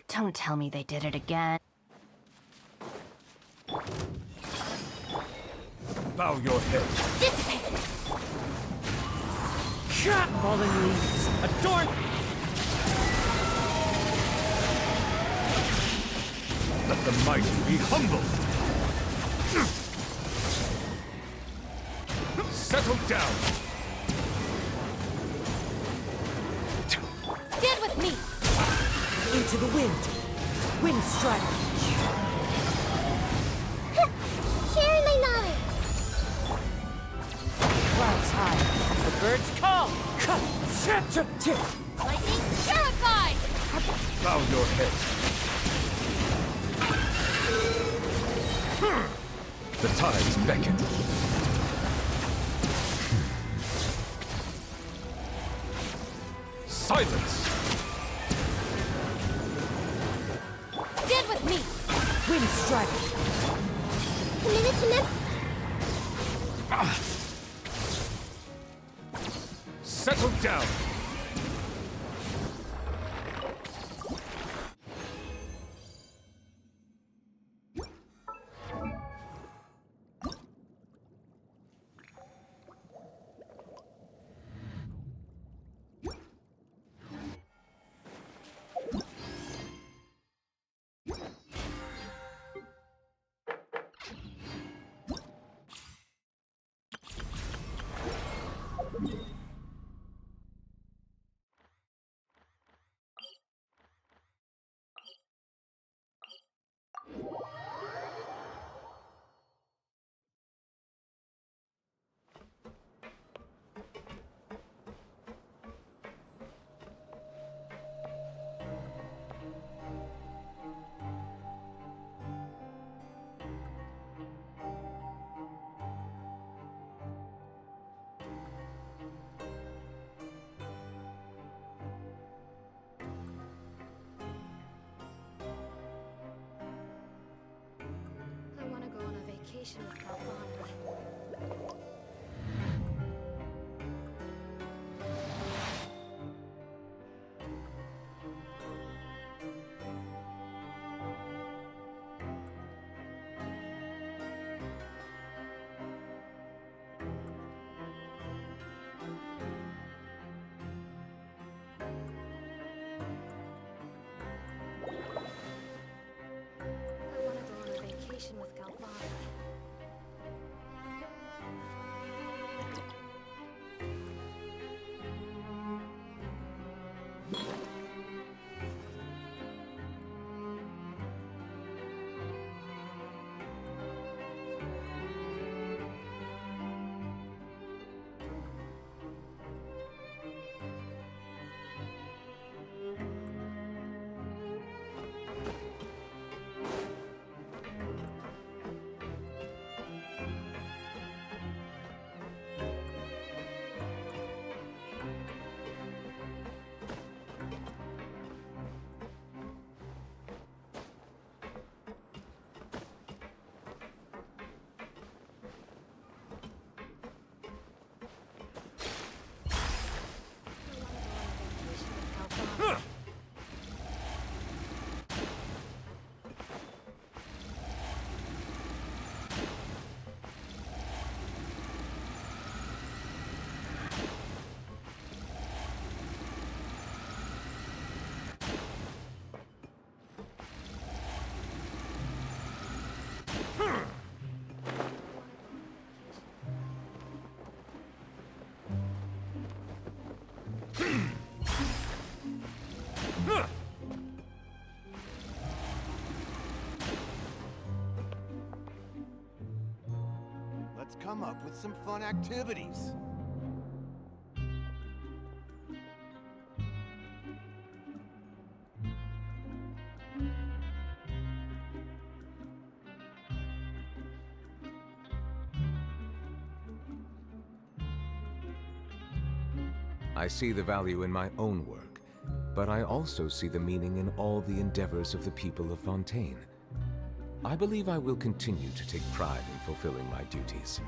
Don't tell me they did it again. Bow your head. Dissipate! Fallen leaves, adorn! Let the mighty be humbled. Settle down. Stand with me! Into the wind! Wind strike! Sharing my knowledge! Clouds high, the birds call! Lightning purified! Bow your head. The tides beckon. Silence! Stand with me! Wind strike! Minute to Settle down. I want to go on a vacation with Galvani. I want to go on a vacation with Galvani. Let's come up with some fun activities. I see the value in my own work, but I also see the meaning in all the endeavors of the people of Fontaine. I believe I will continue to take pride in fulfilling my duties.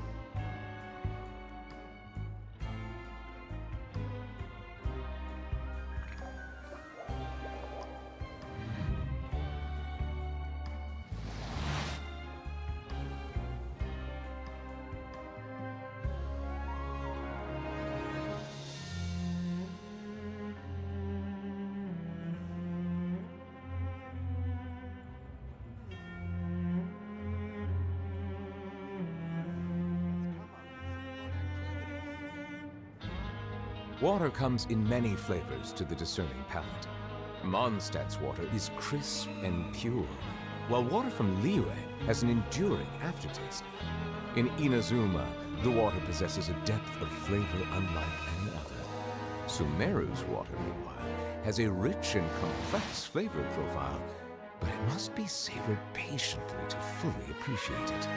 Water comes in many flavors to the discerning palate. Mondstadt's water is crisp and pure, while water from Liyue has an enduring aftertaste. In Inazuma, the water possesses a depth of flavor unlike any other. Sumeru's water, meanwhile, has a rich and complex flavor profile, but it must be savored patiently to fully appreciate it.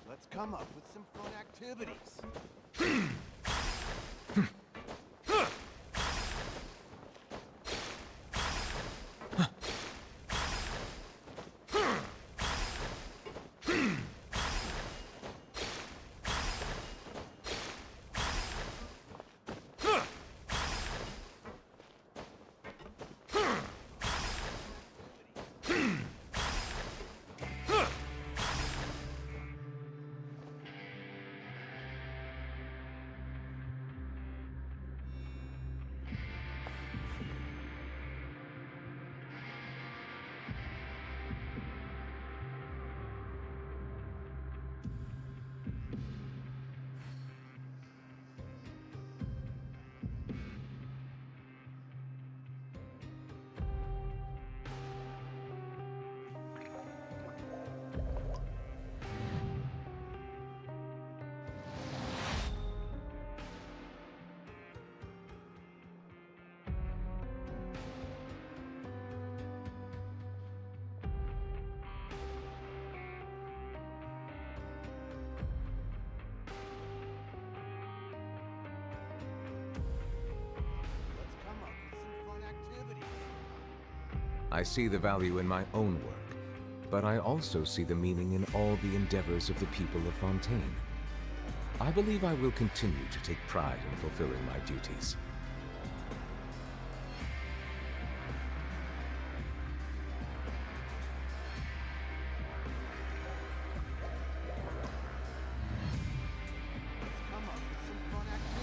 Let's come up with some fun activities. I see the value in my own work, but I also see the meaning in all the endeavors of the people of Fontaine. I believe I will continue to take pride in fulfilling my duties. Let's come up with some fun activities.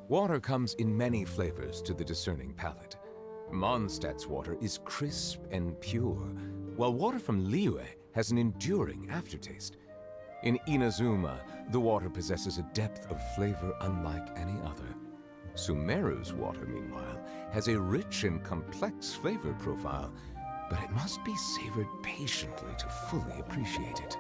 Water comes in many flavors to the discerning palate. Mondstadt's water is crisp and pure, while water from Liyue has an enduring aftertaste. In Inazuma, the water possesses a depth of flavor unlike any other. Sumeru's water, meanwhile, has a rich and complex flavor profile, but it must be savored patiently to fully appreciate it.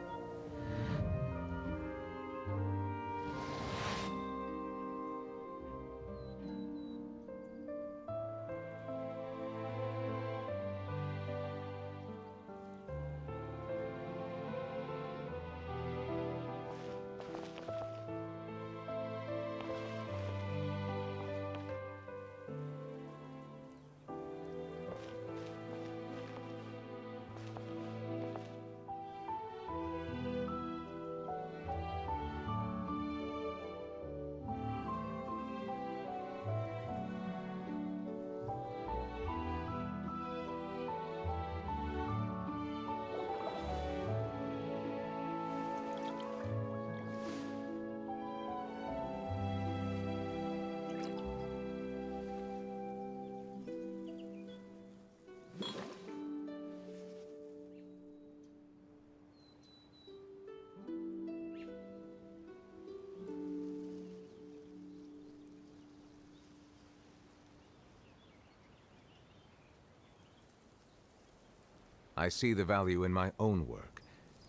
I see the value in my own work,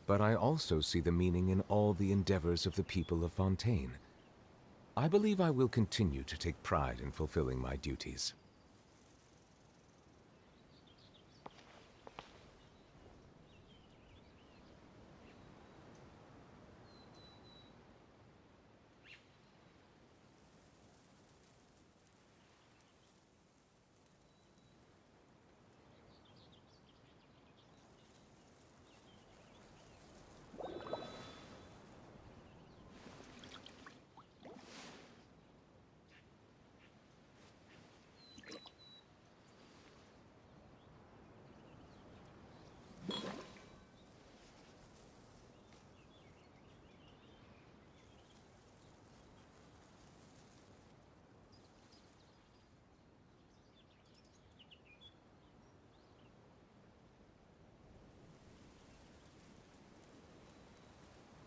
but I also see the meaning in all the endeavors of the people of Fontaine. I believe I will continue to take pride in fulfilling my duties.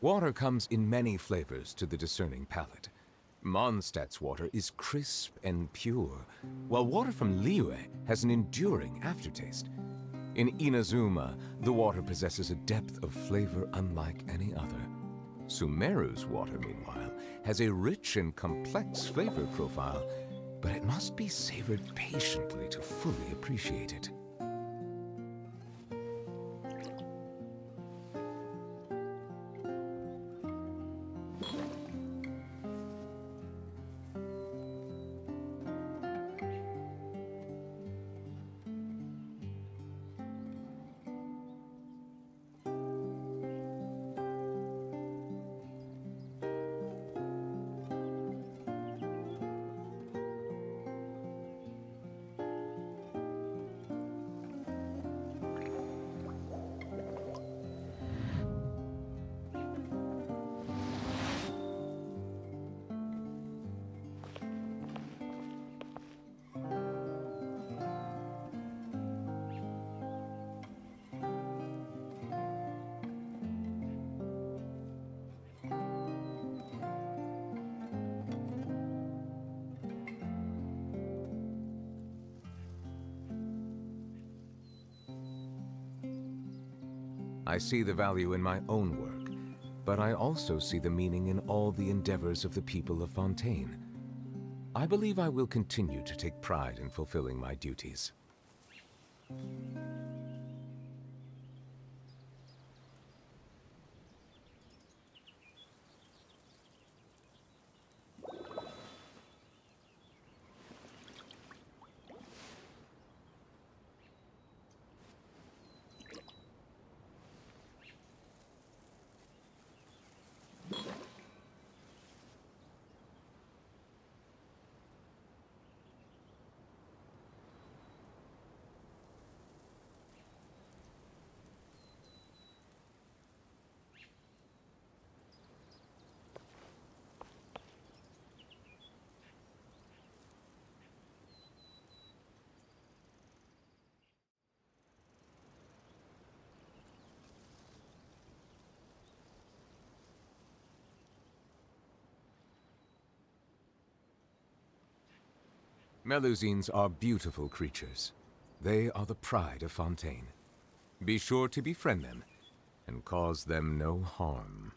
Water comes in many flavors to the discerning palate. Mondstadt's water is crisp and pure, while water from Liyue has an enduring aftertaste. In Inazuma, the water possesses a depth of flavor unlike any other. Sumeru's water, meanwhile, has a rich and complex flavor profile, but it must be savored patiently to fully appreciate it. I see the value in my own work, but I also see the meaning in all the endeavors of the people of Fontaine. I believe I will continue to take pride in fulfilling my duties. Melusines are beautiful creatures. They are the pride of Fontaine. Be sure to befriend them and cause them no harm.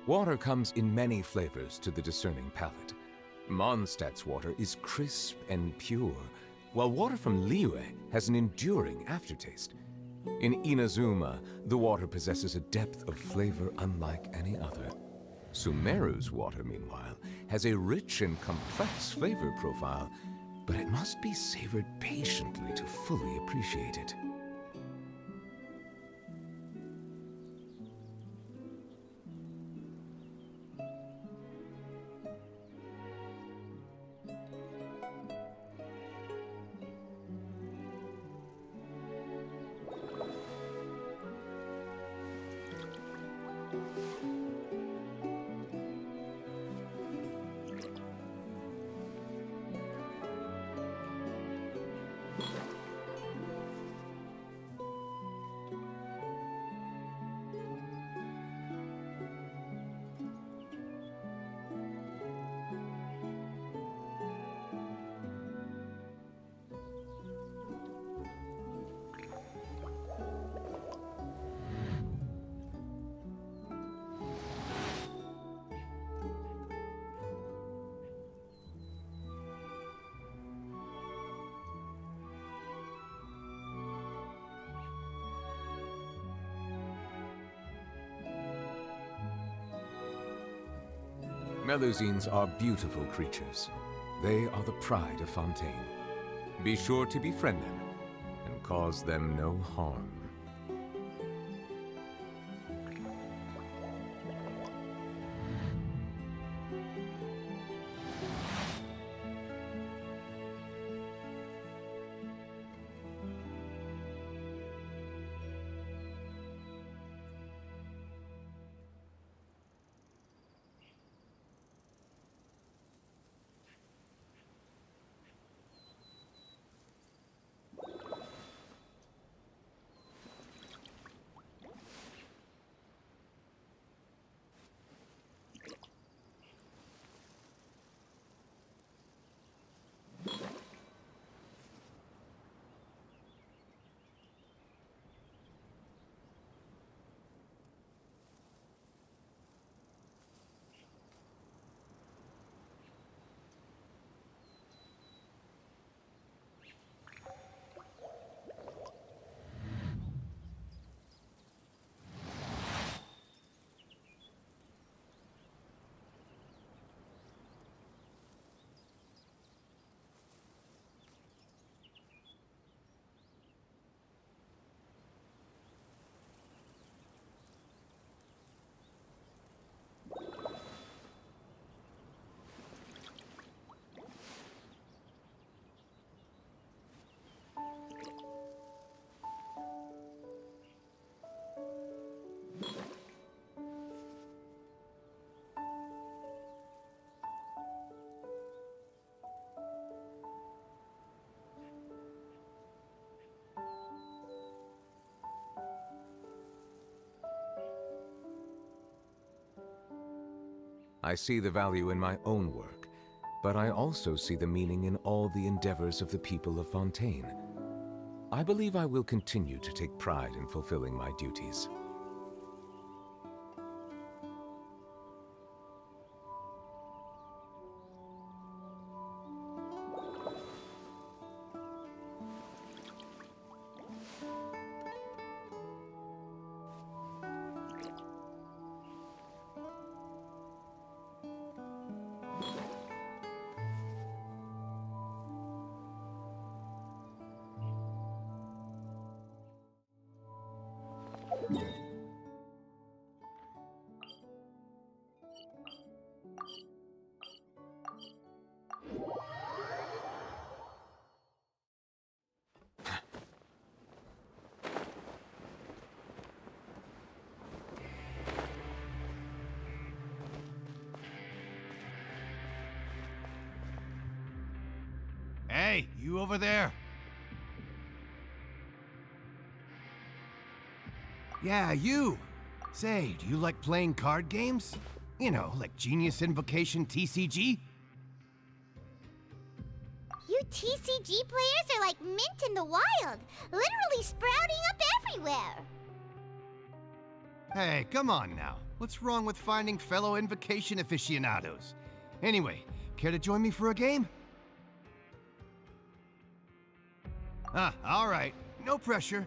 Water comes in many flavors to the discerning palate. Mondstadt's water is crisp and pure, while water from Liyue has an enduring aftertaste. In Inazuma, the water possesses a depth of flavor unlike any other. Sumeru's water, meanwhile, has a rich and complex flavor profile, but it must be savored patiently to fully appreciate it. Melusines are beautiful creatures. They are the pride of Fontaine. Be sure to befriend them and cause them no harm. I see the value in my own work, but I also see the meaning in all the endeavors of the people of Fontaine. I believe I will continue to take pride in fulfilling my duties. Hey, you over there. Yeah, you. Say, do you like playing card games? You know, like Genius Invocation TCG? You TCG players are like mint in the wild, literally sprouting up everywhere. Hey, come on now. What's wrong with finding fellow Invocation aficionados? Anyway, care to join me for a game? All right. No pressure.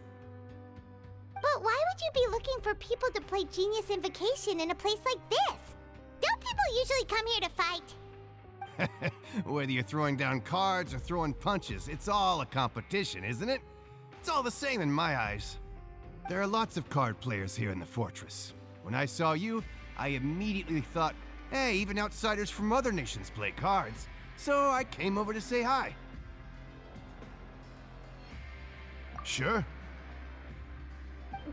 But why would you be looking for people to play Genius Invocation in a place like this? Don't people usually come here to fight? Whether you're throwing down cards or throwing punches, it's all a competition, isn't it? It's all the same in my eyes. There are lots of card players here in the fortress. When I saw you, I immediately thought, hey, even outsiders from other nations play cards. So I came over to say hi. Sure.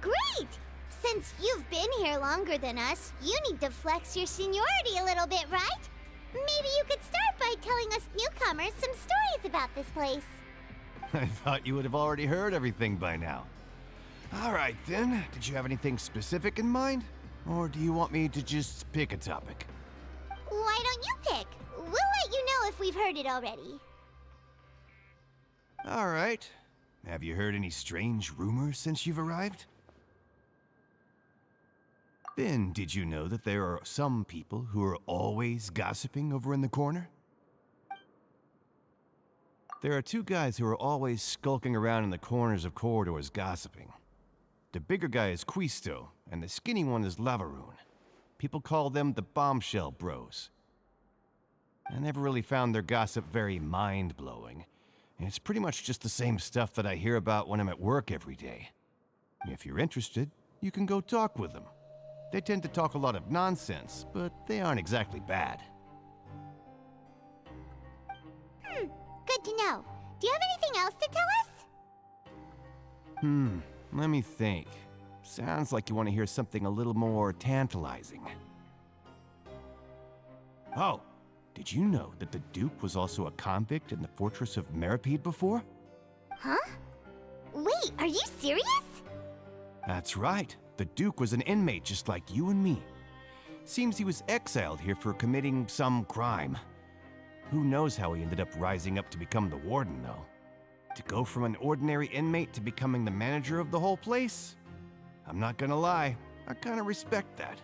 Great! Since you've been here longer than us, you need to flex your seniority a little bit, right? Maybe you could start by telling us newcomers some stories about this place. I thought you would have already heard everything by now. All right then, did you have anything specific in mind? Or do you want me to just pick a topic? Why don't you pick? We'll let you know if we've heard it already. All right. Have you heard any strange rumors since you've arrived? Then, did you know that there are some people who are always gossiping over in the corner? There are two guys who are always skulking around in the corners of corridors gossiping. The bigger guy is Quisto, and the skinny one is Lavaroon. People call them the Bombshell Bros. I never really found their gossip very mind-blowing, and it's pretty much just the same stuff that I hear about when I'm at work every day. If you're interested, you can go talk with them. They tend to talk a lot of nonsense, but they aren't exactly bad. Good to know. Do you have anything else to tell us? Let me think. Sounds like you want to hear something a little more tantalizing. Oh, did you know that the Duke was also a convict in the fortress of Meripede before? Huh? Wait, are you serious? That's right. The Duke was an inmate just like you and me. Seems he was exiled here for committing some crime. Who knows how he ended up rising up to become the warden, though. To go from an ordinary inmate to becoming the manager of the whole place? I'm not gonna lie, I kinda respect that.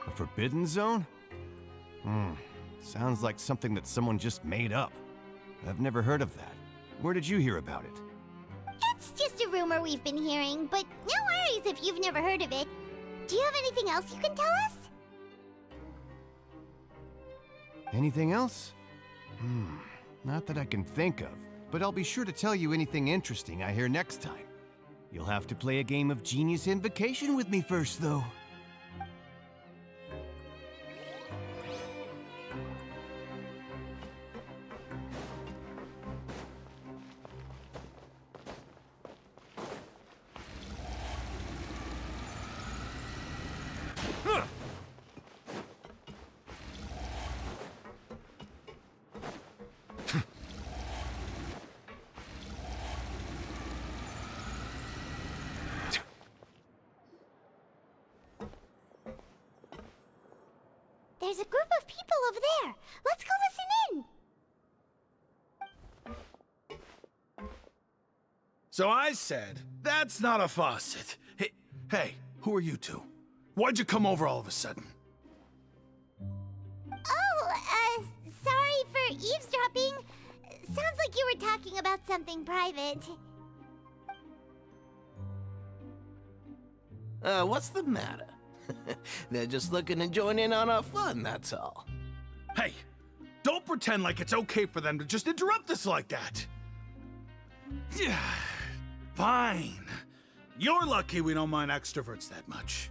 A forbidden zone? Sounds like something that someone just made up. I've never heard of that. Where did you hear about it? It's just a rumor we've been hearing, but no worries if you've never heard of it. Do you have anything else you can tell us? Anything else? Not that I can think of, but I'll be sure to tell you anything interesting I hear next time. You'll have to play a game of Genius Invocation with me first, though. There's a group of people over there. Let's go listen in. So I said, that's not a faucet. Hey, who are you two? Why'd you come over all of a sudden? Oh, sorry for eavesdropping. Sounds like you were talking about something private. What's the matter? They're just looking to join in on our fun, that's all. Hey, don't pretend like it's okay for them to just interrupt us like that. Yeah, fine. You're lucky we don't mind extroverts that much.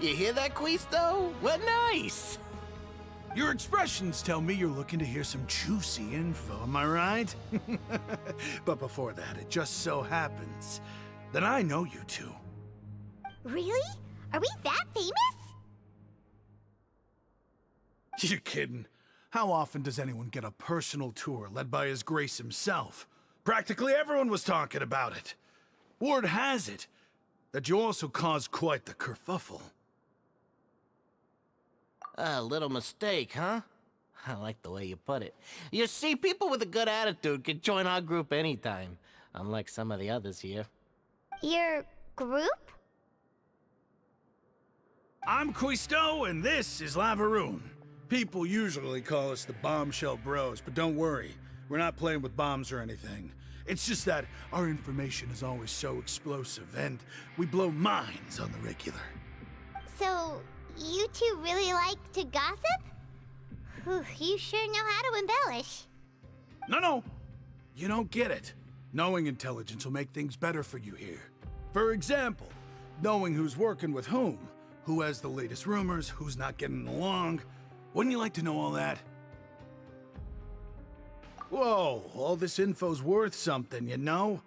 You hear that, Quisto? What nice! Your expressions tell me you're looking to hear some juicy info, am I right? But before that, it just so happens that I know you two. Really? Are we that famous? You're kidding. How often does anyone get a personal tour led by His Grace himself? Practically everyone was talking about it. Word has it that you also caused quite the kerfuffle. A little mistake, huh? I like the way you put it. You see, people with a good attitude can join our group anytime, unlike some of the others here. Your group? I'm Quisto, and this is Lavaroon. People usually call us the Bombshell Bros, but don't worry, we're not playing with bombs or anything. It's just that our information is always so explosive, and we blow minds on the regular. So, you two really like to gossip? Whew, you sure know how to embellish. No, you don't get it. Knowing intelligence will make things better for you here. For example, knowing who's working with whom, who has the latest rumors, who's not getting along. Wouldn't you like to know all that? Whoa, all this info's worth something, you know?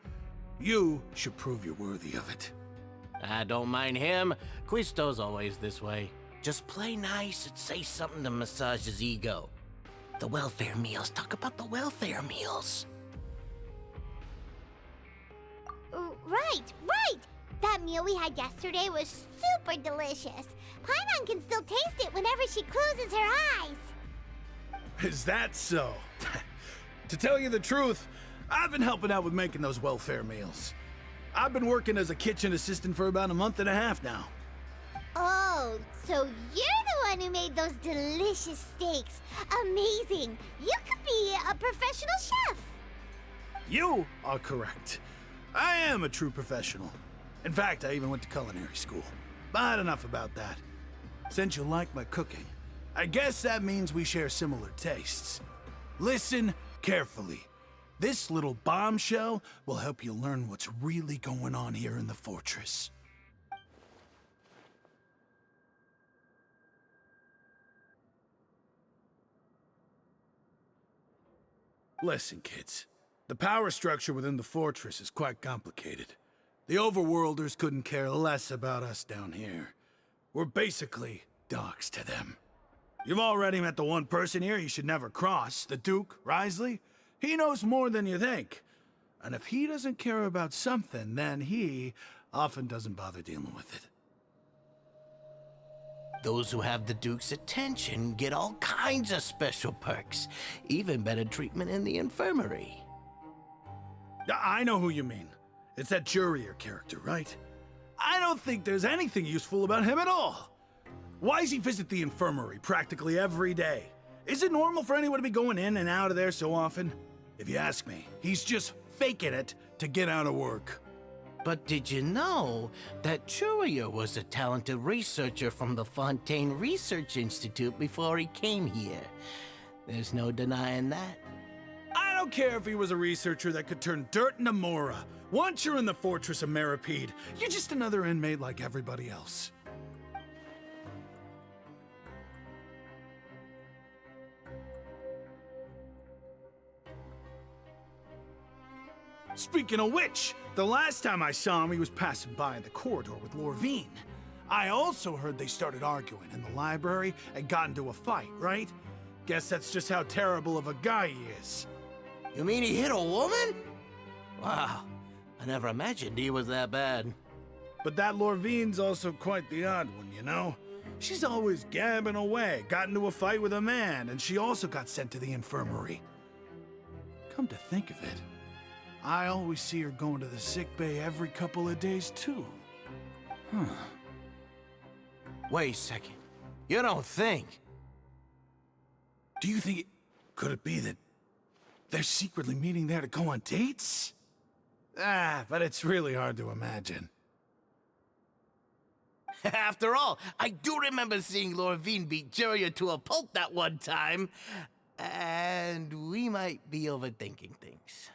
You should prove you're worthy of it. I don't mind him. Quisto's always this way. Just play nice and say something to massage his ego. The welfare meals. Talk about the welfare meals. Right! That meal we had yesterday was super delicious. Paimon can still taste it whenever she closes her eyes. Is that so? To tell you the truth, I've been helping out with making those welfare meals. I've been working as a kitchen assistant for about a month and a half now. Oh, so you're the one who made those delicious steaks. Amazing. You could be a professional chef. You are correct. I am a true professional. In fact, I even went to culinary school. But enough about that. Since you like my cooking, I guess that means we share similar tastes. Listen carefully. This little bombshell will help you learn what's really going on here in the fortress. Listen, kids. The power structure within the fortress is quite complicated. The overworlders couldn't care less about us down here. We're basically dogs to them. You've already met the one person here you should never cross, the Duke, Risley. He knows more than you think. And if he doesn't care about something, then he often doesn't bother dealing with it. Those who have the Duke's attention get all kinds of special perks, even better treatment in the infirmary. I know who you mean. It's that Jurier character, right? I don't think there's anything useful about him at all. Why does he visit the infirmary practically every day? Is it normal for anyone to be going in and out of there so often? If you ask me, he's just faking it to get out of work. But did you know that Jurier was a talented researcher from the Fontaine Research Institute before he came here? There's no denying that. I don't care if he was a researcher that could turn dirt into Mora. Once you're in the fortress of Meripede, you're just another inmate like everybody else. Speaking of which, the last time I saw him, he was passing by in the corridor with Lorvine. I also heard they started arguing in the library and got into a fight, right? Guess that's just how terrible of a guy he is. You mean he hit a woman? Wow, I never imagined he was that bad. But that Lorvine's also quite the odd one, you know? She's always gabbing away, got into a fight with a man, and she also got sent to the infirmary. Come to think of it, I always see her going to the sick bay every couple of days, too. Huh. Wait a second. You don't think? Do you think could it be that they're secretly meeting there to go on dates? But it's really hard to imagine. After all, I do remember seeing Lorvine beat Jurier to a pulp that one time. And we might be overthinking things.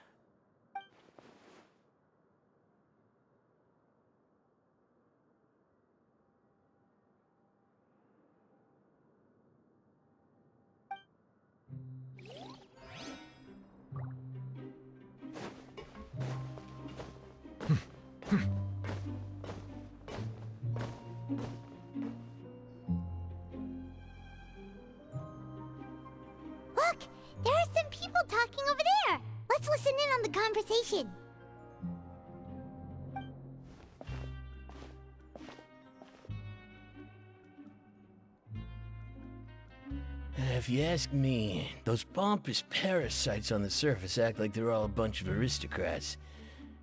If you ask me, those pompous parasites on the surface act like they're all a bunch of aristocrats.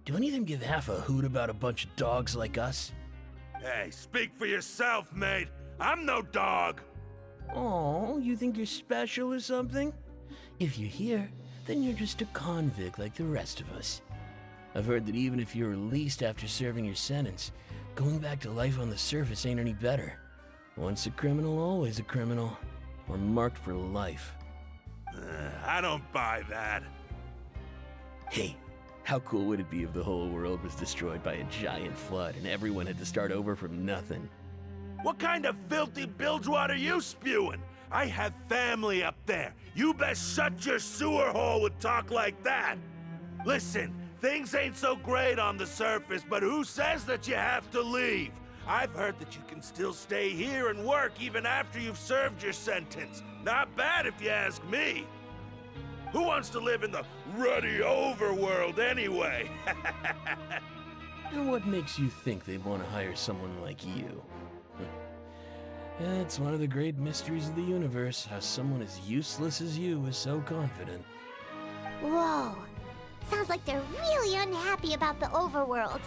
Do any of them give half a hoot about a bunch of dogs like us? Hey, speak for yourself, mate. I'm no dog. Oh, you think you're special or something? If you're here, then you're just a convict like the rest of us. I've heard that even if you're released after serving your sentence, going back to life on the surface ain't any better. Once a criminal, always a criminal. Or marked for life. I don't buy that. Hey, how cool would it be if the whole world was destroyed by a giant flood and everyone had to start over from nothing? What kind of filthy bilgewater are you spewing? I have family up there. You best shut your sewer hole with talk like that. Listen, things ain't so great on the surface, but who says that you have to leave? I've heard that you can still stay here and work even after you've served your sentence. Not bad if you ask me. Who wants to live in the ruddy overworld anyway? And what makes you think they'd want to hire someone like you? It's one of the great mysteries of the universe, how someone as useless as you is so confident. Whoa. Sounds like they're really unhappy about the overworld.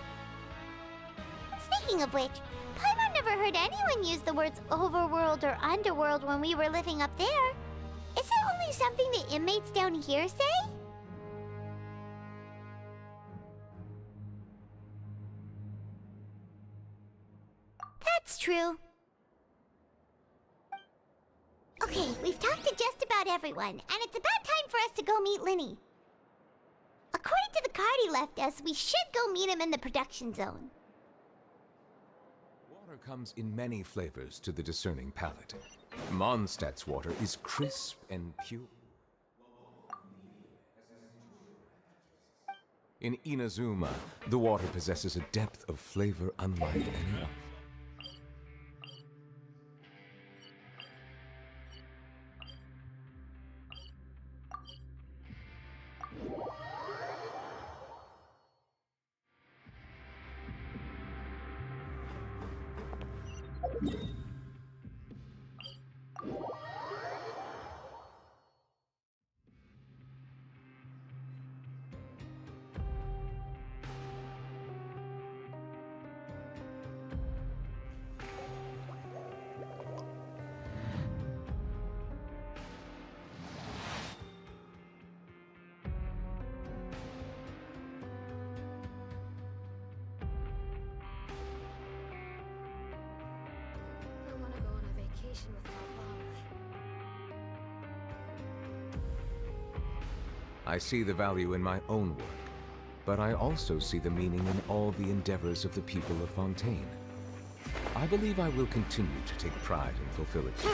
Speaking of which, Paimon never heard anyone use the words overworld or underworld when we were living up there. Is it only something the inmates down here say? That's true. Okay, we've talked to just about everyone, and it's about time for us to go meet Linny. According to the card he left us, we should go meet him in the production zone. Water comes in many flavors to the discerning palate. Mondstadt's water is crisp and pure. In Inazuma, the water possesses a depth of flavor unlike any other. I want to go on a vacation with Calvana. I see the value in my own work, but I also see the meaning in all the endeavors of the people of Fontaine. I believe I will continue to take pride in fulfilling it.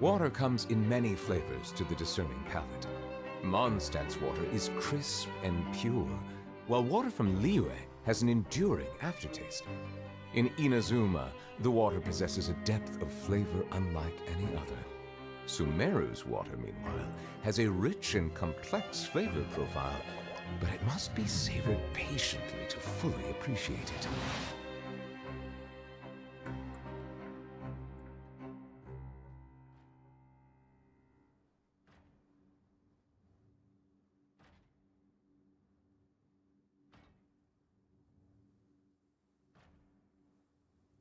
Water comes in many flavors to the discerning palate. Mondstadt's water is crisp and pure, while water from Liyue has an enduring aftertaste. In Inazuma, the water possesses a depth of flavor unlike any other. Sumeru's water, meanwhile, has a rich and complex flavor profile, but it must be savored patiently to fully appreciate it.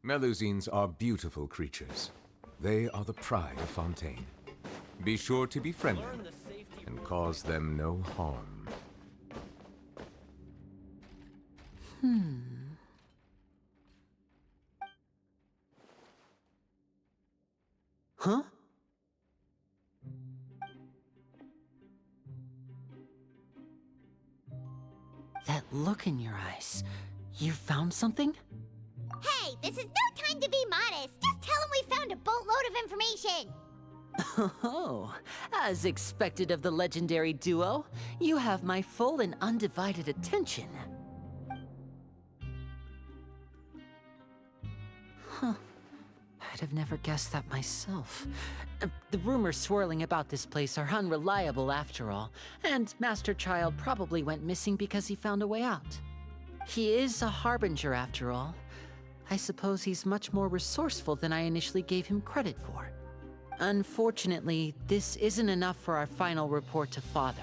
Melusines are beautiful creatures. They are the pride of Fontaine. Be sure to befriend them and cause them no harm. Huh? That look in your eyes. You found something? Hey, this is no time to be modest. Just tell him we found a boatload of information. Oh, as expected of the legendary duo, you have my full and undivided attention. Huh. I'd have never guessed that myself. The rumors swirling about this place are unreliable after all, and Master Child probably went missing because he found a way out. He is a harbinger after all. I suppose he's much more resourceful than I initially gave him credit for. Unfortunately, this isn't enough for our final report to Father.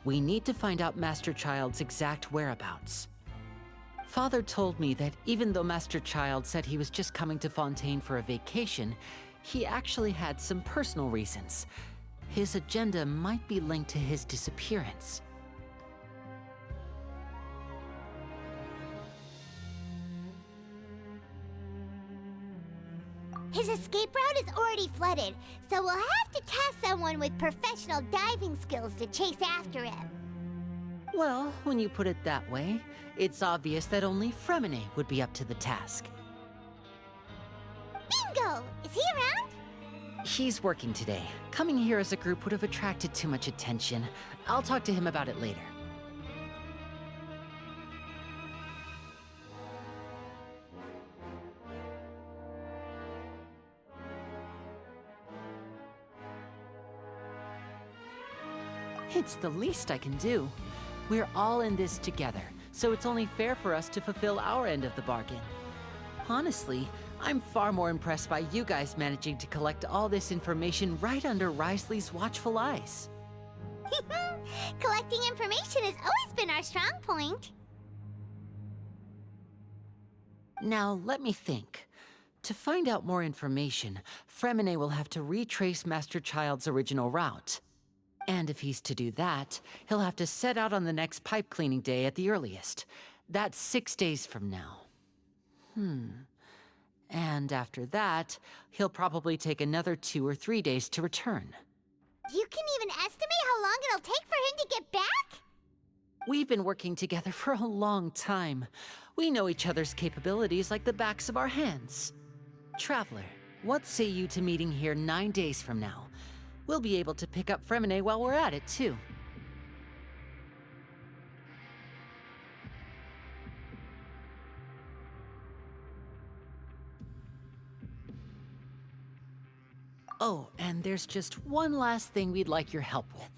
We need to find out Master Child's exact whereabouts. Father told me that even though Master Child said he was just coming to Fontaine for a vacation, he actually had some personal reasons. His agenda might be linked to his disappearance. His escape route is already flooded, so we'll have to task someone with professional diving skills to chase after him. Well, when you put it that way, it's obvious that only Fremine would be up to the task. Bingo! Is he around? He's working today. Coming here as a group would have attracted too much attention. I'll talk to him about it later. It's the least I can do. We're all in this together, so it's only fair for us to fulfill our end of the bargain. Honestly, I'm far more impressed by you guys managing to collect all this information right under Risley's watchful eyes. Collecting information has always been our strong point. Now, let me think. To find out more information, Fremine will have to retrace Master Child's original route. And if he's to do that, he'll have to set out on the next pipe cleaning day at the earliest. That's 6 days from now. And after that, he'll probably take another 2 or 3 days to return. You can even estimate how long it'll take for him to get back? We've been working together for a long time. We know each other's capabilities like the backs of our hands. Traveler, what say you to meeting here 9 days from now? We'll be able to pick up Fremine while we're at it, too. Oh, and there's just one last thing we'd like your help with.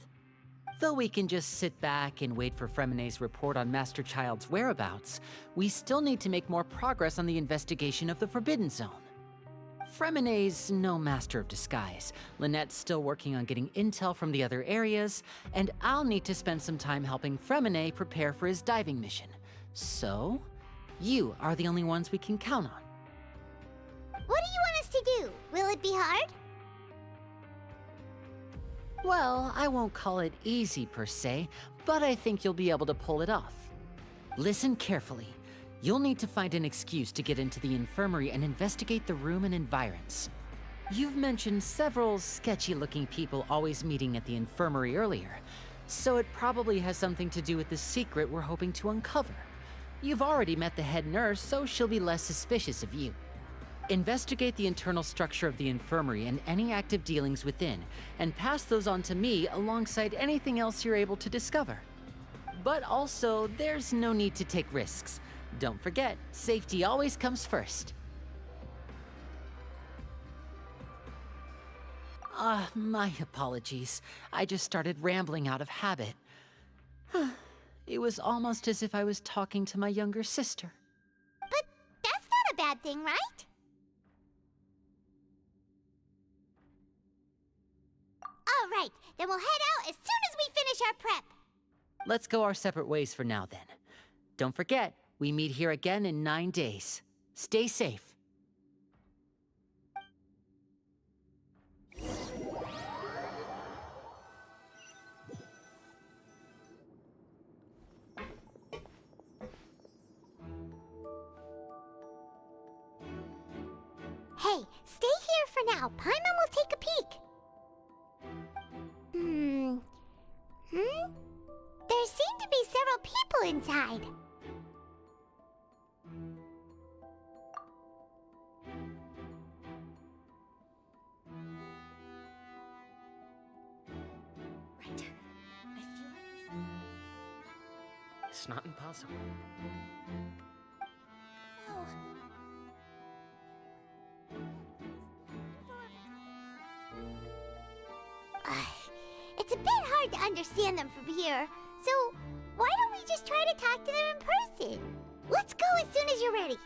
Though we can just sit back and wait for Fremine's report on Master Child's whereabouts, we still need to make more progress on the investigation of the Forbidden Zone. Fremine's no master of disguise. Lynette's still working on getting intel from the other areas, and I'll need to spend some time helping Fremine prepare for his diving mission. So, you are the only ones we can count on. What do you want us to do? Will it be hard? Well, I won't call it easy per se, but I think you'll be able to pull it off. Listen carefully. You'll need to find an excuse to get into the infirmary and investigate the room and environs. You've mentioned several sketchy-looking people always meeting at the infirmary earlier, so it probably has something to do with the secret we're hoping to uncover. You've already met the head nurse, so she'll be less suspicious of you. Investigate the internal structure of the infirmary and any active dealings within, and pass those on to me alongside anything else you're able to discover. But also, there's no need to take risks. Don't forget, safety always comes first. My apologies. I just started rambling out of habit. It was almost as if I was talking to my younger sister. But that's not a bad thing, right? All right, then we'll head out as soon as we finish our prep. Let's go our separate ways for now, then. Don't forget, we meet here again in 9 days. Stay safe. Hey, stay here for now. Paimon will take a peek. There seem to be several people inside. Right. I feel like It's not impossible. Oh. It's a bit hard to understand them from here, so why don't we just try to talk to them in person? Let's go as soon as you're ready.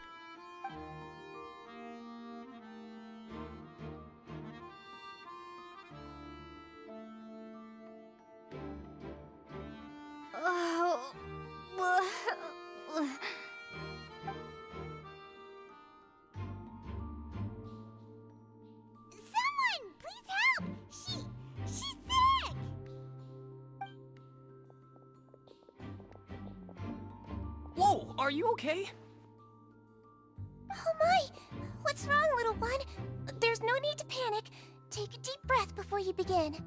Someone, please help! She's sick! Whoa, are you okay? Oh my! What's wrong, little one? There's no need to panic. Take a deep breath before you begin.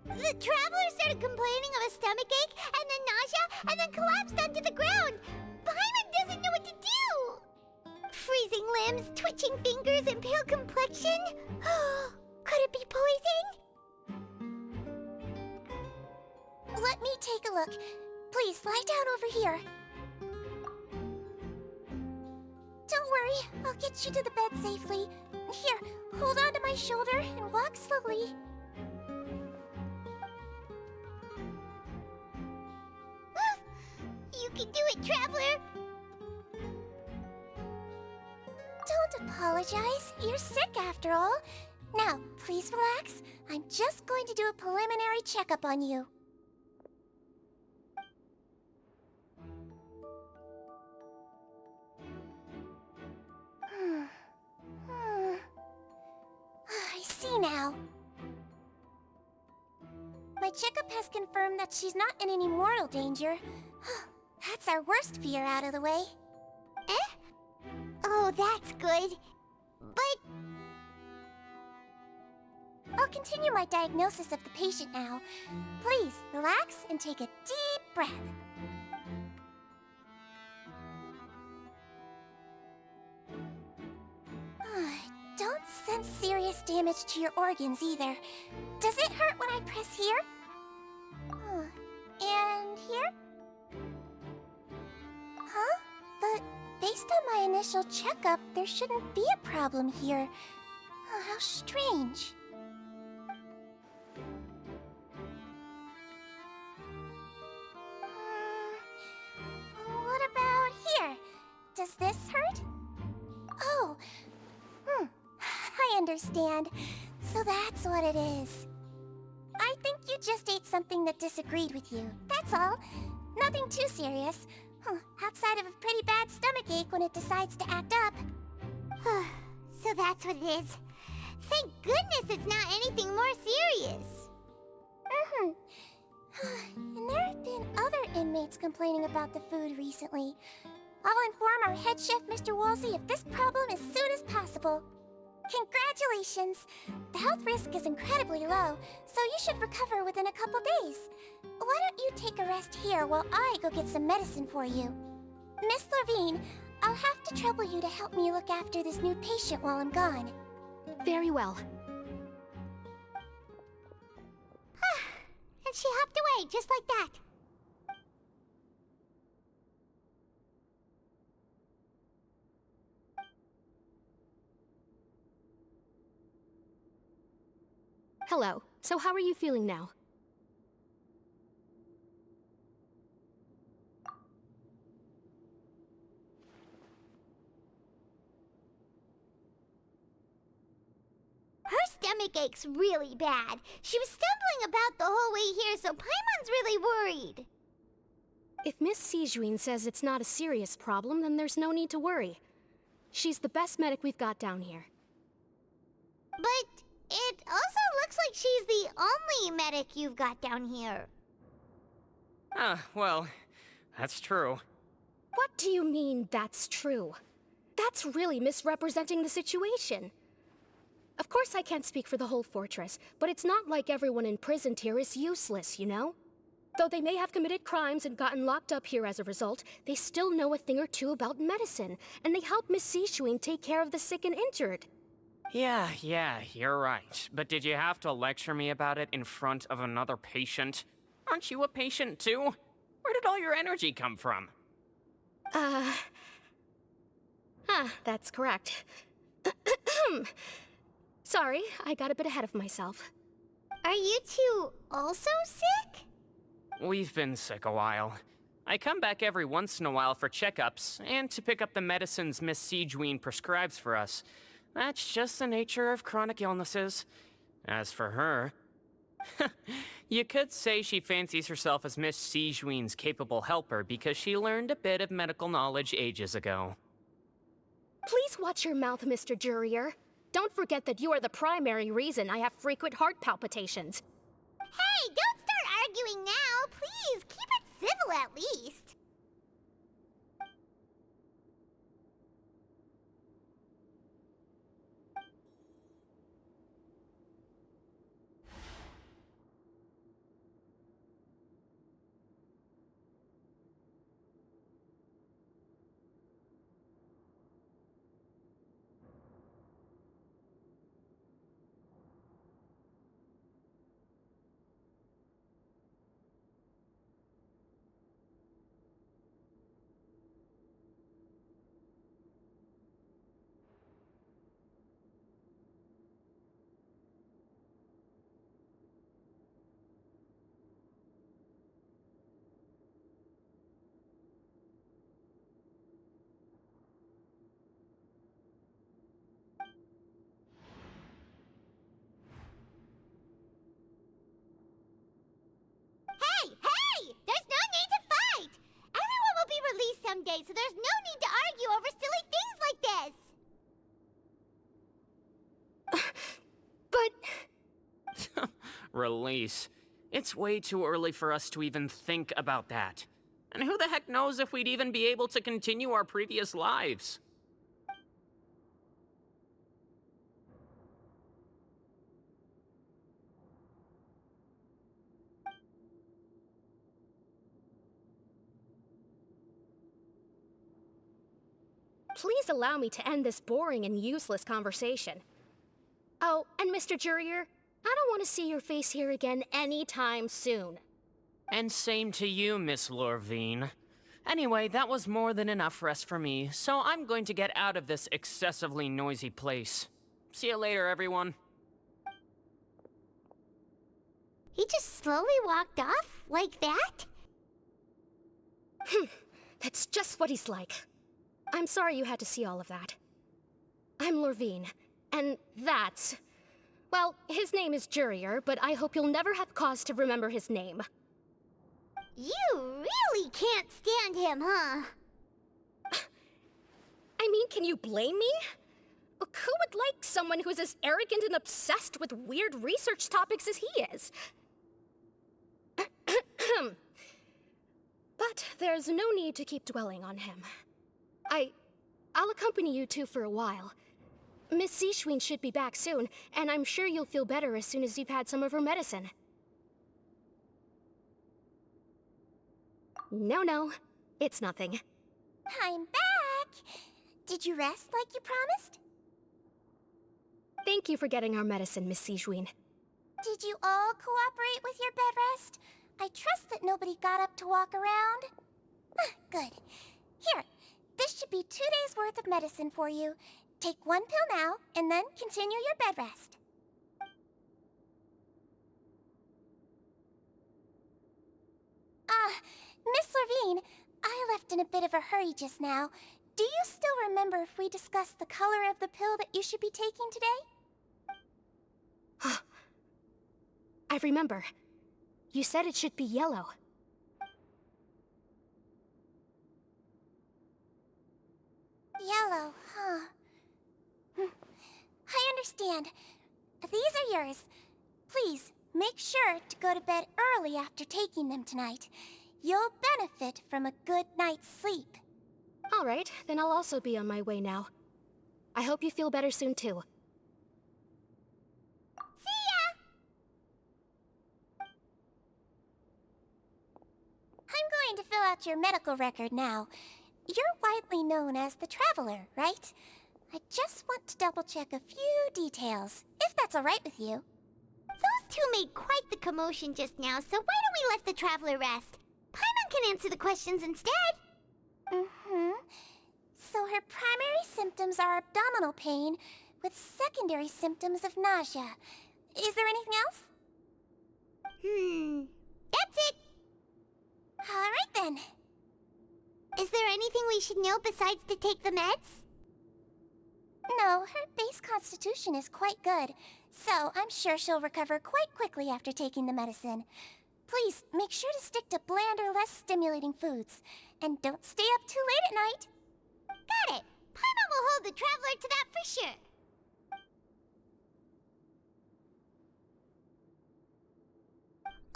The traveler started complaining of a stomachache, and then nausea, and then collapsed onto the ground. Paimon doesn't know what to do! Freezing limbs, twitching fingers, and pale complexion? Could it be poison? Let me take a look. Please, lie down over here. Don't worry, I'll get you to the bed safely. Here, hold on to my shoulder and walk slowly. You can do it, Traveler! Don't apologize. You're sick after all. Now, please relax. I'm just going to do a preliminary checkup on you. I see now. My checkup has confirmed that she's not in any mortal danger. That's our worst fear out of the way. Eh? Oh, that's good. But I'll continue my diagnosis of the patient now. Please, relax and take a deep breath. Don't sense serious damage to your organs either. Does it hurt when I press here? And here? Huh? But based on my initial checkup, there shouldn't be a problem here. How strange. What about here? Does this hurt? Oh, I understand. So that's what it is. I think you just ate something that disagreed with you. That's all. Nothing too serious. Outside of a pretty bad stomachache when it decides to act up. So that's what it is. Thank goodness it's not anything more serious. And there have been other inmates complaining about the food recently. I'll inform our head chef, Mr. Woolsey, of this problem as soon as possible. Congratulations! The health risk is incredibly low, so you should recover within a couple days. Why don't you take a rest here while I go get some medicine for you? Miss Levine, I'll have to trouble you to help me look after this new patient while I'm gone. Very well. And she hopped away, just like that. Hello. So how are you feeling now? Her stomach aches really bad. She was stumbling about the whole way here, so Paimon's really worried. If Miss Sijuin says it's not a serious problem, then there's no need to worry. She's the best medic we've got down here. But it also looks like she's the only medic you've got down here. Well, that's true. What do you mean, that's true? That's really misrepresenting the situation. Of course I can't speak for the whole fortress, but it's not like everyone imprisoned here is useless, you know? Though they may have committed crimes and gotten locked up here as a result, they still know a thing or two about medicine, and they help Miss Sijuin take care of the sick and injured. Yeah, you're right. But did you have to lecture me about it in front of another patient? Aren't you a patient too? Where did all your energy come from? That's correct. Sorry, I got a bit ahead of myself. Are you two also sick? We've been sick a while. I come back every once in a while for checkups, and to pick up the medicines Miss Sijuin prescribes for us. That's just the nature of chronic illnesses. As for her... you could say she fancies herself as Miss Sijuin's capable helper because she learned a bit of medical knowledge ages ago. Please watch your mouth, Mr. Jurier. Don't forget that you are the primary reason I have frequent heart palpitations. Hey, don't start arguing now! Please, keep it civil at least. Hey! There's no need to fight! Everyone will be released someday, so there's no need to argue over silly things like this! But... Release. It's way too early for us to even think about that. And who the heck knows if we'd even be able to continue our previous lives? Please allow me to end this boring and useless conversation. Oh, and Mr. Jurier, I don't want to see your face here again anytime soon. And same to you, Miss Lorvine. Anyway, that was more than enough rest for me, so I'm going to get out of this excessively noisy place. See you later, everyone. He just slowly walked off like that? That's just what he's like. I'm sorry you had to see all of that. I'm Lorvine, and that's... Well, his name is Jurier, but I hope you'll never have cause to remember his name. You really can't stand him, huh? I mean, can you blame me? Who would like someone who's as arrogant and obsessed with weird research topics as he is? But there's no need to keep dwelling on him. I'll accompany you two for a while. Miss Sijuin should be back soon, and I'm sure you'll feel better as soon as you've had some of her medicine. No, it's nothing. I'm back! Did you rest like you promised? Thank you for getting our medicine, Miss Sijouin. Did you all cooperate with your bed rest? I trust that nobody got up to walk around. Good. Here, this should be 2 days' worth of medicine for you. Take 1 pill now, and then continue your bed rest. Miss Levine, I left in a bit of a hurry just now. Do you still remember if we discussed the color of the pill that you should be taking today? I remember. You said it should be yellow. Yellow, huh? I understand. These are yours. Please, make sure to go to bed early after taking them tonight. You'll benefit from a good night's sleep. All right, then I'll also be on my way now. I hope you feel better soon, too. See ya! I'm going to fill out your medical record now. You're widely known as the Traveler, right? I just want to double-check a few details, if that's all right with you. Those two made quite the commotion just now, so why don't we let the Traveler rest? Paimon can answer the questions instead. So her primary symptoms are abdominal pain, with secondary symptoms of nausea. Is there anything else? That's it. All right then. Is there anything we should know besides to take the meds? No, her base constitution is quite good, so I'm sure she'll recover quite quickly after taking the medicine. Please, make sure to stick to bland or less stimulating foods, and don't stay up too late at night. Got it. Paimon will hold the Traveler to that for sure.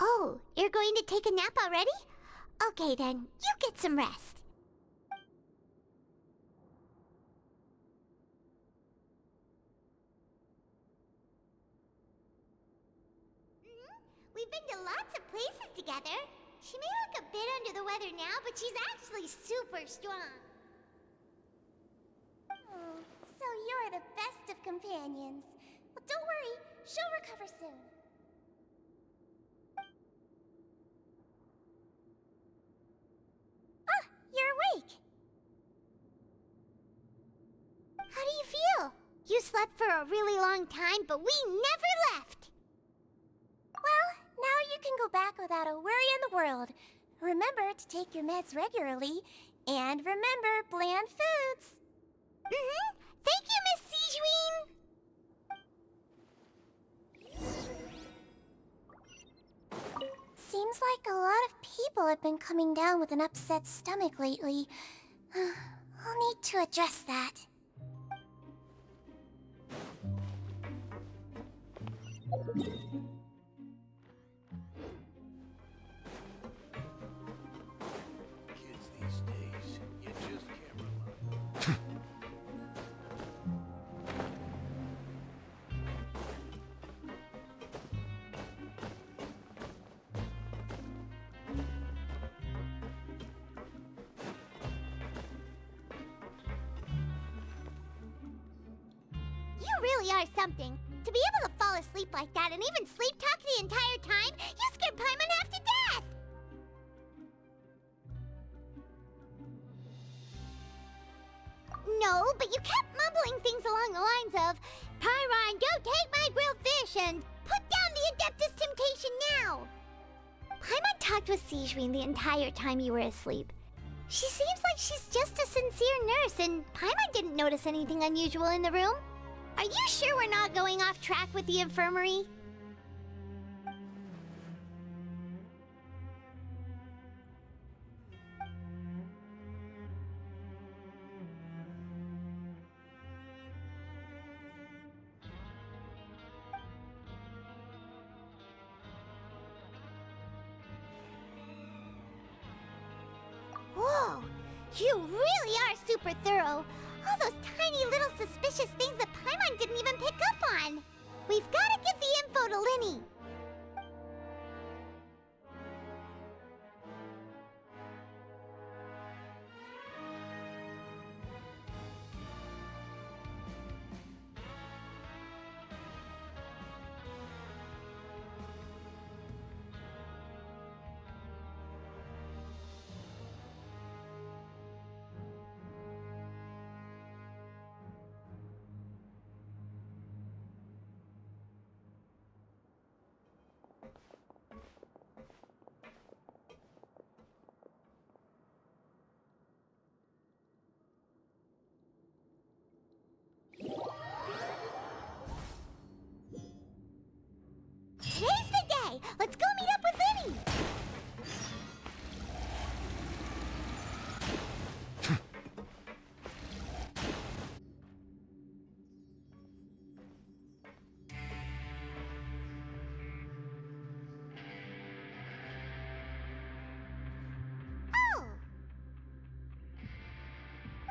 Oh, you're going to take a nap already? Okay then, you get some rest. We've been to lots of places together. She may look a bit under the weather now, but she's actually super strong. So you're the best of companions. Well, don't worry, she'll recover soon. You're awake. How do you feel? You slept for a really long time, but we never left. Well, now you can go back without a worry in the world. Remember to take your meds regularly, and remember bland foods. Thank you, Miss Sijouin. Seems like a lot of people have been coming down with an upset stomach lately. I'll need to address that. Kids these days, you just can't rely. You really are something. To be able to fall asleep like that and even sleep talk the entire time, you scared Paimon half to death! No, but you kept mumbling things along the lines of, Pyron, go take my grilled fish and put down the Adeptus Temptation now! Paimon talked with Sijouin the entire time you were asleep. She seems like she's just a sincere nurse, and Paimon didn't notice anything unusual in the room. Are you sure we're not going off track with the infirmary? Whoa! You really are super thorough. All those tiny little suspicious things that Paimon didn't even pick up on. We've got to give the info to Linny.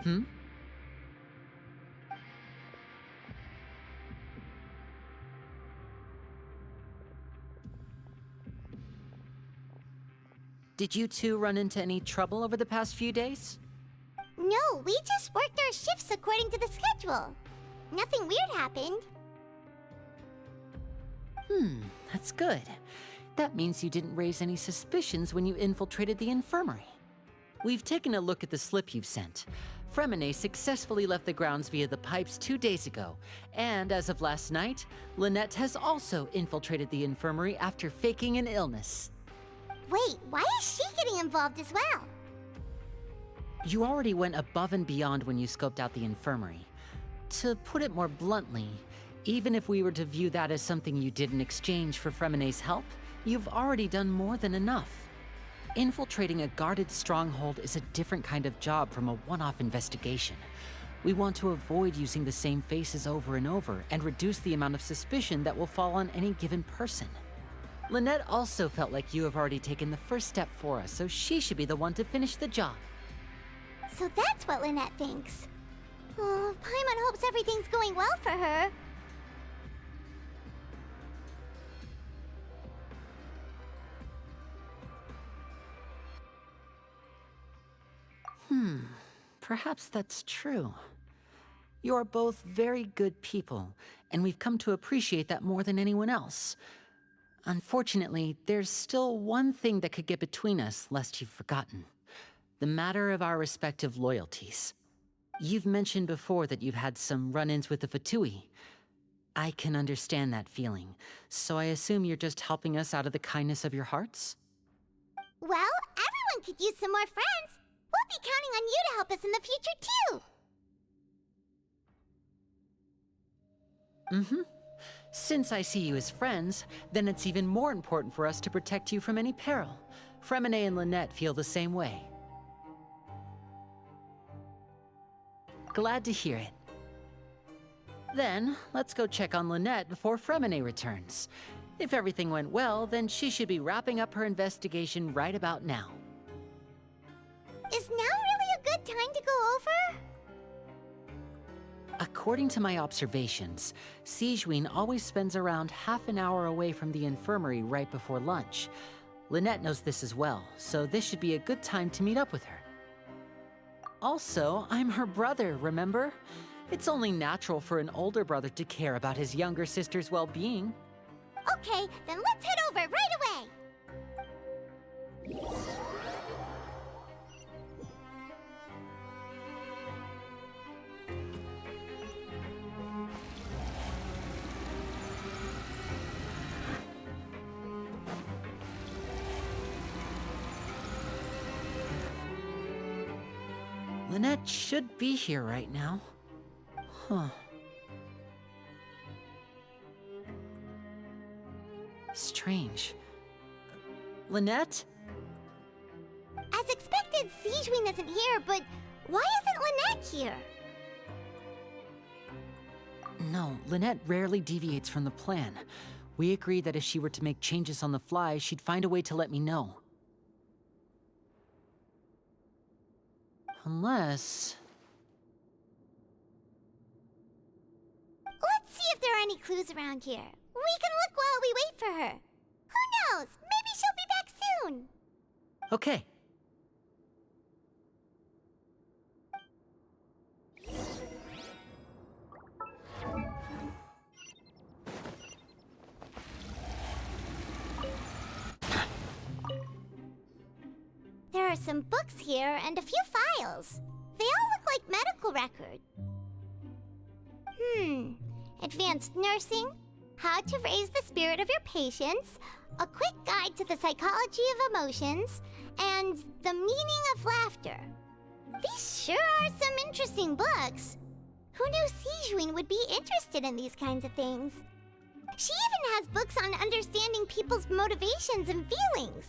Hmm? Did you two run into any trouble over the past few days? No, we just worked our shifts according to the schedule. Nothing weird happened. That's good. That means you didn't raise any suspicions when you infiltrated the infirmary. We've taken a look at the slip you've sent. Fremine successfully left the grounds via the pipes 2 days ago, and as of last night, Lynette has also infiltrated the infirmary after faking an illness. Wait, why is she getting involved as well? You already went above and beyond when you scoped out the infirmary. To put it more bluntly, even if we were to view that as something you did in exchange for Fremine's help, you've already done more than enough. Infiltrating a guarded stronghold is a different kind of job from a one-off investigation. We want to avoid using the same faces over and over and reduce the amount of suspicion that will fall on any given person. Lynette also felt like you have already taken the first step for us, so she should be the one to finish the job. So that's what Lynette thinks. Oh, Paimon hopes everything's going well for her. Perhaps that's true. You are both very good people, and we've come to appreciate that more than anyone else. Unfortunately, there's still one thing that could get between us, lest you've forgotten. The matter of our respective loyalties. You've mentioned before that you've had some run-ins with the Fatui. I can understand that feeling, so I assume you're just helping us out of the kindness of your hearts? Well, everyone could use some more friends. We'll be counting on you to help us in the future, too. Since I see you as friends, then it's even more important for us to protect you from any peril. Fremine and Lynette feel the same way. Glad to hear it. Then, let's go check on Lynette before Fremine returns. If everything went well, then she should be wrapping up her investigation right about now. Is now really a good time to go over? According to my observations, Sigewinne always spends around half an hour away from the infirmary right before lunch. Lynette knows this as well, so this should be a good time to meet up with her. Also, I'm her brother, remember? It's only natural for an older brother to care about his younger sister's well-being. Okay, then let's head over right away. Lynette should be here right now. Huh. Strange. Lynette? As expected, Sigewinne isn't here, but why isn't Lynette here? No, Lynette rarely deviates from the plan. We agreed that if she were to make changes on the fly, she'd find a way to let me know. Unless... Let's see if there are any clues around here. We can look while we wait for her. Who knows? Maybe she'll be back soon. Okay. There are some books here and a few files. They all look like medical records. Advanced nursing, how to raise the spirit of your patients, a quick guide to the psychology of emotions, and the meaning of laughter. These sure are some interesting books. Who knew Sigewinne would be interested in these kinds of things? She even has books on understanding people's motivations and feelings.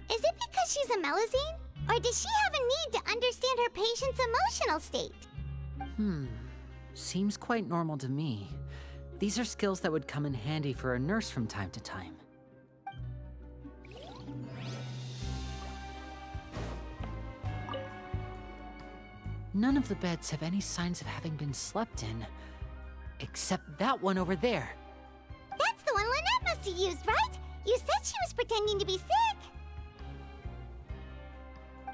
Is it because she's a Melusine? Or does she have a need to understand her patient's emotional state? Seems quite normal to me. These are skills that would come in handy for a nurse from time to time. none of the beds have any signs of having been slept in. Except that one over there. That's the one Lynette must have used, right? You said she was pretending to be sick.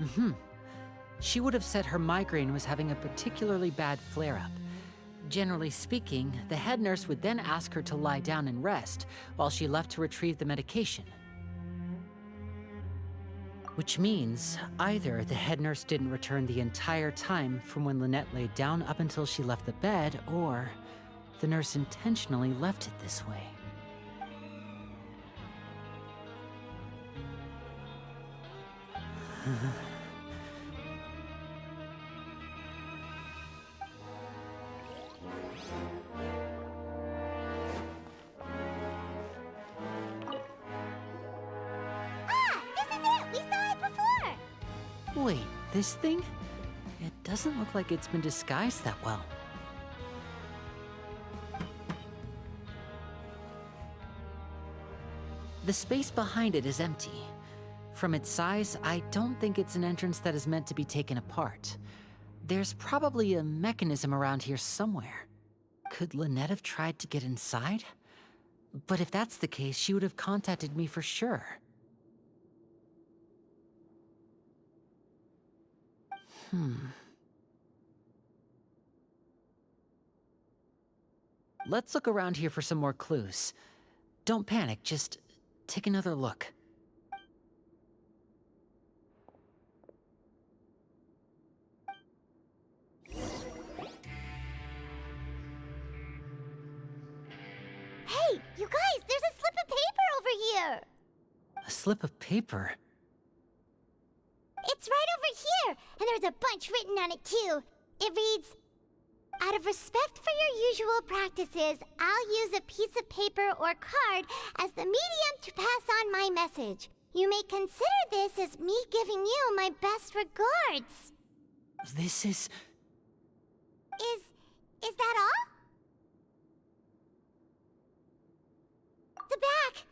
Mm-hmm. She would have said her migraine was having a particularly bad flare-up. Generally speaking, the head nurse would then ask her to lie down and rest, while she left to retrieve the medication. Which means, either the head nurse didn't return the entire time from when Lynette laid down up until she left the bed, or the nurse intentionally left it this way. Wait, this thing? It doesn't look like it's been disguised that well. The space behind it is empty. From its size, I don't think it's an entrance that is meant to be taken apart. There's probably a mechanism around here somewhere. Could Lynette have tried to get inside? But if that's the case, she would have contacted me for sure. Let's look around here for some more clues. Don't panic, just take another look. Hey, you guys, there's a slip of paper over here! A slip of paper? It's right over here, and there's a bunch written on it too. It reads, "Out of respect for your usual practices, I'll use a piece of paper or card as the medium to pass on my message. You may consider this as me giving you my best regards." This is... Is that all? The back.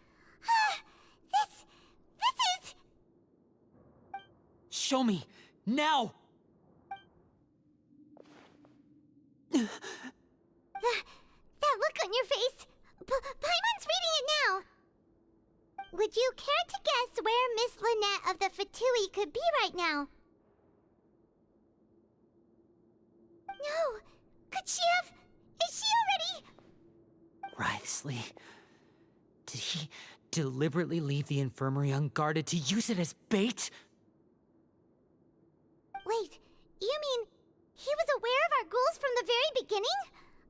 This is... Show me! Now! That look on your face. Paimon's reading it now. Would you care to guess where Miss Lynette of the Fatui could be right now? No. Could she have... Is she already... Wriothesley. Did he deliberately leave the infirmary unguarded to use it as bait? Wait, you mean he was aware of our goals from the very beginning?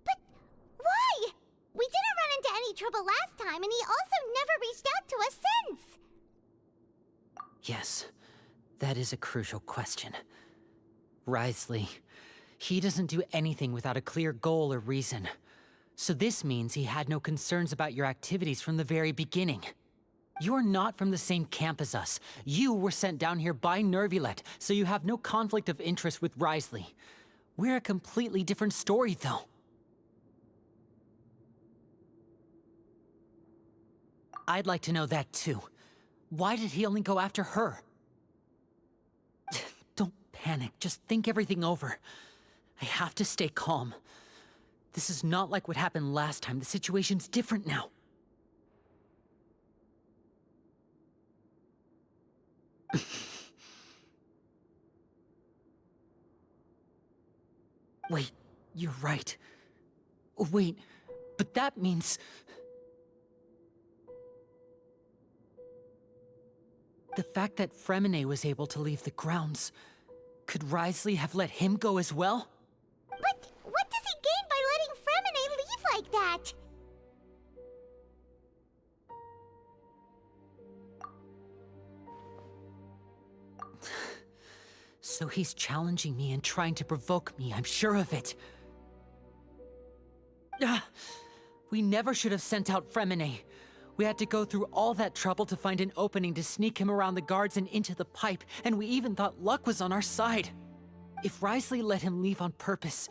But why? We didn't run into any trouble last time, and he also never reached out to us since. Yes, that is a crucial question. Wriothesley, he doesn't do anything without a clear goal or reason. So this means he had no concerns about your activities from the very beginning. You're not from the same camp as us. You were sent down here by Neuvillette, so you have no conflict of interest with Wriothesley. We're a completely different story, though. I'd like to know that, too. Why did he only go after her? Don't panic, just think everything over. I have to stay calm. This is not like what happened last time. The situation's different now. Wait, you're right. Wait, but that means... The fact that Fremine was able to leave the grounds, could Wriothesley have let him go as well? But what does he gain by letting Fremine leave like that? So he's challenging me and trying to provoke me, I'm sure of it. We never should have sent out Fremine. We had to go through all that trouble to find an opening to sneak him around the guards and into the pipe, and we even thought luck was on our side. If Wriothesley let him leave on purpose,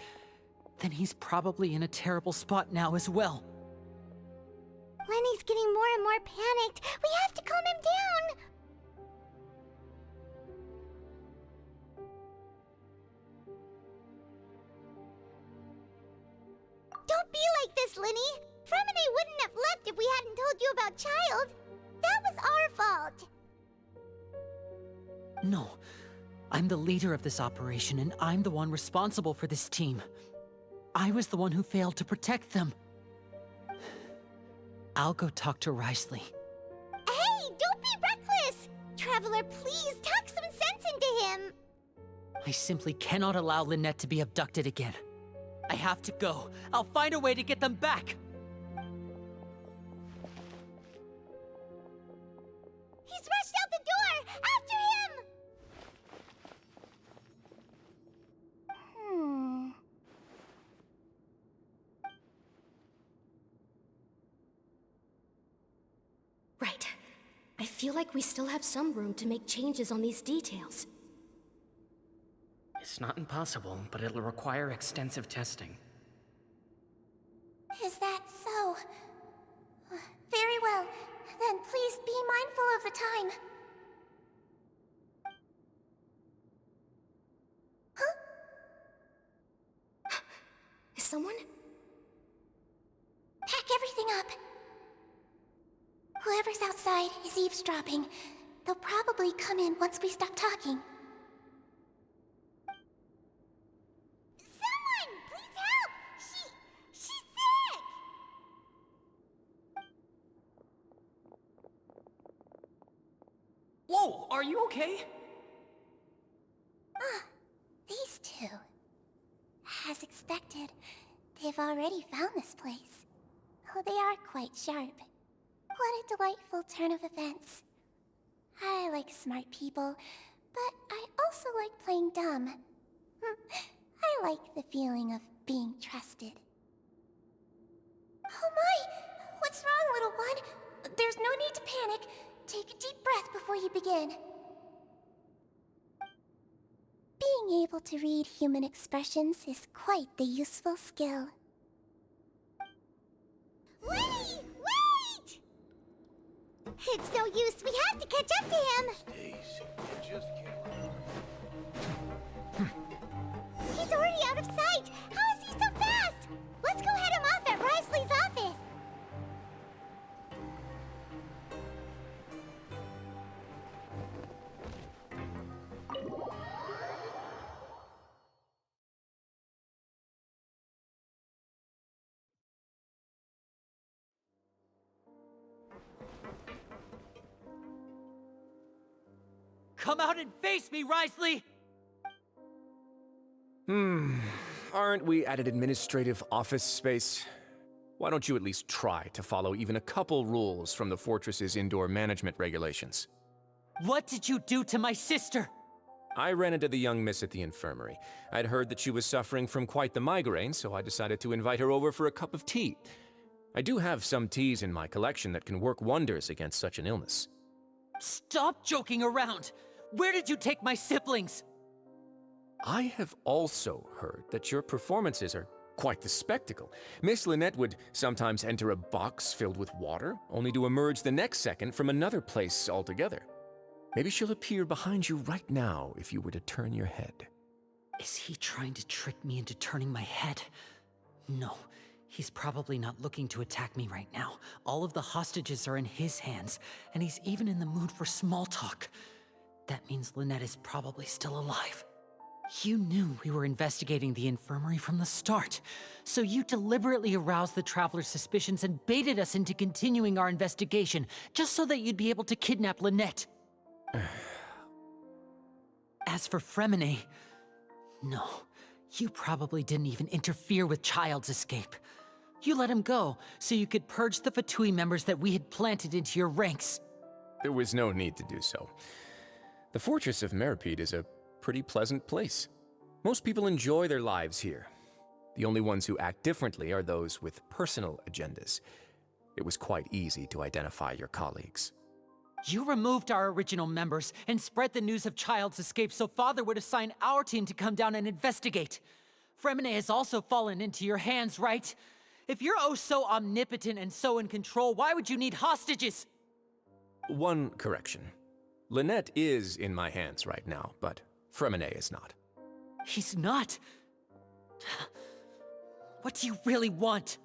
then he's probably in a terrible spot now as well. Lenny's getting more and more panicked. We have to calm him down. Miss Linny. Fremine wouldn't have left if we hadn't told you about Child. That was our fault. No. I'm the leader of this operation, and I'm the one responsible for this team. I was the one who failed to protect them. I'll go talk to Risley. Hey, don't be reckless! Traveler, please talk some sense into him. I simply cannot allow Lynette to be abducted again. I have to go. I'll find a way to get them back! He's rushed out the door! After him! Right. I feel like we still have some room to make changes on these details. It's not impossible, but it'll require extensive testing. Is that so? Very well. Then please be mindful of the time. Huh? Is someone? Pack everything up. Whoever's outside is eavesdropping. They'll probably come in once we stop talking. Someone! Please help! She's sick! Whoa, are you okay? These two. As expected, they've already found this place. Oh, they are quite sharp. What a delightful turn of events. I like smart people, but I also like playing dumb. I like the feeling of being trusted. Oh my! What's wrong, little one? There's no need to panic. Take a deep breath before you begin. Being able to read human expressions is quite the useful skill. Wait! It's no use. We have to catch up to him. Stacy, you just can't. He's already out of sight. How is he so fast? Let's go head him off at Risley's office. Come out and face me, Risley! Aren't we at an administrative office space? Why don't you at least try to follow even a couple rules from the fortress's indoor management regulations? What did you do to my sister? I ran into the young miss at the infirmary. I'd heard that she was suffering from quite the migraine, so I decided to invite her over for a cup of tea. I do have some teas in my collection that can work wonders against such an illness. Stop joking around! Where did you take my siblings? I have also heard that your performances are quite the spectacle. Miss Lynette would sometimes enter a box filled with water, only to emerge the next second from another place altogether. Maybe she'll appear behind you right now if you were to turn your head. Is he trying to trick me into turning my head? No, he's probably not looking to attack me right now. All of the hostages are in his hands, and he's even in the mood for small talk. That means Lynette is probably still alive. You knew we were investigating the infirmary from the start, so you deliberately aroused the Traveler's suspicions and baited us into continuing our investigation, just so that you'd be able to kidnap Lynette. As for Fremine, no, you probably didn't even interfere with Child's escape. You let him go, so you could purge the Fatui members that we had planted into your ranks. There was no need to do so. The Fortress of Meripede is a pretty pleasant place. Most people enjoy their lives here. The only ones who act differently are those with personal agendas. It was quite easy to identify your colleagues. You removed our original members and spread the news of Child's escape so Father would assign our team to come down and investigate. Fremine has also fallen into your hands, right? If you're oh so omnipotent and so in control, why would you need hostages? One correction. Lynette is in my hands right now, but Fremine is not. He's not. What do you really want?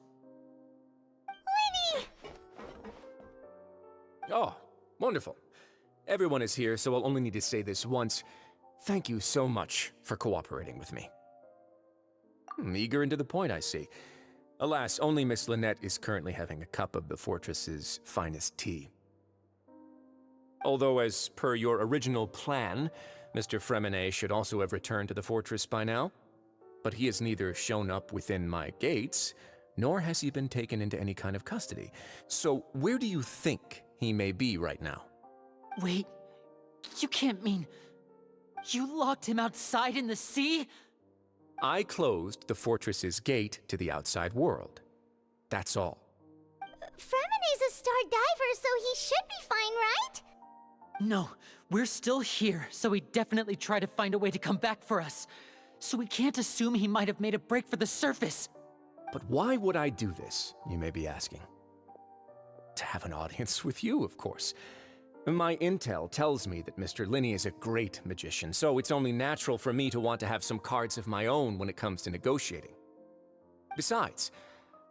Oh, wonderful. Everyone is here, so I'll only need to say this once. Thank you so much for cooperating with me. Eager and to the point, I see. Alas, only Miss Lynette is currently having a cup of the fortress's finest tea. Although, as per your original plan, Mr. Fremine should also have returned to the fortress by now. But he has neither shown up within my gates, nor has he been taken into any kind of custody. So where do you think he may be right now? Wait, you can't mean... You locked him outside in the sea? I closed the fortress's gate to the outside world. That's all. Fremine's a star diver, so he should be fine, right? No, we're still here, so he definitely tried to find a way to come back for us. So we can't assume he might have made a break for the surface. But why would I do this, you may be asking? To have an audience with you, of course. My intel tells me that Mr. Linney is a great magician, so it's only natural for me to want to have some cards of my own when it comes to negotiating. Besides,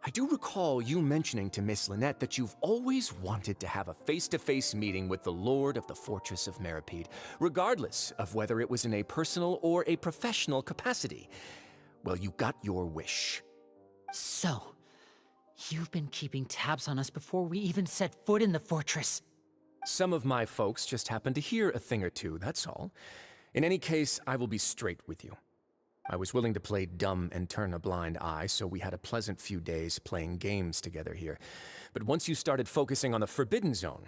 I do recall you mentioning to Miss Lynette that you've always wanted to have a face-to-face meeting with the Lord of the Fortress of Meripede, regardless of whether it was in a personal or a professional capacity. Well, you got your wish. So, you've been keeping tabs on us before we even set foot in the fortress. Some of my folks just happened to hear a thing or two, that's all. In any case, I will be straight with you. I was willing to play dumb and turn a blind eye, so we had a pleasant few days playing games together here. But once you started focusing on the Forbidden Zone,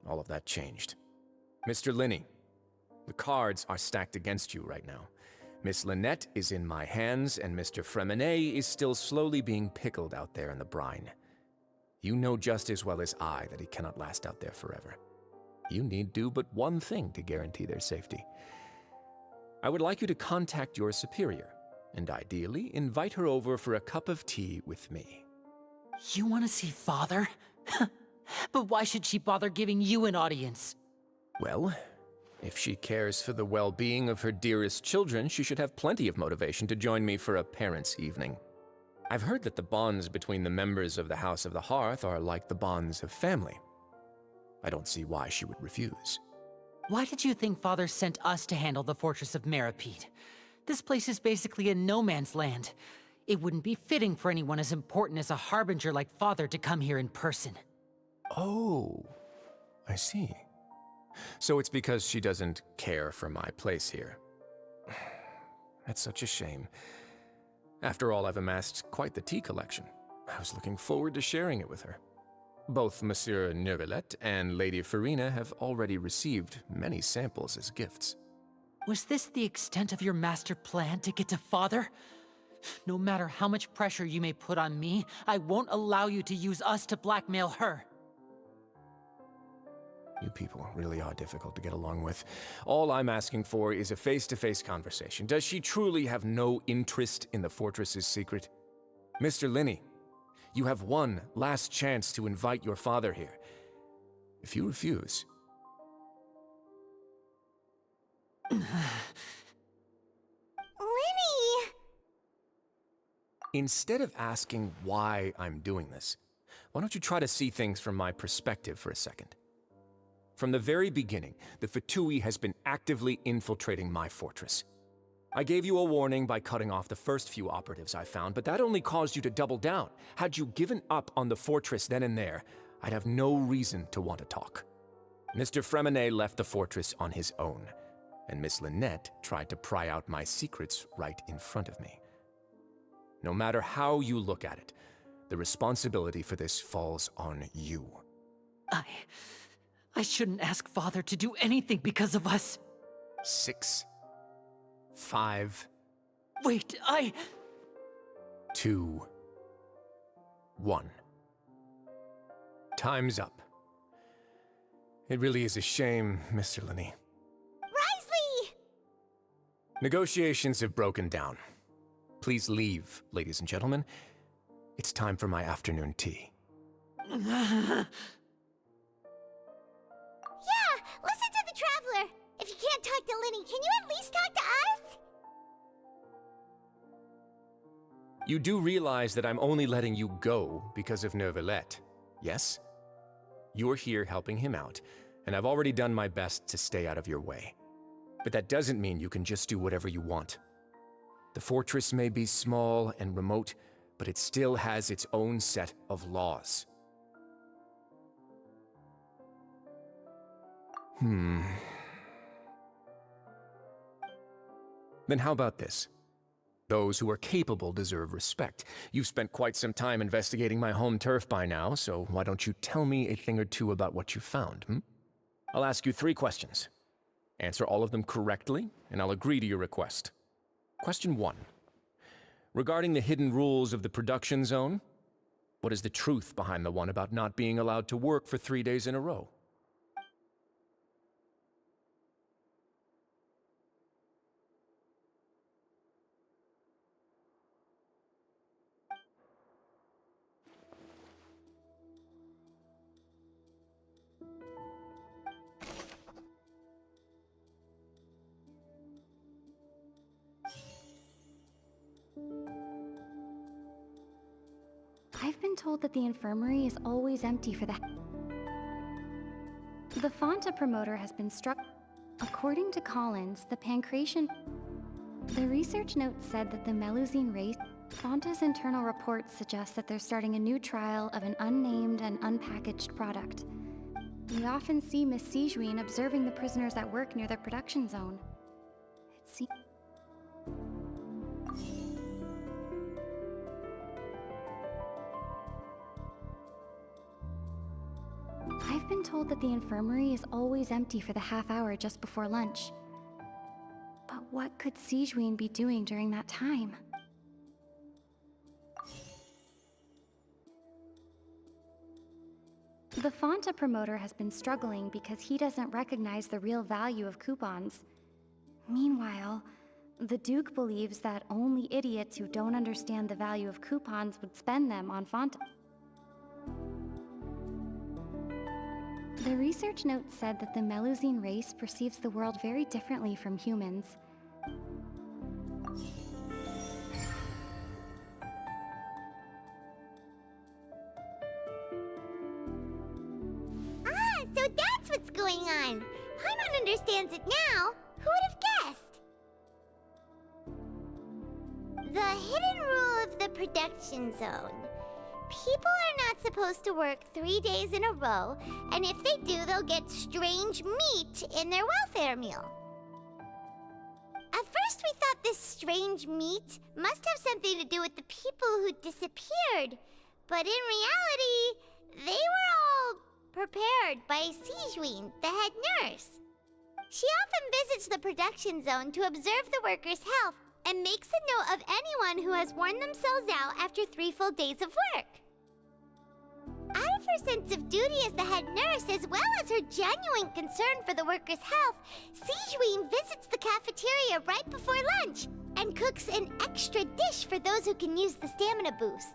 all of that changed. Mr. Linney, the cards are stacked against you right now. Miss Lynette is in my hands, and Mr. Fremine is still slowly being pickled out there in the brine. You know just as well as I that he cannot last out there forever. You need do but one thing to guarantee their safety. I would like you to contact your superior, and ideally invite her over for a cup of tea with me. You want to see Father? But why should she bother giving you an audience? Well, if she cares for the well-being of her dearest children, she should have plenty of motivation to join me for a parents' evening. I've heard that the bonds between the members of the House of the Hearth are like the bonds of family. I don't see why she would refuse. Why did you think Father sent us to handle the Fortress of Meripede? This place is basically a no-man's land. It wouldn't be fitting for anyone as important as a harbinger like Father to come here in person. Oh, I see. So it's because she doesn't care for my place here. That's such a shame. After all, I've amassed quite the tea collection. I was looking forward to sharing it with her. Both Monsieur Neuvillette and Lady Farina have already received many samples as gifts. Was this the extent of your master plan to get to Father? No matter how much pressure you may put on me, I won't allow you to use us to blackmail her. You people really are difficult to get along with. All I'm asking for is a face-to-face conversation. Does she truly have no interest in the fortress's secret? Mr. Linney, you have one last chance to invite your father here. If you refuse... Linney! Instead of asking why I'm doing this, why don't you try to see things from my perspective for a second? From the very beginning, the Fatui has been actively infiltrating my fortress. I gave you a warning by cutting off the first few operatives I found, but that only caused you to double down. Had you given up on the fortress then and there, I'd have no reason to want to talk. Mr. Fremine left the fortress on his own, and Miss Lynette tried to pry out my secrets right in front of me. No matter how you look at it, the responsibility for this falls on you. I shouldn't ask Father to do anything because of us. 6, 5... Wait, 2, 1. Time's up. It really is a shame, Mr. Linney. Risley! Negotiations have broken down. Please leave, ladies and gentlemen. It's time for my afternoon tea. Yeah, listen to the Traveler. If you can't talk to Linney, can you at least talk to us? You do realize that I'm only letting you go because of Neuvillette, yes? You're here helping him out, and I've already done my best to stay out of your way. But that doesn't mean you can just do whatever you want. The fortress may be small and remote, but it still has its own set of laws. Then how about this? Those who are capable deserve respect. You've spent quite some time investigating my home turf by now, so why don't you tell me a thing or two about what you found, I'll ask you 3 questions. Answer all of them correctly, and I'll agree to your request. Question 1. Regarding the hidden rules of the production zone, what is the truth behind the one about not being allowed to work for 3 days in a row? I've been told that the infirmary is always empty for the Fonta promoter has been struck. According to Collins, the pancreation... The research note said that the Melusine race... Fonta's internal reports suggest that they're starting a new trial of an unnamed and unpackaged product. We often see Miss Sijuin observing the prisoners at work near their production zone. It seems... I've been told that the infirmary is always empty for the half hour just before lunch. But what could Sijuin be doing during that time? The Fonta promoter has been struggling because he doesn't recognize the real value of coupons. Meanwhile, the Duke believes that only idiots who don't understand the value of coupons would spend them on Fonta. The research note said that the Melusine race perceives the world very differently from humans. Ah, so that's what's going on. Paimon understands it now. Who would have guessed? The hidden rule of the production zone. People are not supposed to work 3 days in a row, and if they do, they'll get strange meat in their welfare meal. At first, we thought this strange meat must have something to do with the people who disappeared, but in reality, they were all prepared by Sijuin, the head nurse. She often visits the production zone to observe the workers' health and makes a note of anyone who has worn themselves out after 3 full days of work. Out of her sense of duty as the head nurse, as well as her genuine concern for the workers' health, Sijuin visits the cafeteria right before lunch and cooks an extra dish for those who can use the stamina boost.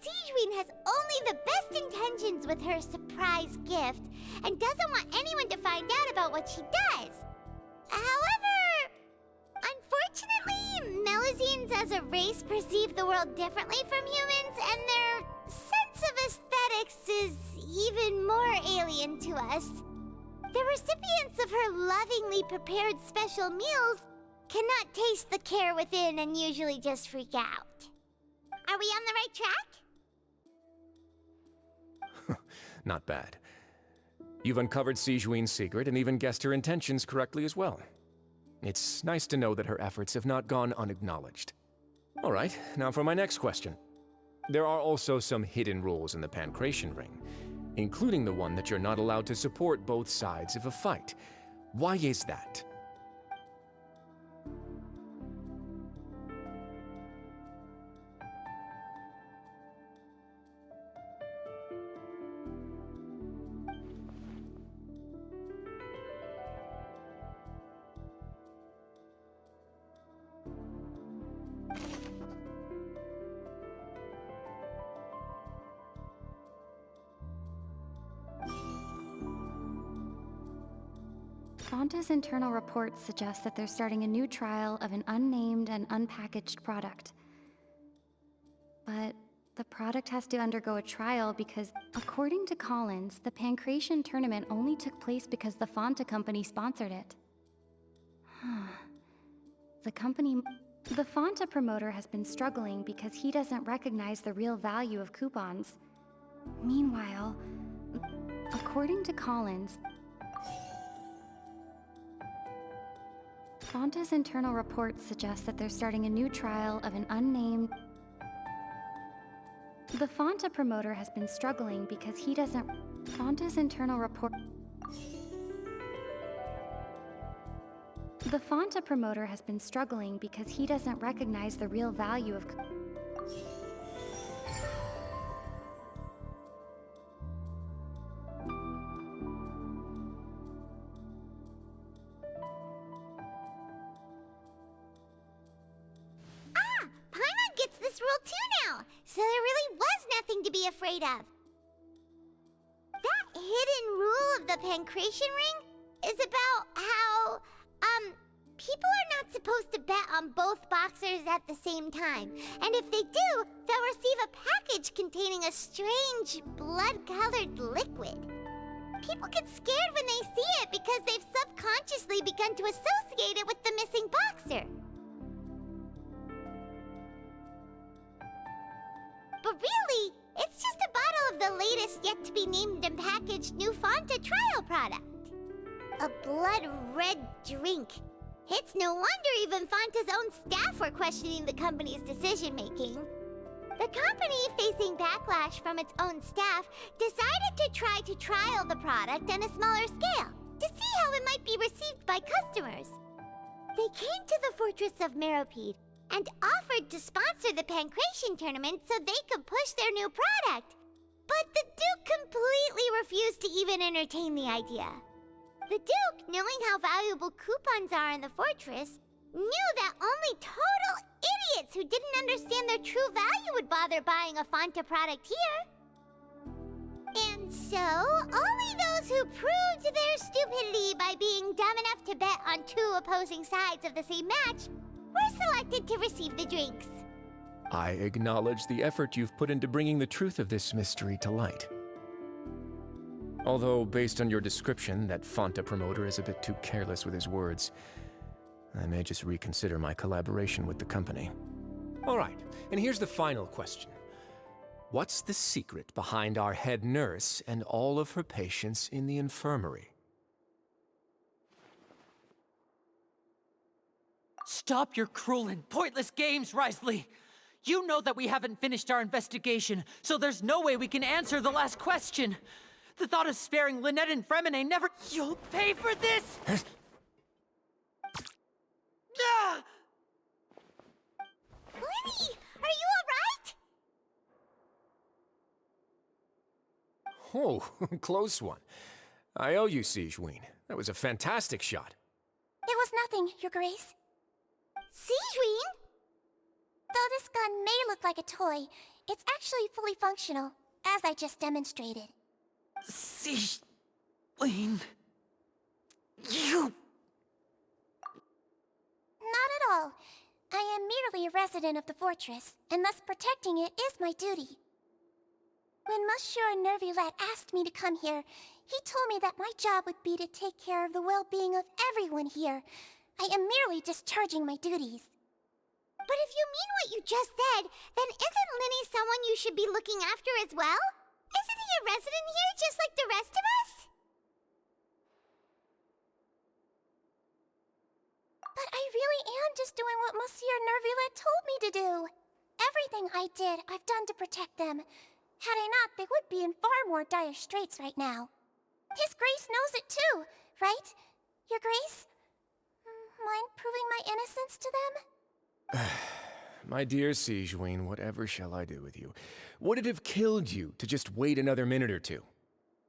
Sijuin has only the best intentions with her surprise gift and doesn't want anyone to find out about what she does. However, unfortunately, Melusines as a race perceive the world differently from humans, and their sense of aesthetics is even more alien to us. The recipients of her lovingly prepared special meals cannot taste the care within and usually just freak out. Are we on the right track? Not bad. You've uncovered Sijuin's secret and even guessed her intentions correctly as well. It's nice to know that her efforts have not gone unacknowledged. All right, now for my next question. There are also some hidden rules in the Pancration Ring, including the one that you're not allowed to support both sides of a fight. Why is that? Fonta's internal reports suggest that they're starting a new trial of an unnamed and unpackaged product. But the product has to undergo a trial because, according to Collins, the Pancration tournament only took place because the Fanta company sponsored it. The Fanta promoter has been struggling because he doesn't recognize the real value of coupons. Meanwhile, according to Collins, Fanta's internal reports suggest that they're starting a new trial of an unnamed... The Fanta promoter has been struggling because he doesn't... Fanta's internal report... The Fanta promoter has been struggling because he doesn't recognize the real value of... Paimon gets this rule too now, so there really was nothing to be afraid of. That hidden rule of the Pancration Ring is about how, people are not supposed to bet on both boxers at the same time. And if they do, they'll receive a package containing a strange, blood-colored liquid. People get scared when they see it because they've subconsciously begun to associate it with the missing boxer. But really, it's just a bottle of the latest yet-to-be-named and packaged new Fanta trial product. A blood-red drink. It's no wonder even Fanta's own staff were questioning the company's decision-making. The company, facing backlash from its own staff, decided to try to trial the product on a smaller scale, to see how it might be received by customers. They came to the fortress of Meropide and offered to sponsor the Pancration tournament so they could push their new product. But the Duke completely refused to even entertain the idea. The Duke, knowing how valuable coupons are in the fortress, knew that only total idiots who didn't understand their true value would bother buying a Fanta product here. And so, only those who proved their stupidity by being dumb enough to bet on two opposing sides of the same match were selected to receive the drinks. I acknowledge the effort you've put into bringing the truth of this mystery to light. Although, based on your description, that Fanta promoter is a bit too careless with his words. I may just reconsider my collaboration with the company. All right, and here's the final question. What's the secret behind our head nurse and all of her patients in the infirmary? Stop your cruel and pointless games, Risley! You know that we haven't finished our investigation, so there's no way we can answer the last question. The thought of sparing Lynette and Fremine never— You'll pay for this! Ah! Lenny, are you alright? Oh, close one. I owe you, Sigewinne. That was a fantastic shot. It was nothing, Your Grace. Sigewinne? Though this gun may look like a toy, it's actually fully functional, as I just demonstrated. Sigewinne... You... Not at all. I am merely a resident of the fortress, and thus protecting it is my duty. When Monsieur Neuvillette asked me to come here, he told me that my job would be to take care of the well-being of everyone here. I am merely discharging my duties. But if you mean what you just said, then isn't Linny someone you should be looking after as well? Isn't he a resident here just like the rest of us? But I really am just doing what Monsieur Neuvillette told me to do. Everything I did, I've done to protect them. Had I not, they would be in far more dire straits right now. His Grace knows it too, right? Your Grace? Mind proving my innocence to them? My dear Sigewinne, whatever shall I do with you? Would it have killed you to just wait another minute or two?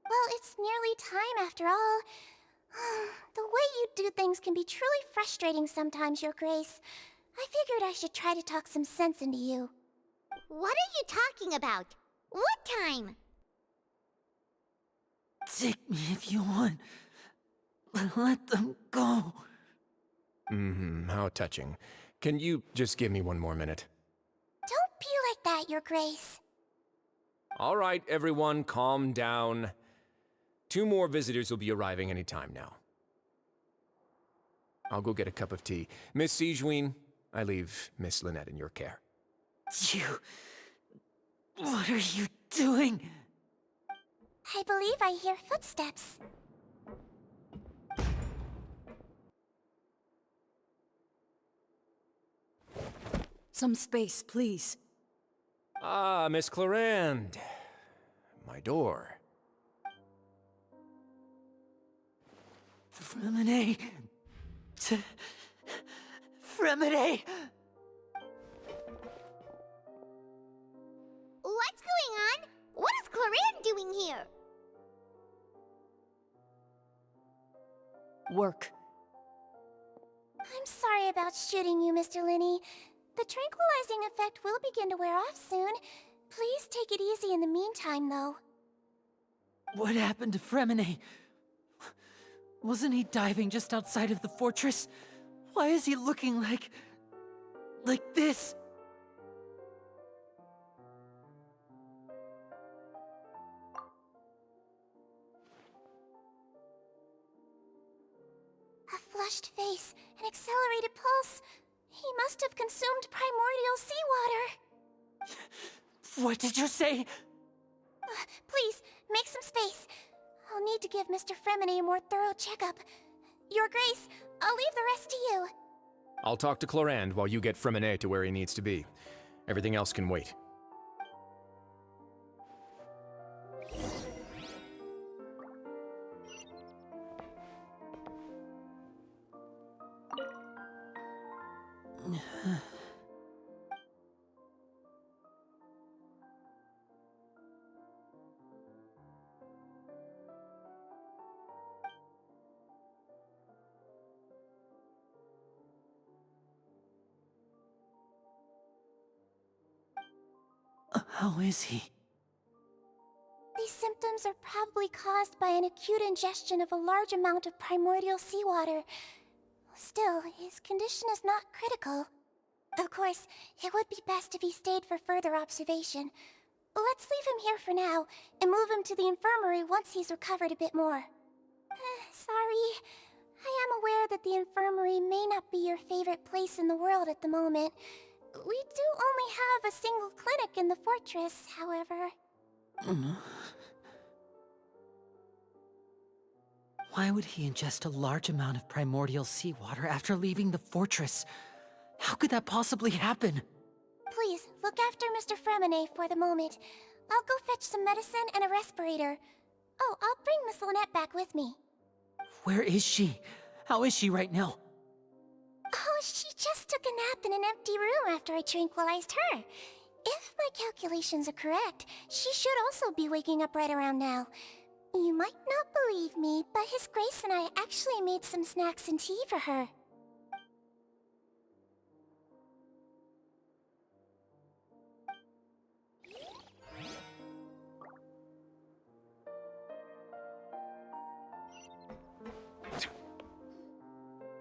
Well, it's nearly time after all. The way you do things can be truly frustrating sometimes, Your Grace. I figured I should try to talk some sense into you. What are you talking about? What time? Take me if you want. Let them go. How touching. Can you just give me one more minute? Don't be like that, Your Grace. All right, everyone, calm down. 2 more visitors will be arriving any time now. I'll go get a cup of tea. Miss Sigewinne, I leave Miss Lynette in your care. You... What are you doing? I believe I hear footsteps. Some space, please. Ah, Miss Clarande. My door. Fremine... Fremine... What's going on? What is Clarande doing here? Work. I'm sorry about shooting you, Mr. Linney. The tranquilizing effect will begin to wear off soon. Please take it easy in the meantime, though. What happened to Fremine? Wasn't he diving just outside of the fortress? Why is he looking like this? A flushed face, an accelerated pulse. He must have consumed primordial seawater. What did you say? Please, make some space. I'll need to give Mr. Fremine a more thorough checkup. Your Grace, I'll leave the rest to you. I'll talk to Clarande while you get Fremine to where he needs to be. Everything else can wait. How is he? These symptoms are probably caused by an acute ingestion of a large amount of primordial seawater. Still, his condition is not critical. Of course, it would be best if he stayed for further observation. Let's leave him here for now, and move him to the infirmary once he's recovered a bit more. Sorry. I am aware that the infirmary may not be your favorite place in the world at the moment. We do only have a single clinic in the fortress, however. Why would he ingest a large amount of primordial seawater after leaving the fortress? How could that possibly happen? Please, look after Mr. Fremine for the moment. I'll go fetch some medicine and a respirator. Oh, I'll bring Miss Lynette back with me. Where is she? How is she right now? Oh, she just took a nap in an empty room after I tranquilized her. If my calculations are correct, she should also be waking up right around now. You might not believe me, but His Grace and I actually made some snacks and tea for her.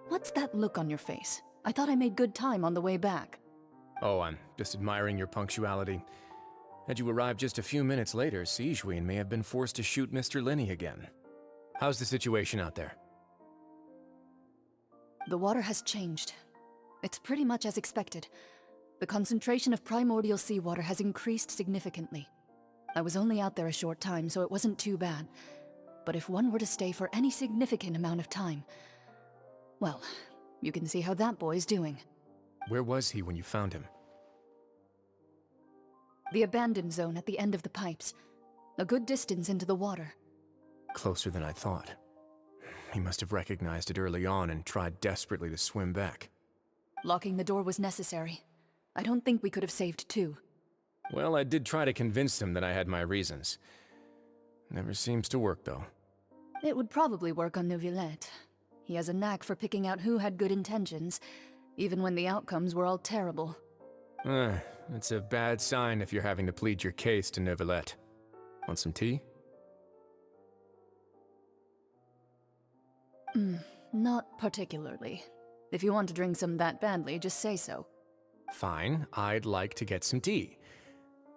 What's that look on your face? I thought I made good time on the way back. Oh, I'm just admiring your punctuality. Had you arrived just a few minutes later, Sigewinne may have been forced to shoot Mr. Linney again. How's the situation out there? The water has changed. It's pretty much as expected. The concentration of primordial seawater has increased significantly. I was only out there a short time, so it wasn't too bad. But if one were to stay for any significant amount of time... well, you can see how that boy's doing. Where was he when you found him? The abandoned zone at the end of the pipes. A good distance into the water. Closer than I thought. He must have recognized it early on and tried desperately to swim back. Locking the door was necessary. I don't think we could have saved two. Well, I did try to convince him that I had my reasons. Never seems to work, though. It would probably work on Neuvillette. He has a knack for picking out who had good intentions, even when the outcomes were all terrible. It's a bad sign if you're having to plead your case to Neuvillette. Want some tea? Not particularly. If you want to drink some that badly, just say so. Fine, I'd like to get some tea.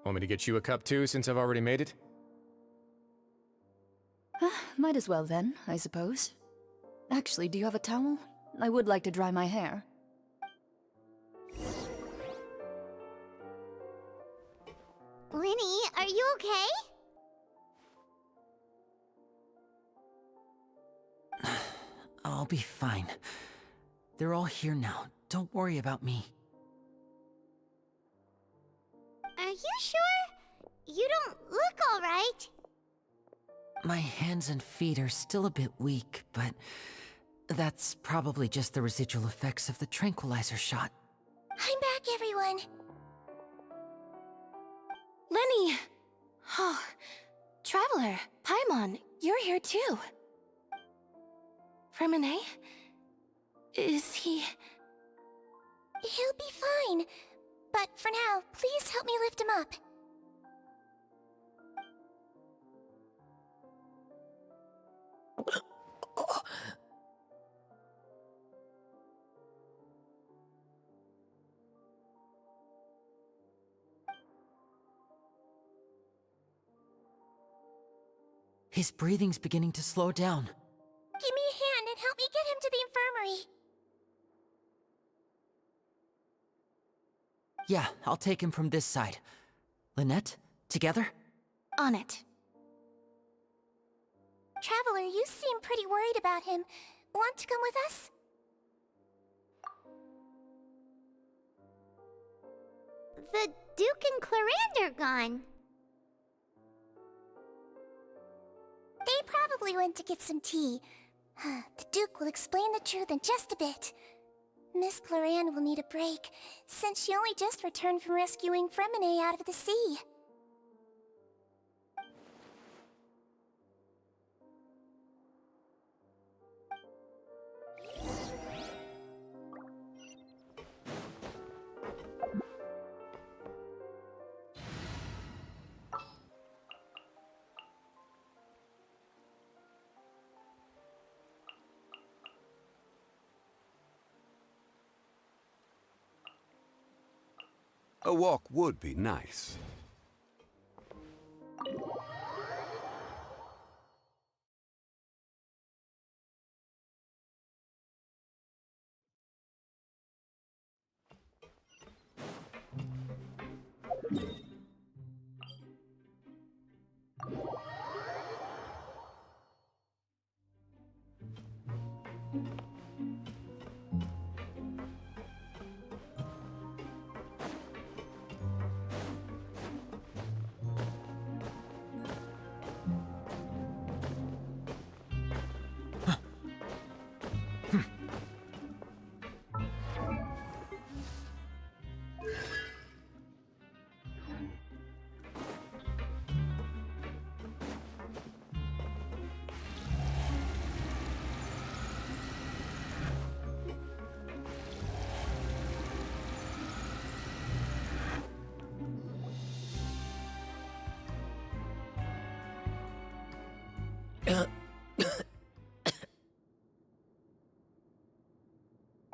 Want me to get you a cup too, since I've already made it? Might as well then, I suppose. Actually, do you have a towel? I would like to dry my hair. Linny, are you okay? I'll be fine. They're all here now. Don't worry about me. Are you sure? You don't look alright. My hands and feet are still a bit weak, but that's probably just the residual effects of the tranquilizer shot. I'm back, everyone. Lenny! Oh, Traveler, Paimon, you're here too. Freminet? Is he... He'll be fine. But for now, please help me lift him up. His breathing's beginning to slow down. Give me a hand and help me get him to the infirmary. Yeah, I'll take him from this side. Lynette, together? On it. Traveler, you seem pretty worried about him. Want to come with us? The Duke and Clarande are gone. They probably went to get some tea. The Duke will explain the truth in just a bit. Miss Clarande will need a break, since she only just returned from rescuing Freminet out of the sea. A walk would be nice.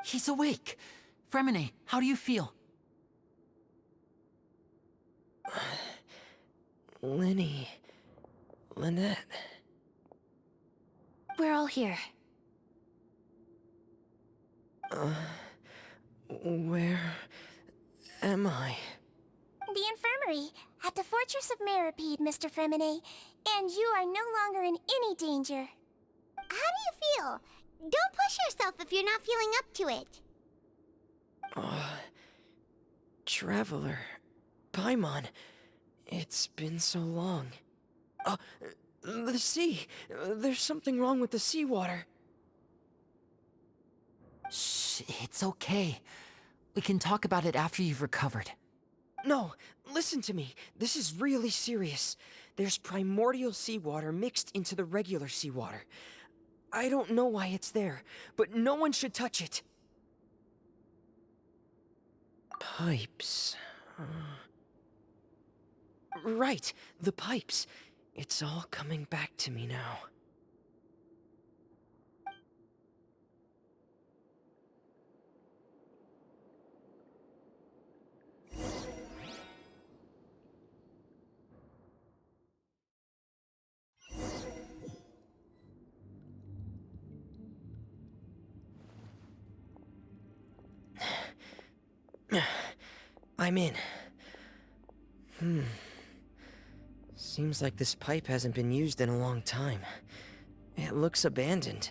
He's awake! Freminet, how do you feel? Linny... Lynette... We're all here. Where... am I? The infirmary, at the Fortress of Meripede, Mr. Freminet, and you are no longer in any danger. How do you feel? Don't push yourself if you're not feeling up to it. Traveler... Paimon... It's been so long. The sea! There's something wrong with the seawater. Shh, it's okay. We can talk about it after you've recovered. No, listen to me. This is really serious. There's primordial seawater mixed into the regular seawater. I don't know why it's there, but no one should touch it. Pipes... Right, the pipes. It's all coming back to me now. I'm in. Seems like this pipe hasn't been used in a long time. It looks abandoned.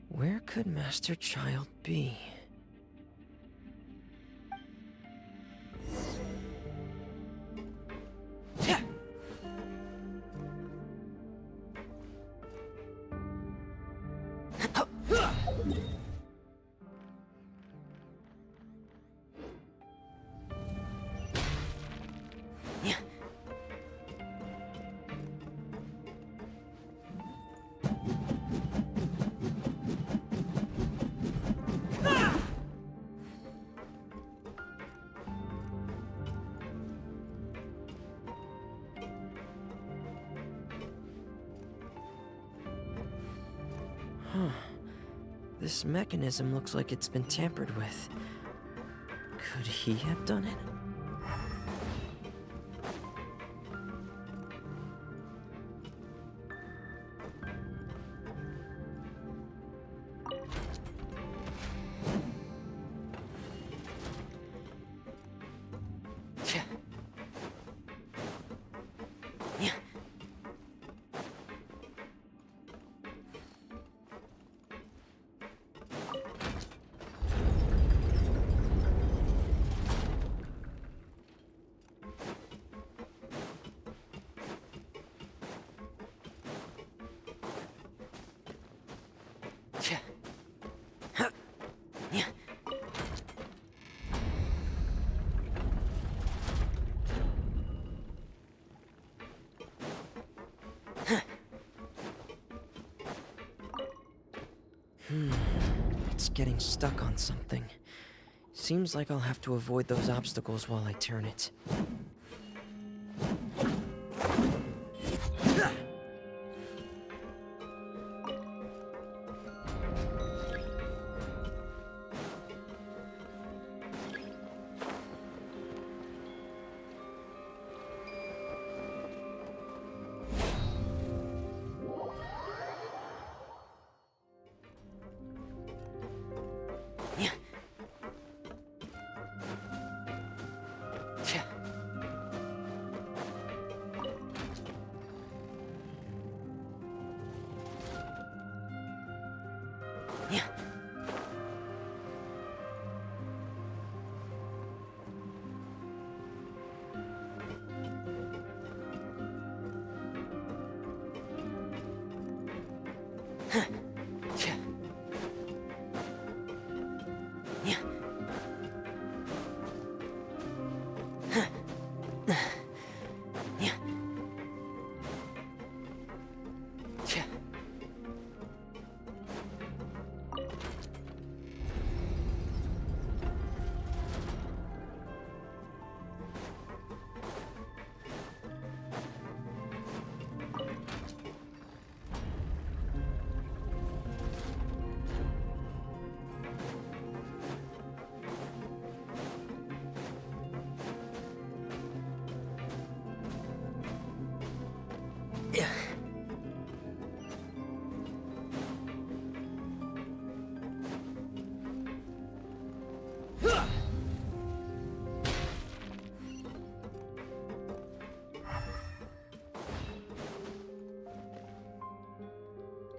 Where could Master Child be? This mechanism looks like it's been tampered with. Could he have done it? It's getting stuck on something. Seems like I'll have to avoid those obstacles while I turn it.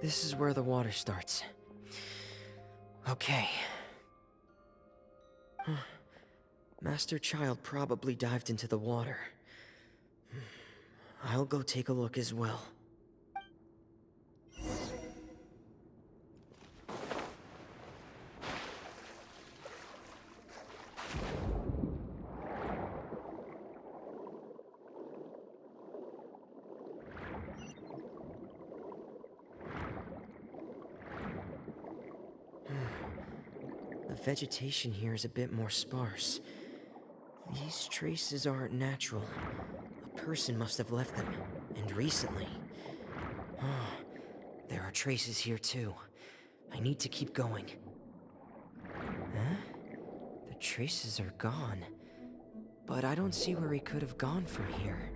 This is where the water starts. Okay. Master Child probably dived into the water. I'll go take a look as well. The vegetation here is a bit more sparse. These traces aren't natural. A person must have left them, and recently. There are traces here too. I need to keep going. Huh? The traces are gone. But I don't see where he could have gone from here.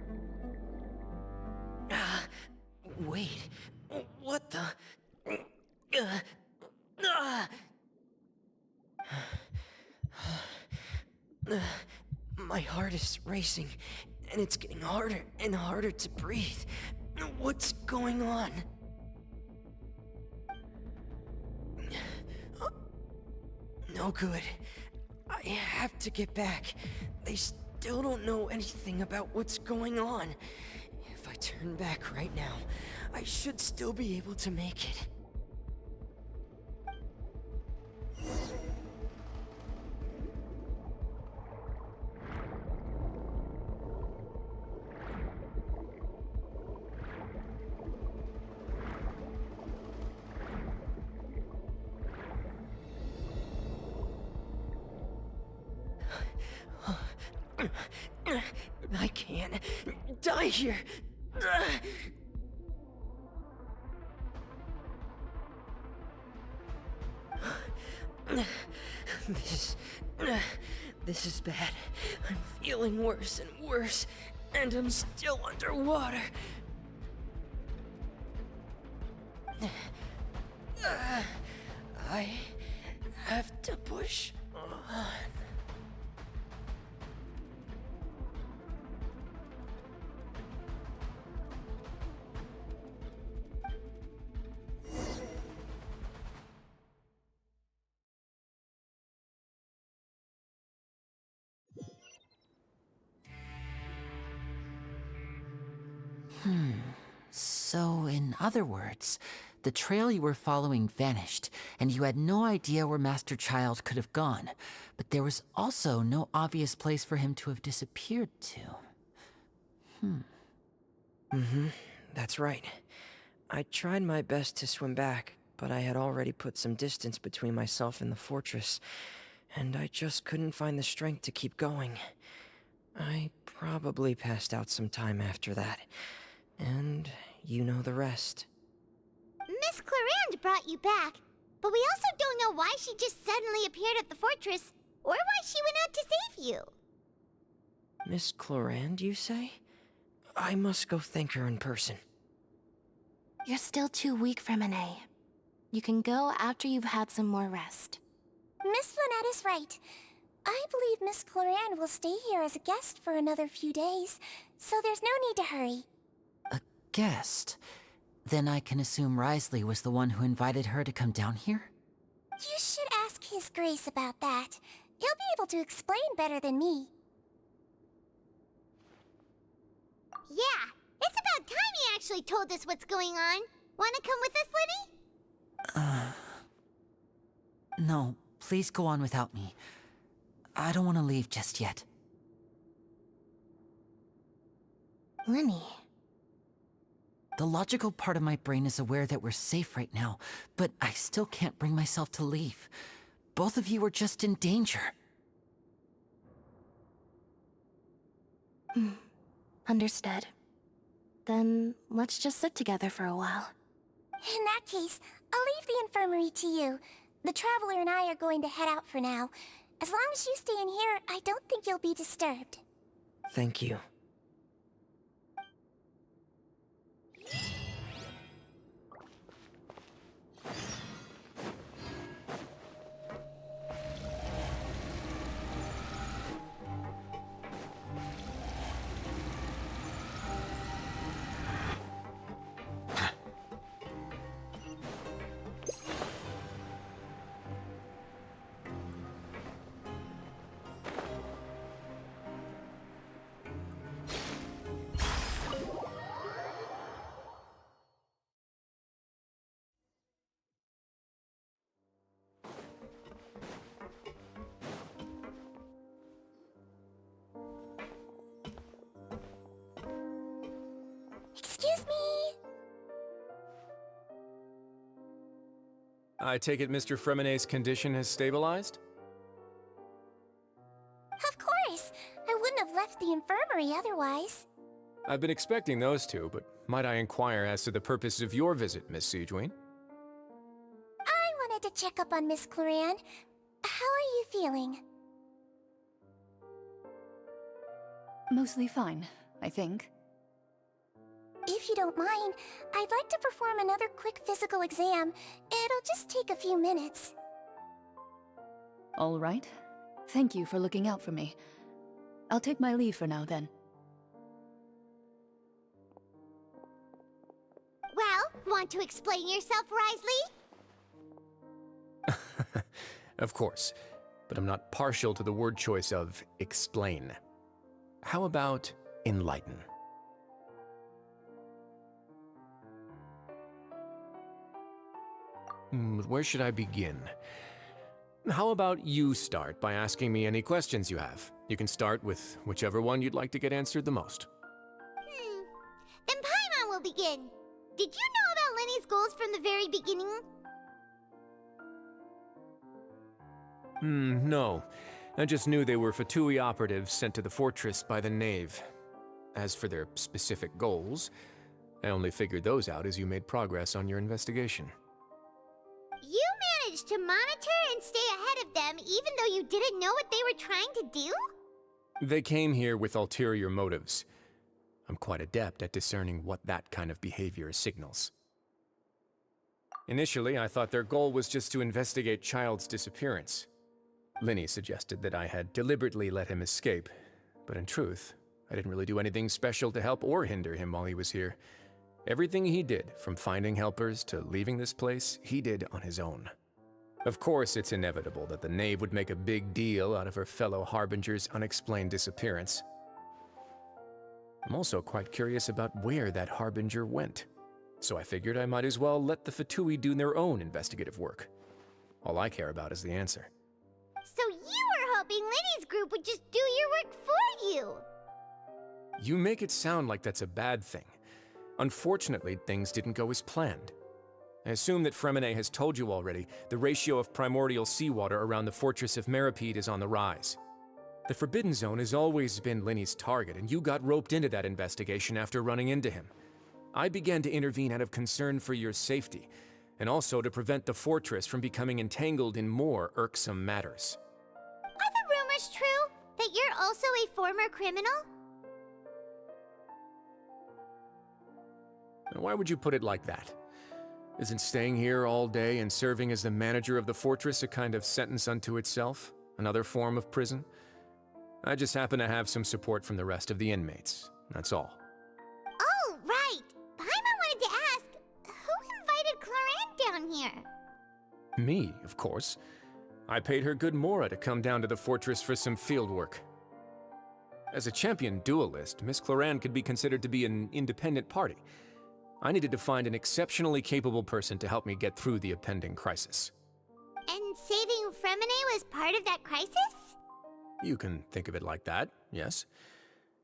Wait. What the... My heart is racing, and it's getting harder and harder to breathe. What's going on? No good. I have to get back. They still don't know anything about what's going on. If I turn back right now, I should still be able to make it. I can't die here. This is bad. I'm feeling worse and worse, and I'm still underwater. I have to push on. So, in other words, the trail you were following vanished, and you had no idea where Master Child could have gone, but there was also no obvious place for him to have disappeared to. That's right. I tried my best to swim back, but I had already put some distance between myself and the fortress, and I just couldn't find the strength to keep going. I probably passed out some time after that, and you know the rest. Miss Clarande brought you back, but we also don't know why she just suddenly appeared at the fortress, or why she went out to save you. Miss Clarande, you say? I must go thank her in person. You're still too weak, Freminet. You can go after you've had some more rest. Miss Lynette is right. I believe Miss Clarande will stay here as a guest for another few days, so there's no need to hurry. A guest? Then I can assume Risley was the one who invited her to come down here? You should ask His Grace about that. He'll be able to explain better than me. Yeah, it's about time he actually told us what's going on. Wanna come with us, Lenny? No, please go on without me. I don't want to leave just yet. Lenny. The logical part of my brain is aware that we're safe right now, but I still can't bring myself to leave. Both of you are just in danger. Understood. Then let's just sit together for a while. In that case, I'll leave the infirmary to you. The Traveler and I are going to head out for now. As long as you stay in here, I don't think you'll be disturbed. Thank you. Excuse me? I take it Mr. Fremenet's condition has stabilized? Of course. I wouldn't have left the infirmary otherwise. I've been expecting those two, but might I inquire as to the purpose of your visit, Miss Siegewien? I wanted to check up on Miss Clarande. How are you feeling? Mostly fine, I think. If you don't mind, I'd like to perform another quick physical exam. It'll just take a few minutes. All right. Thank you for looking out for me. I'll take my leave for now, then. Well, want to explain yourself, Risley? Of course, but I'm not partial to the word choice of explain. How about enlighten? Where should I begin? How about you start by asking me any questions you have? You can start with whichever one you'd like to get answered the most. Then Paimon will begin. Did you know about Lenny's goals from the very beginning? No. I just knew they were Fatui operatives sent to the fortress by the Knave. As for their specific goals, I only figured those out as you made progress on your investigation. You managed to monitor and stay ahead of them even though you didn't know what they were trying to do? They came here with ulterior motives. I'm quite adept at discerning what that kind of behavior signals. Initially, I thought their goal was just to investigate Child's disappearance. Linny suggested that I had deliberately let him escape, but in truth, I didn't really do anything special to help or hinder him while he was here. Everything he did, from finding helpers to leaving this place, he did on his own. Of course, it's inevitable that the Knave would make a big deal out of her fellow Harbinger's unexplained disappearance. I'm also quite curious about where that Harbinger went, so I figured I might as well let the Fatui do their own investigative work. All I care about is the answer. So you were hoping Lenny's group would just do your work for you! You make it sound like that's a bad thing. Unfortunately, things didn't go as planned. I assume that Fremine has told you already, the ratio of primordial seawater around the fortress of Meripede is on the rise. The Forbidden Zone has always been Linny's target, and you got roped into that investigation after running into him. I began to intervene out of concern for your safety, and also to prevent the fortress from becoming entangled in more irksome matters. Are the rumors true? That you're also a former criminal? Why would you put it like that? Isn't staying here all day and serving as the manager of the fortress a kind of sentence unto itself? Another form of prison? I just happen to have some support from the rest of the inmates, that's all. Oh, right! Paimon wanted to ask, who invited Cloran down here? Me, of course. I paid her good mora to come down to the fortress for some field work. As a champion duelist, Miss Cloran could be considered to be an independent party. I needed to find an exceptionally capable person to help me get through the impending crisis. And saving Fremine was part of that crisis? You can think of it like that, yes.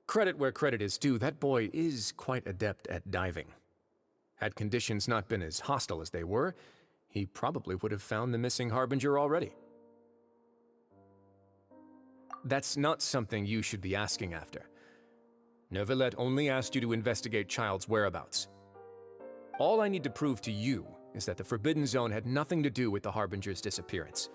Credit where credit is due, that boy is quite adept at diving. Had conditions not been as hostile as they were, he probably would have found the missing Harbinger already. That's not something you should be asking after. Neuvillette only asked you to investigate Child's whereabouts. All I need to prove to you is that the Forbidden Zone had nothing to do with the Harbinger's disappearance.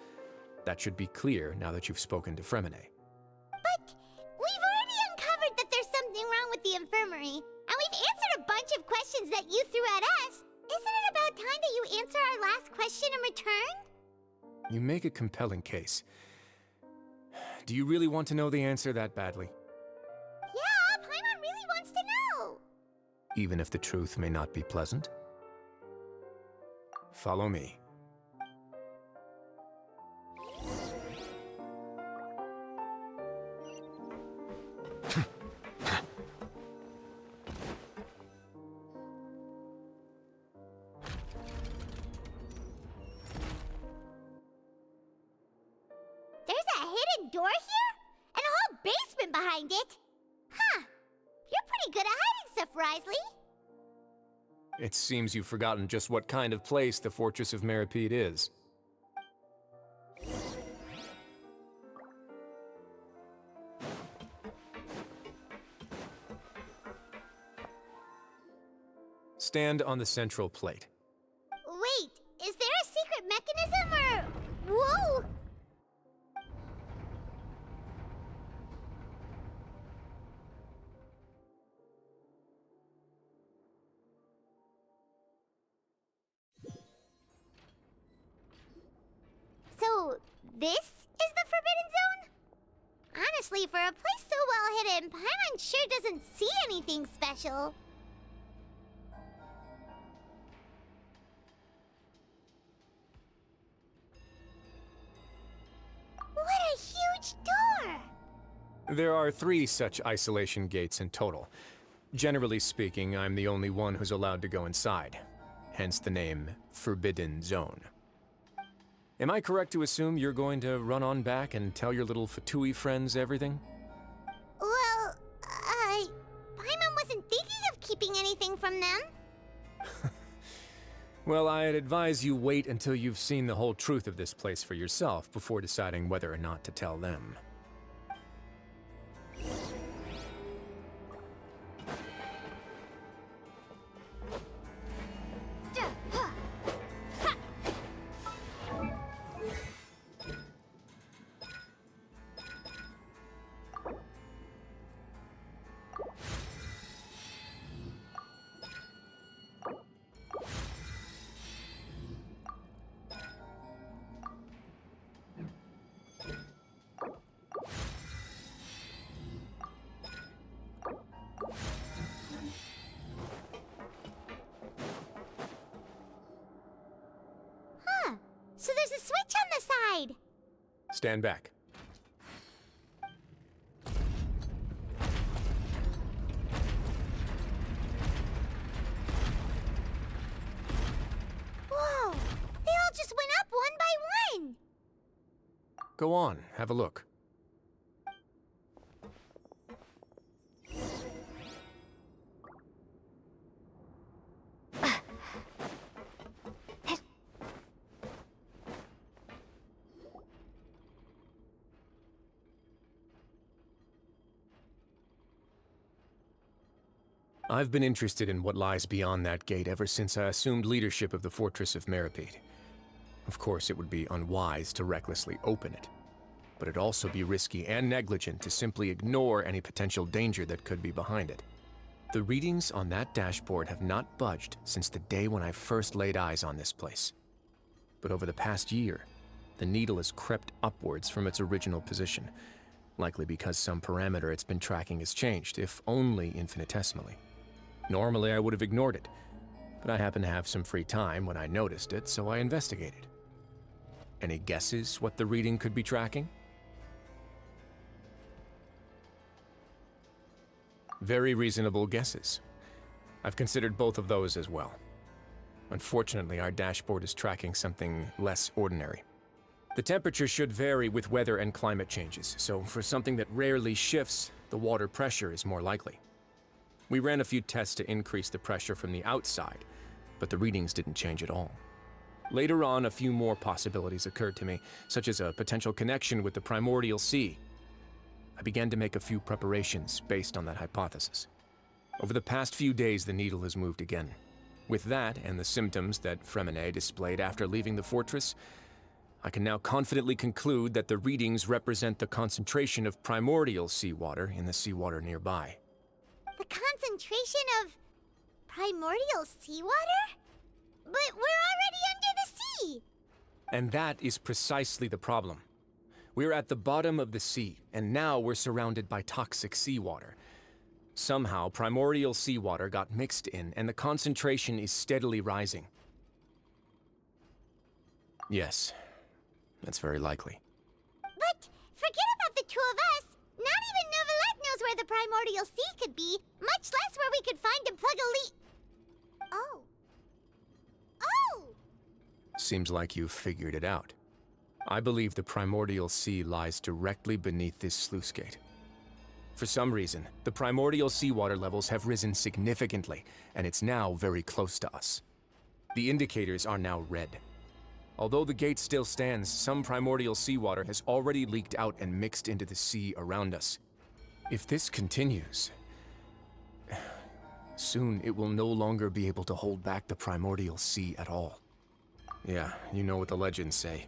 That should be clear now that you've spoken to Fremine. But we've already uncovered that there's something wrong with the infirmary, and we've answered a bunch of questions that you threw at us. Isn't it about time that you answer our last question in return? You make a compelling case. Do you really want to know the answer that badly? Yeah, Paimon really wants to know! Even if the truth may not be pleasant? Follow me. There's a hidden door here? And a whole basement behind it? Huh. You're pretty good at hiding stuff, Risley. It seems you've forgotten just what kind of place the Fortress of Meripede is. Stand on the central plate. Wait, is there a secret mechanism or... Whoa! So, this is the Forbidden Zone? Honestly, for a place so well hidden, Paimon sure doesn't see anything special. What a huge door! There are 3 such isolation gates in total. Generally speaking, I'm the only one who's allowed to go inside. Hence the name Forbidden Zone. Am I correct to assume you're going to run on back and tell your little Fatui friends everything? Well, Paimon wasn't thinking of keeping anything from them. Well, I'd advise you wait until you've seen the whole truth of this place for yourself before deciding whether or not to tell them. So there's a switch on the side. Stand back. Whoa! They all just went up one by one. Go on, have a look. I've been interested in what lies beyond that gate ever since I assumed leadership of the Fortress of Meripede. Of course, it would be unwise to recklessly open it, but it'd also be risky and negligent to simply ignore any potential danger that could be behind it. The readings on that dashboard have not budged since the day when I first laid eyes on this place. But over the past year, the needle has crept upwards from its original position, likely because some parameter it's been tracking has changed, if only infinitesimally. Normally, I would have ignored it, but I happened to have some free time when I noticed it, so I investigated. Any guesses what the reading could be tracking? Very reasonable guesses. I've considered both of those as well. Unfortunately, our dashboard is tracking something less ordinary. The temperature should vary with weather and climate changes, so for something that rarely shifts, the water pressure is more likely. We ran a few tests to increase the pressure from the outside, but the readings didn't change at all. Later on, a few more possibilities occurred to me, such as a potential connection with the primordial sea. I began to make a few preparations based on that hypothesis. Over the past few days, the needle has moved again. With that, and the symptoms that Fremine displayed after leaving the fortress, I can now confidently conclude that the readings represent the concentration of primordial seawater in the seawater nearby. The concentration of primordial seawater? But we're already under the sea! And that is precisely the problem. We're at the bottom of the sea, and now we're surrounded by toxic seawater. Somehow, primordial seawater got mixed in, and the concentration is steadily rising. Yes, that's very likely. But forget about the two of us! Not even Neuvillette knows where the primordial sea could be, much less where we could find and plug a leak. Oh. Oh! Seems like you've figured it out. I believe the primordial sea lies directly beneath this sluice gate. For some reason, the primordial seawater levels have risen significantly, and it's now very close to us. The indicators are now red. Although the gate still stands, some primordial seawater has already leaked out and mixed into the sea around us. If this continues, soon it will no longer be able to hold back the primordial sea at all. Yeah, you know what the legends say.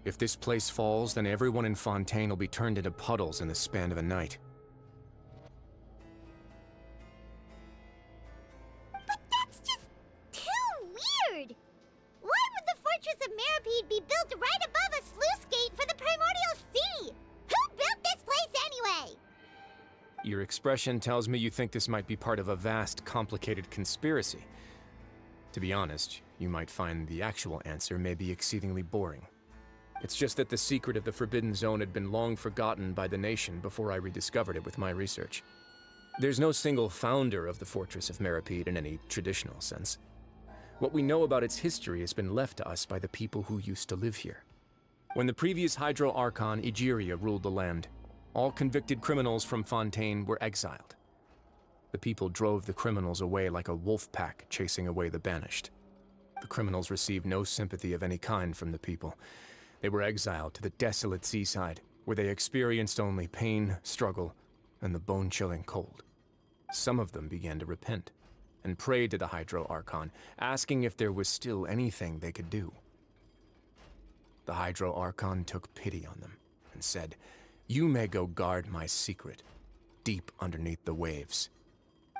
If this place falls, then everyone in Fontaine will be turned into puddles in the span of a night. But that's just too weird! Why would the Fortress of Meripede be built right above a sluice gate for the primordial sea? Who built this place anyway? Your expression tells me you think this might be part of a vast, complicated conspiracy. To be honest, you might find the actual answer may be exceedingly boring. It's just that the secret of the Forbidden Zone had been long forgotten by the nation before I rediscovered it with my research. There's no single founder of the Fortress of Meripede in any traditional sense. What we know about its history has been left to us by the people who used to live here. When the previous Hydro Archon Egeria ruled the land, all convicted criminals from Fontaine were exiled. The people drove the criminals away like a wolf pack chasing away the banished. The criminals received no sympathy of any kind from the people. They were exiled to the desolate seaside, where they experienced only pain, struggle, and the bone-chilling cold. Some of them began to repent, and prayed to the Hydro Archon, asking if there was still anything they could do. The Hydro Archon took pity on them, and said, "You may go guard my secret, deep underneath the waves."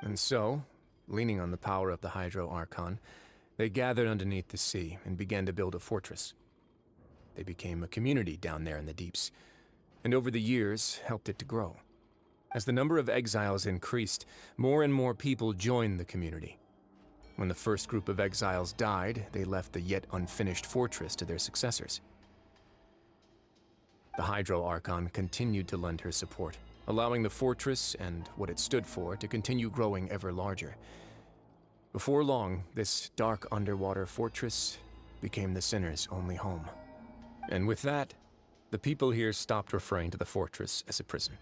And so, leaning on the power of the Hydro Archon, they gathered underneath the sea and began to build a fortress. They became a community down there in the deeps, and over the years helped it to grow. As the number of exiles increased, more and more people joined the community. When the first group of exiles died, they left the yet unfinished fortress to their successors. The Hydro Archon continued to lend her support, allowing the fortress and what it stood for to continue growing ever larger. Before long, this dark underwater fortress became the sinner's only home. And with that, the people here stopped referring to the fortress as a prison.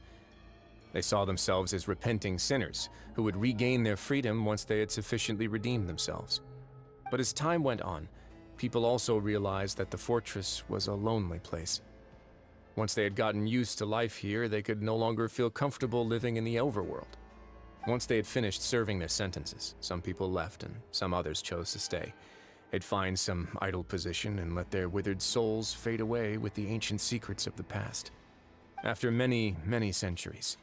They saw themselves as repenting sinners who would regain their freedom once they had sufficiently redeemed themselves. But as time went on, people also realized that the fortress was a lonely place. Once they had gotten used to life here, they could no longer feel comfortable living in the overworld. Once they had finished serving their sentences, some people left and some others chose to stay. They'd find some idle position and let their withered souls fade away with the ancient secrets of the past. After many, many centuries,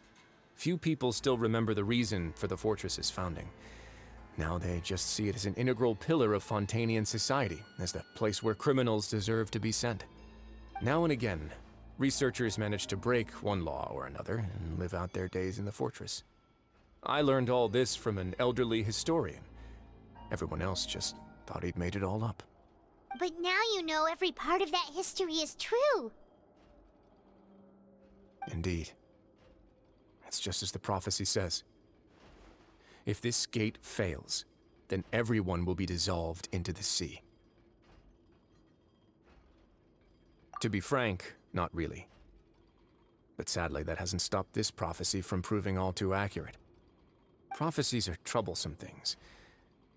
few people still remember the reason for the fortress's founding. Now they just see it as an integral pillar of Fontainian society, as the place where criminals deserve to be sent. Now and again, researchers manage to break one law or another and live out their days in the fortress. I learned all this from an elderly historian. Everyone else just thought he'd made it all up. But now you know every part of that history is true. Indeed. It's just as the prophecy says. If this gate fails, then everyone will be dissolved into the sea. To be frank, not really. But sadly, that hasn't stopped this prophecy from proving all too accurate. Prophecies are troublesome things.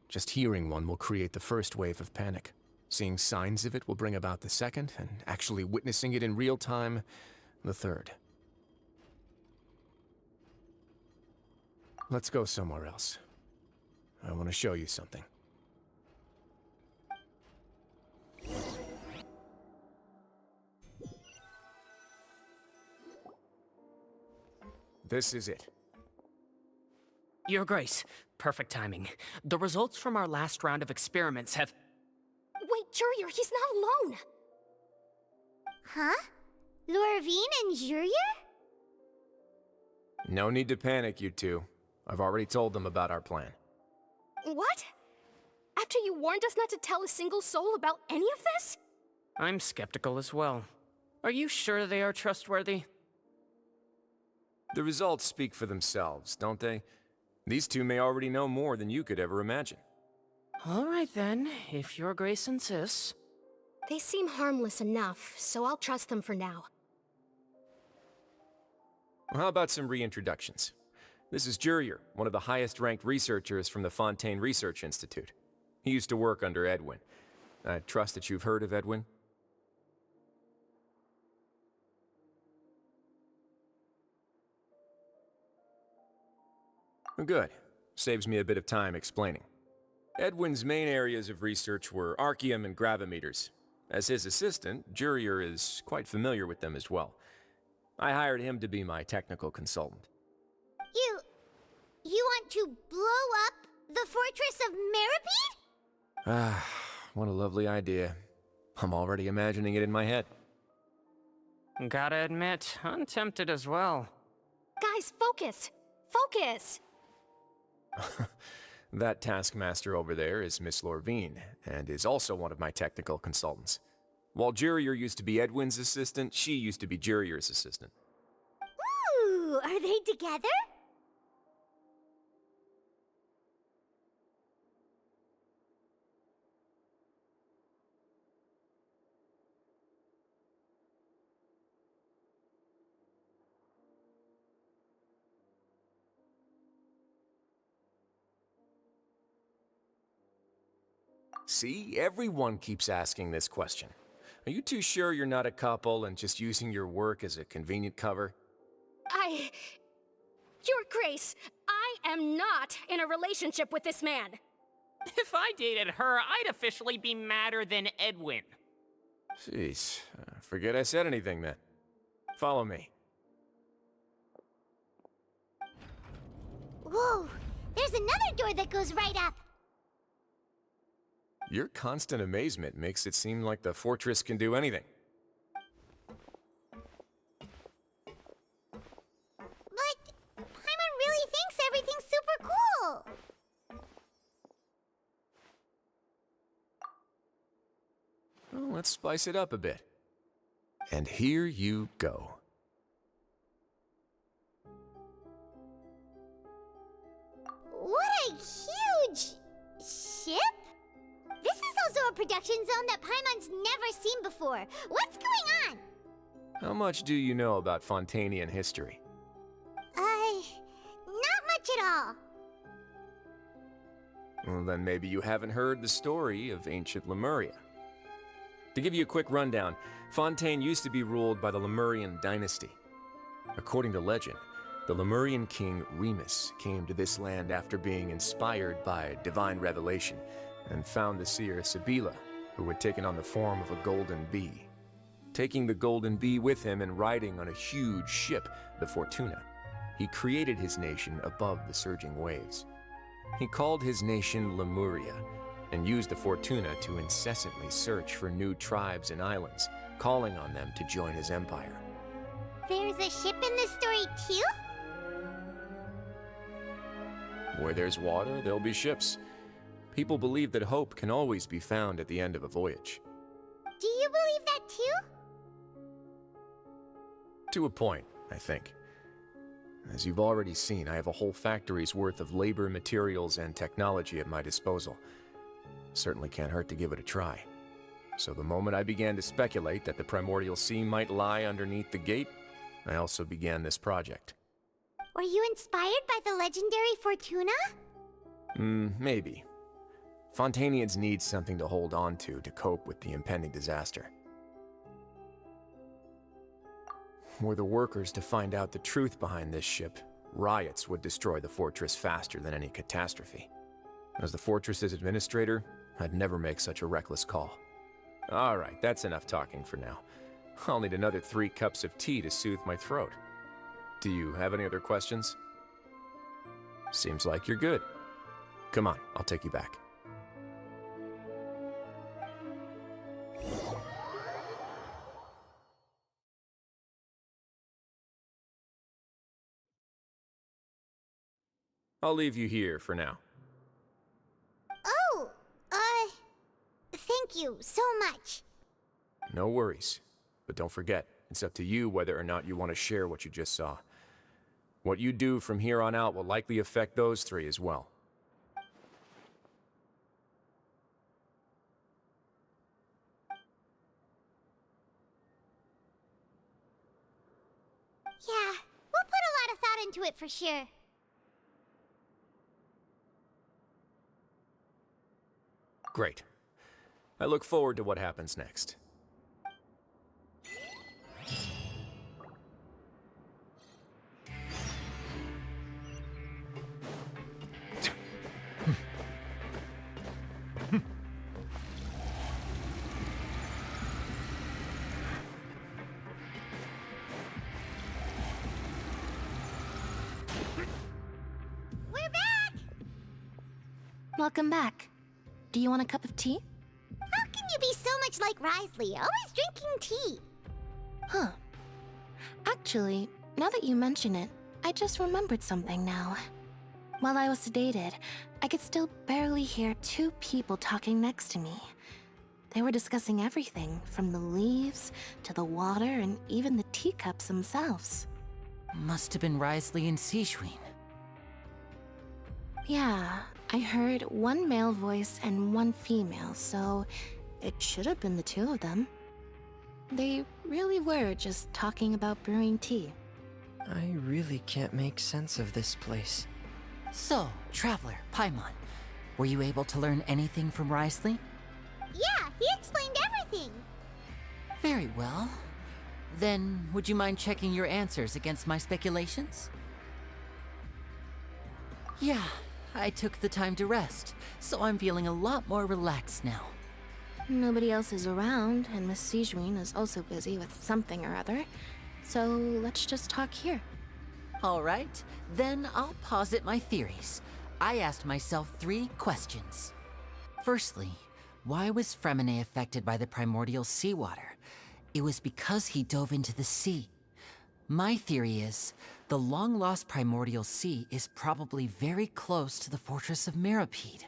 Just hearing one will create the first wave of panic. Seeing signs of it will bring about the second, and actually witnessing it in real time, the third. Let's go somewhere else. I want to show you something. This is it. Your Grace, perfect timing. The results from our last round of experiments have... Wait, Jurier, he's not alone! Huh? Lorvine and Jurier? No need to panic, you two. I've already told them about our plan. What? After you warned us not to tell a single soul about any of this? I'm skeptical as well. Are you sure they are trustworthy? The results speak for themselves, don't they? These two may already know more than you could ever imagine. All right then, if Your Grace insists. They seem harmless enough, so I'll trust them for now. Well, how about some reintroductions? This is Jurier, one of the highest-ranked researchers from the Fontaine Research Institute. He used to work under Edwin. I trust that you've heard of Edwin? Good. Saves me a bit of time explaining. Edwin's main areas of research were archaeum and gravimeters. As his assistant, Jurier is quite familiar with them as well. I hired him to be my technical consultant. You want to blow up the Fortress of Meripede? Ah, what a lovely idea. I'm already imagining it in my head. Gotta admit, I'm tempted as well. Guys, focus! Focus! That taskmaster over there is Miss Lorvine, and is also one of my technical consultants. While Jurier used to be Edwin's assistant, she used to be Jurier's assistant. Ooh, are they together? See, everyone keeps asking this question. Are you too sure you're not a couple and just using your work as a convenient cover? Your Grace, I am not in a relationship with this man. If I dated her, I'd officially be madder than Edwin. Jeez, forget I said anything then. Follow me. Whoa, there's another door that goes right up. Your constant amazement makes it seem like the fortress can do anything. But Paimon really thinks everything's super cool. Well, let's spice it up a bit. And here you go. What a huge ship! This is also a production zone that Paimon's never seen before. What's going on? How much do you know about Fontanian history? Not much at all. Well, then maybe you haven't heard the story of ancient Lemuria. To give you a quick rundown, Fontaine used to be ruled by the Lemurian dynasty. According to legend, the Lemurian king Remus came to this land after being inspired by divine revelation and found the seer Sibila, who had taken on the form of a golden bee. Taking the golden bee with him and riding on a huge ship, the Fortuna, he created his nation above the surging waves. He called his nation Lemuria, and used the Fortuna to incessantly search for new tribes and islands, calling on them to join his empire. There's a ship in this story too? Where there's water, there'll be ships. People believe that hope can always be found at the end of a voyage. Do you believe that too? To a point, I think. As you've already seen, I have a whole factory's worth of labor, materials, and technology at my disposal. Certainly can't hurt to give it a try. So the moment I began to speculate that the Primordial Sea might lie underneath the gate, I also began this project. Were you inspired by the legendary Fortuna? Maybe. Fontanians need something to hold on to cope with the impending disaster. Were the workers to find out the truth behind this ship, riots would destroy the fortress faster than any catastrophe. As the fortress's administrator, I'd never make such a reckless call. Alright, that's enough talking for now. I'll need another 3 cups of tea to soothe my throat. Do you have any other questions? Seems like you're good. Come on, I'll take you back. I'll leave you here for now. Oh, thank you so much. No worries. But don't forget, it's up to you whether or not you want to share what you just saw. What you do from here on out will likely affect those 3 as well. Yeah, we'll put a lot of thought into it for sure. Great. I look forward to what happens next. We're back! Welcome back. Do you want a cup of tea? How can you be so much like Risley, always drinking tea? Huh. Actually, now that you mention it, I just remembered something now. While I was sedated, I could still barely hear two people talking next to me. They were discussing everything, from the leaves to the water and even the teacups themselves. Must have been Wriothesley and Sigewinne. Yeah, I heard one male voice and one female, so it should have been the two of them. They really were just talking about brewing tea. I really can't make sense of this place. So, Traveler, Paimon, were you able to learn anything from Wriothesley? Yeah, he explained everything. Very well. Then, would you mind checking your answers against my speculations? Yeah, I took the time to rest, so I'm feeling a lot more relaxed now. Nobody else is around, and Miss Sigewinne is also busy with something or other, so let's just talk here. All right, then I'll posit my theories. I asked myself 3 questions. Firstly, why was Fremine affected by the primordial seawater? It was because he dove into the sea. My theory is, the long-lost primordial sea is probably very close to the fortress of Meropide.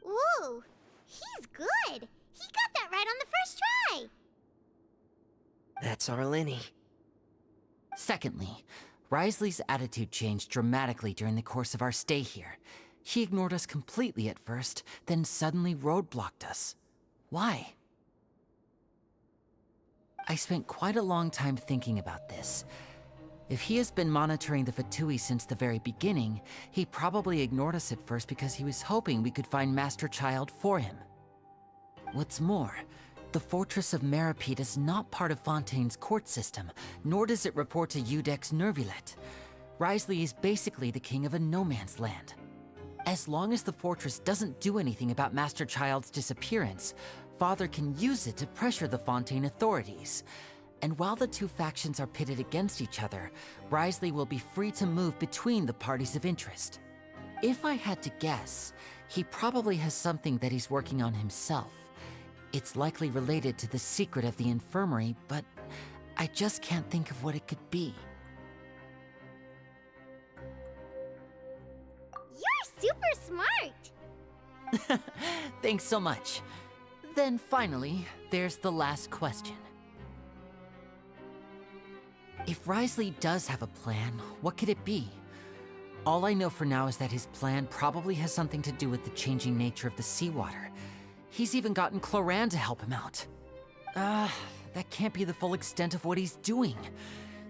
Ooh, he's good. He got that right on the first try. That's our Linny. Secondly, Wriothesley's attitude changed dramatically during the course of our stay here. He ignored us completely at first, then suddenly roadblocked us. Why? I spent quite a long time thinking about this. If he has been monitoring the Fatui since the very beginning, he probably ignored us at first because he was hoping we could find Master Child for him. What's more, the Fortress of Meropide is not part of Fontaine's court system, nor does it report to Iudex Neuvillette. Wriothesley is basically the king of a no-man's land. As long as the fortress doesn't do anything about Master Child's disappearance, Father can use it to pressure the Fontaine authorities. And while the two factions are pitted against each other, Wriothesley will be free to move between the parties of interest. If I had to guess, he probably has something that he's working on himself. It's likely related to the secret of the infirmary, but I just can't think of what it could be. You're super smart. Thanks so much. Then finally, there's the last question. If Wriothesley does have a plan, what could it be? All I know for now is that his plan probably has something to do with the changing nature of the seawater. He's even gotten Cloran to help him out. That can't be the full extent of what he's doing.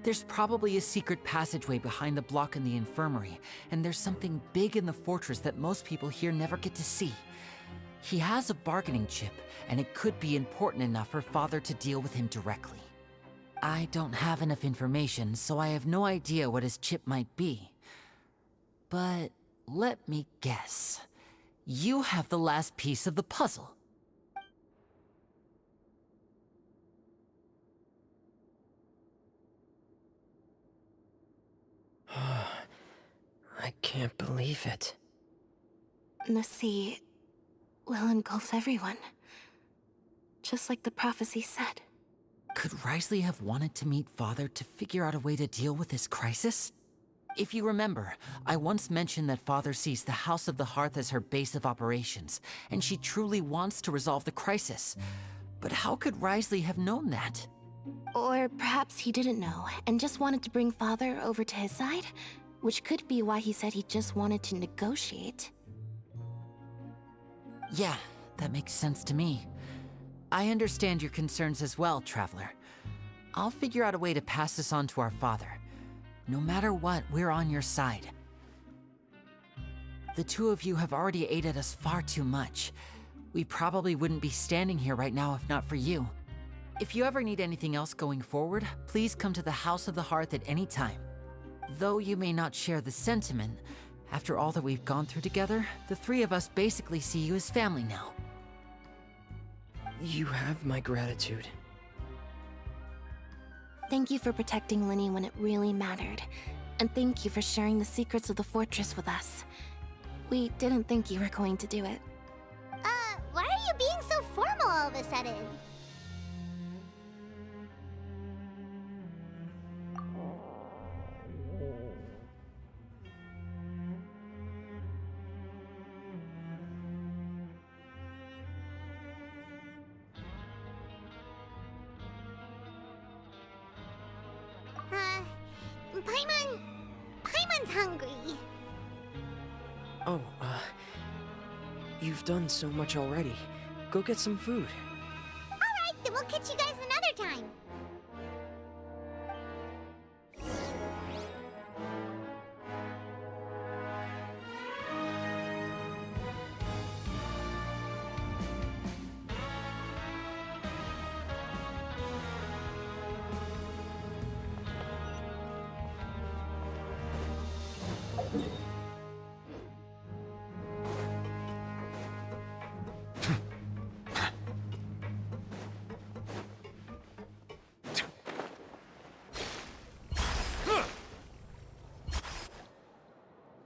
There's probably a secret passageway behind the block in the infirmary, and there's something big in the fortress that most people here never get to see. He has a bargaining chip, and it could be important enough for Father to deal with him directly. I don't have enough information, so I have no idea what his chip might be. But let me guess. You have the last piece of the puzzle. I can't believe it. The sea will engulf everyone. Just like the prophecy said. Could Wriothesley have wanted to meet Father to figure out a way to deal with this crisis? If you remember, I once mentioned that Father sees the House of the Hearth as her base of operations, and she truly wants to resolve the crisis. But how could Wriothesley have known that? Or perhaps he didn't know, and just wanted to bring Father over to his side? Which could be why he said he just wanted to negotiate. Yeah, that makes sense to me. I understand your concerns as well, Traveler. I'll figure out a way to pass this on to our father. No matter what, we're on your side. The two of you have already aided us far too much. We probably wouldn't be standing here right now if not for you. If you ever need anything else going forward, please come to the House of the Hearth at any time. Though you may not share the sentiment, after all that we've gone through together, the three of us basically see you as family now. You have my gratitude. Thank you for protecting Linny when it really mattered. And thank you for sharing the secrets of the fortress with us. We didn't think you were going to do it. Why are you being so formal all of a sudden? Paimon's hungry. Oh, you've done so much already. Go get some food. Alright, then we'll catch you guys another time.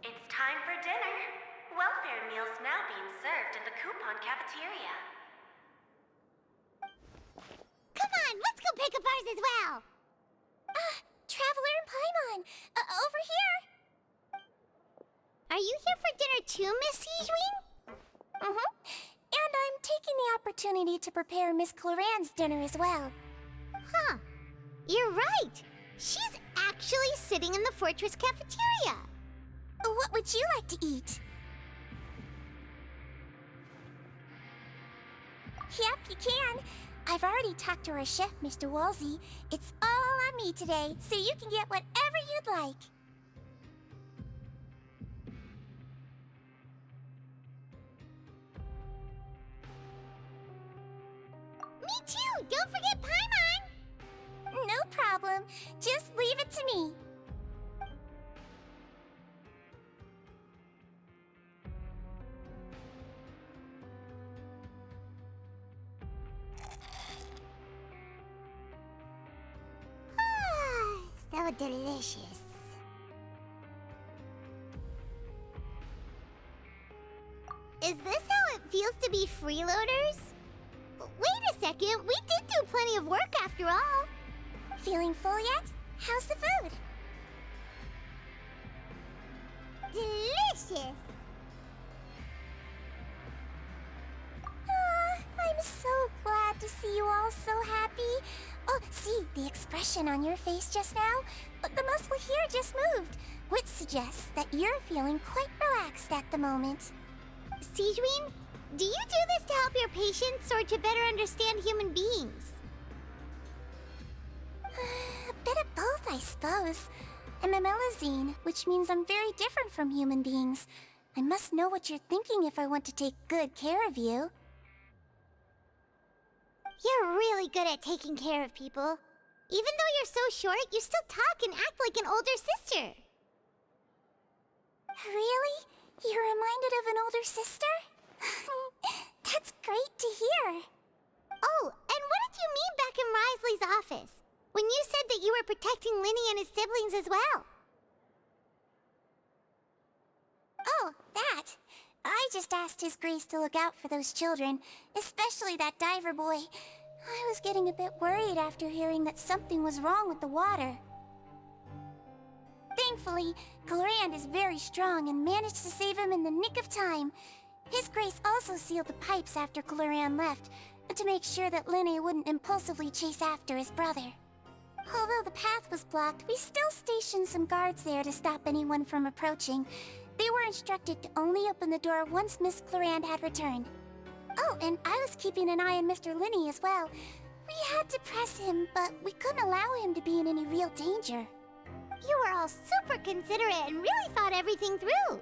It's time for dinner. Welfare meals now being served in the coupon cafeteria. Come on, let's go pick up ours as well. Traveler and Paimon, over here. Are you here for dinner too, Miss Sijween? Mm-hmm. And I'm taking the opportunity to prepare Miss Cloran's dinner as well. Huh. You're right. She's actually sitting in the fortress cafeteria. What would you like to eat? Yep, you can. I've already talked to our chef, Mr. Wolsey. It's all on me today, so you can get whatever you'd like. Me too! Don't forget Paimon! No problem. Just leave it to me. So delicious. Is this how it feels to be freeloaders? Wait a second, we did do plenty of work after all. Feeling full yet? How's the food? Delicious! I'm so glad to see you all so happy. Oh, see the expression on your face just now? The muscle here just moved, which suggests that you're feeling quite relaxed at the moment. Sijween, do you do this to help your patients or to better understand human beings? A bit of both, I suppose. I'm a Melusine, which means I'm very different from human beings. I must know what you're thinking if I want to take good care of you. You're really good at taking care of people. Even though you're so short, you still talk and act like an older sister. Really? You're reminded of an older sister? That's great to hear. Oh, and what did you mean back in Risley's office? When you said that you were protecting Linny and his siblings as well? Oh, that. I just asked His Grace to look out for those children, especially that diver boy. I was getting a bit worried after hearing that something was wrong with the water. Thankfully, Clorand is very strong and managed to save him in the nick of time. His Grace also sealed the pipes after Clorand left, to make sure that Linny wouldn't impulsively chase after his brother. Although the path was blocked, we still stationed some guards there to stop anyone from approaching. They were instructed to only open the door once Miss Clorand had returned. Oh, and I was keeping an eye on Mr. Linny as well. We had to press him, but we couldn't allow him to be in any real danger. You were all super considerate and really thought everything through.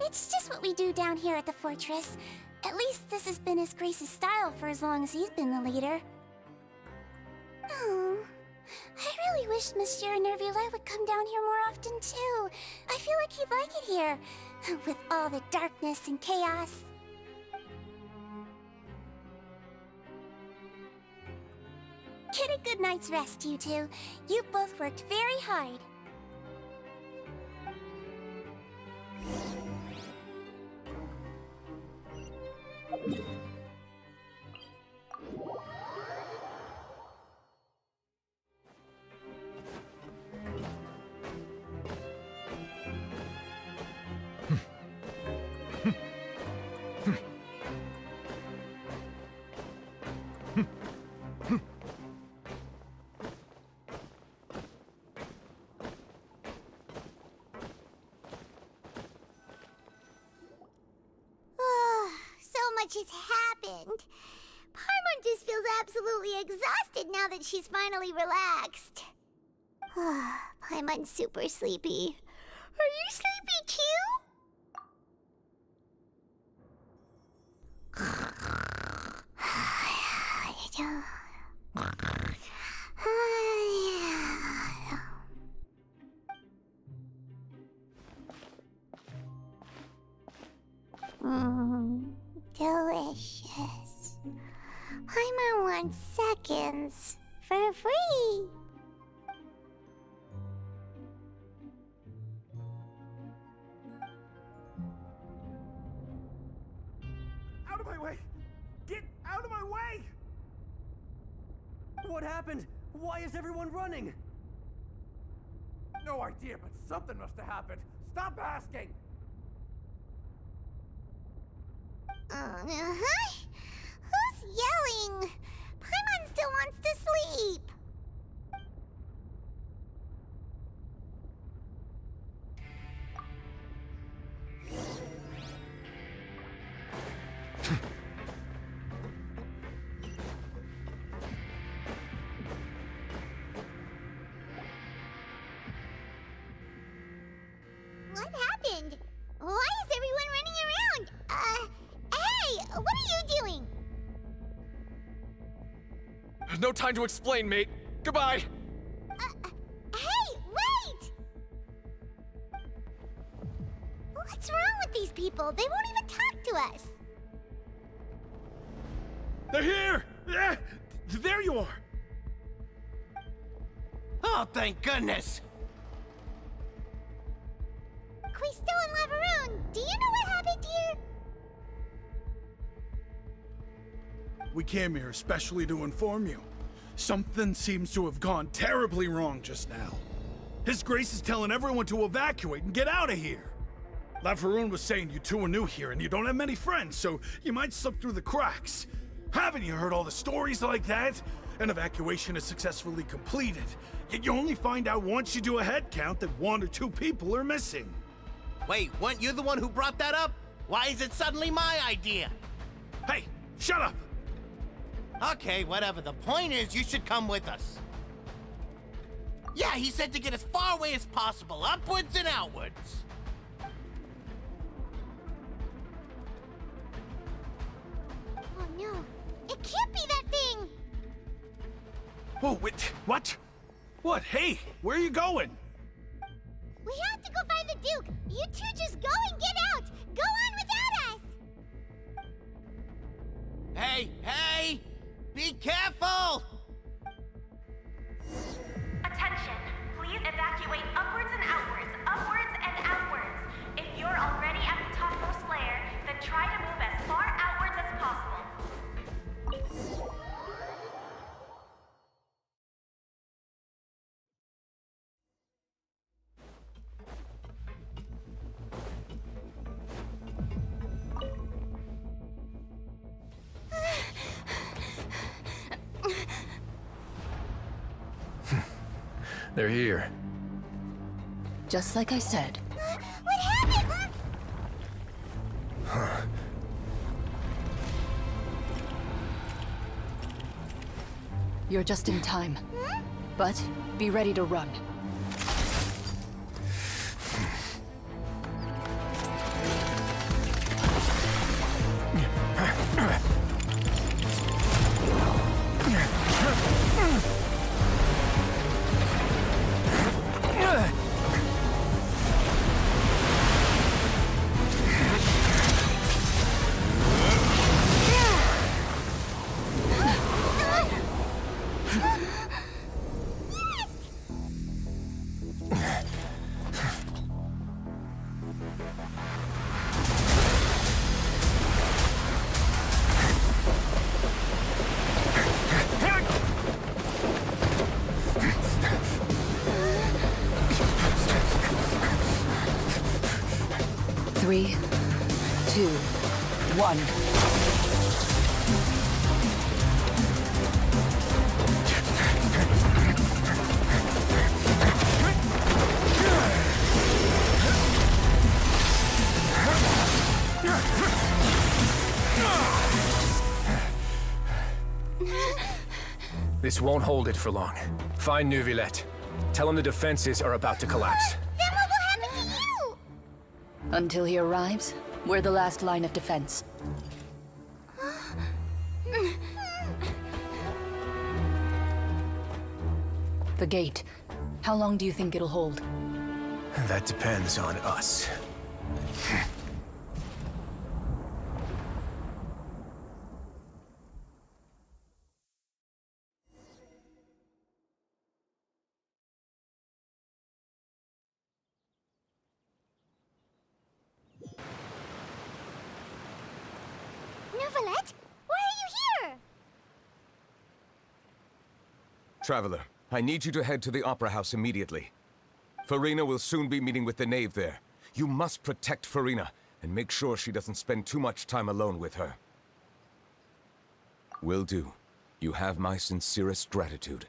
It's just what we do down here at the fortress. At least this has been His Grace's style for as long as he's been the leader. Oh, I really wish Monsieur Neuvillette would come down here more often too. I feel like he'd like it here, with all the darkness and chaos. Get a good night's rest, you two. You've both worked very hard. much has happened. Paimon just feels absolutely exhausted now that she's finally relaxed. Paimon's super sleepy. Are you sleepy too? Delicious. Paimon wants seconds for free. Out of my way! Get out of my way! What happened? Why is everyone running? No idea, but something must have happened. Stop asking! Who's yelling? Paimon still wants to sleep. What happened? Why is everyone running around? Hey, what are you doing? There's no time to explain, mate. Goodbye. Hey, wait! What's wrong with these people? They won't even talk to us. They're here! Yeah, there you are! Oh, thank goodness! Quisto and Lavaroon, do you know what happened here? We came here especially to inform you. Something seems to have gone terribly wrong just now. His Grace is telling everyone to evacuate and get out of here. Lavaroon was saying you two are new here and you don't have many friends, so you might slip through the cracks. Haven't you heard all the stories like that? An evacuation is successfully completed, yet you only find out once you do a head count that 1 or 2 people are missing. Wait, weren't you the one who brought that up? Why is it suddenly my idea? Hey, shut up! Okay, whatever. The point is, you should come with us. Yeah, he said to get as far away as possible, upwards and outwards. Oh no, it can't be that thing! Whoa, wait, what? What? Hey, where are you going? We have to go find the Duke! You two just go and get out! Go on without us! Hey, hey! Be careful! Attention! Please evacuate upwards and outwards, upwards and outwards. If you're already at the topmost layer, then try to move as far outwards as possible. They're here. Just like I said. What happened? You're just in time. But be ready to run. Three, 2, 1. Yeah. This won't hold it for long. Find Neuvillette. Tell him the defenses are about to collapse. Then what will happen to you? Until he arrives, we're the last line of defense. The gate. How long do you think it'll hold? That depends on us. Neuvillette, why are you here? Traveler, I need you to head to the Opera House immediately. Farina will soon be meeting with the knave there. You must protect Farina, and make sure she doesn't spend too much time alone with her. Will do. You have my sincerest gratitude.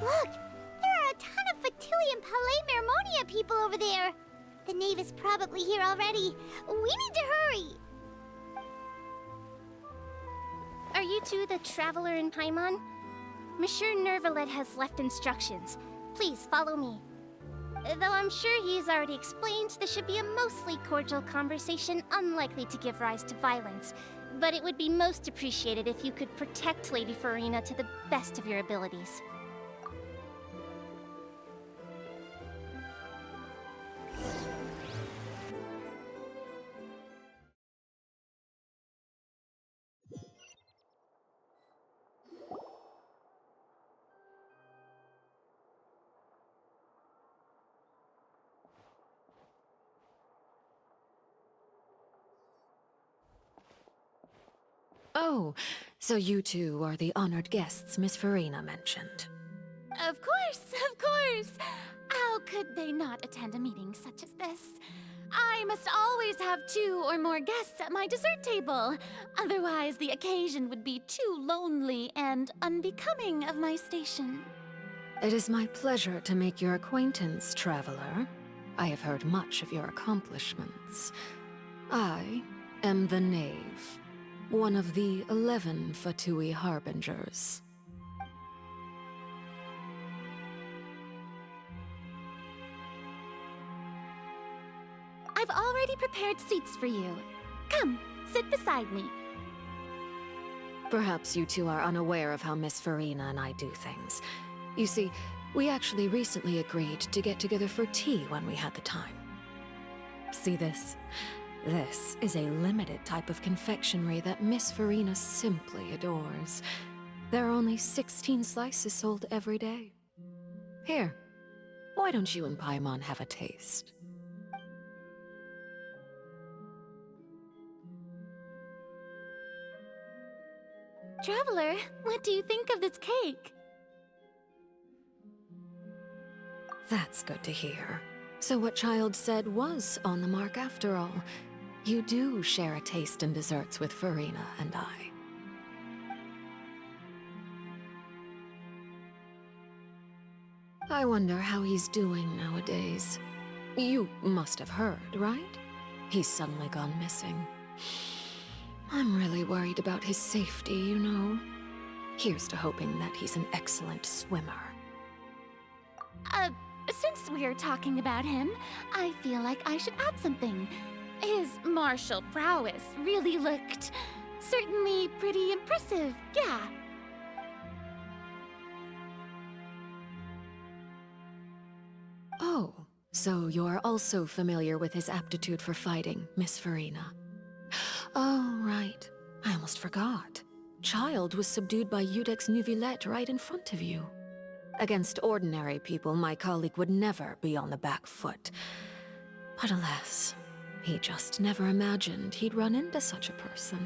Look, there are a ton of Fatui and Palais Mermonia people over there. The knave is probably here already. We need to hurry. Are you two the traveler in Paimon? Monsieur Neuvillette has left instructions. Please follow me. Though I'm sure he's already explained, this should be a mostly cordial conversation, unlikely to give rise to violence. But it would be most appreciated if you could protect Lady Farina to the best of your abilities. Oh, so you two are the honored guests Miss Farina mentioned. Of course, of course! How could they not attend a meeting such as this? I must always have 2 or more guests at my dessert table. Otherwise, the occasion would be too lonely and unbecoming of my station. It is my pleasure to make your acquaintance, traveler. I have heard much of your accomplishments. I am the Knave, one of the 11 Fatui Harbingers. I've already prepared seats for you. Come, sit beside me. Perhaps you two are unaware of how Miss Farina and I do things. You see, we actually recently agreed to get together for tea when we had the time. See this? This is a limited type of confectionery that Miss Farina simply adores. There are only 16 slices sold every day. Here, why don't you and Paimon have a taste? Traveler, what do you think of this cake? That's good to hear. So what Child said was on the mark after all. You do share a taste in desserts with Farina and I. I wonder how he's doing nowadays. You must have heard, right? He's suddenly gone missing. I'm really worried about his safety, you know. Here's to hoping that he's an excellent swimmer. Since we're talking about him, I feel like I should add something. His martial prowess really looked certainly pretty impressive, yeah. Oh, so you're also familiar with his aptitude for fighting, Miss Farina. Oh, right. I almost forgot. Child was subdued by Udex Neuvillette right in front of you. Against ordinary people, my colleague would never be on the back foot. But alas, he just never imagined he'd run into such a person.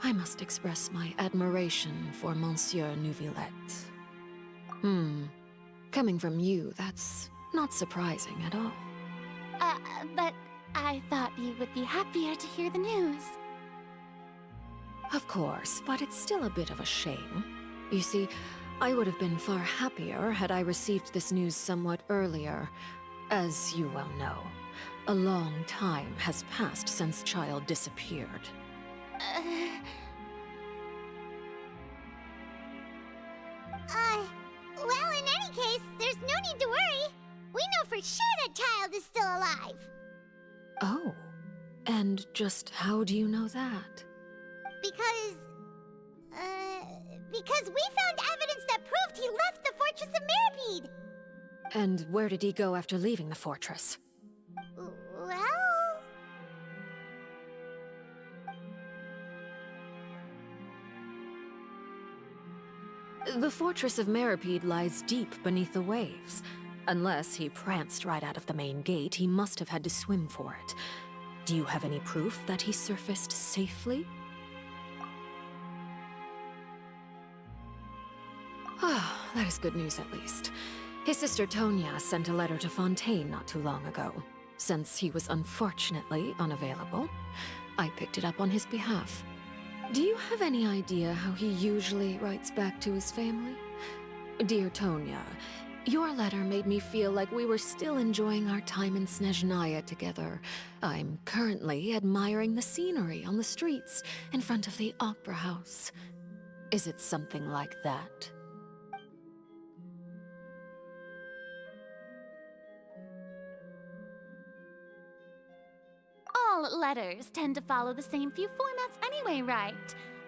I must express my admiration for Monsieur Neuvillette. Coming from you, that's not surprising at all. But I thought you would be happier to hear the news. Of course, but it's still a bit of a shame. You see, I would have been far happier had I received this news somewhat earlier. As you well know, a long time has passed since Child disappeared. Well, in any case, there's no need to worry. We know for sure that Child is still alive. Oh, and just how do you know that? Because we found evidence that proved he left the Fortress of Mirapede. And where did he go after leaving the fortress? Well... The Fortress of Mirapede lies deep beneath the waves. Unless he pranced right out of the main gate, he must have had to swim for it. Do you have any proof that he surfaced safely? Ah, that is good news at least. His sister Tonya sent a letter to Fontaine not too long ago. Since he was unfortunately unavailable, I picked it up on his behalf. Do you have any idea how he usually writes back to his family? Dear Tonya, your letter made me feel like we were still enjoying our time in Snezhnaya together. I'm currently admiring the scenery on the streets in front of the Opera House. Is it something like that? All letters tend to follow the same few formats anyway, right?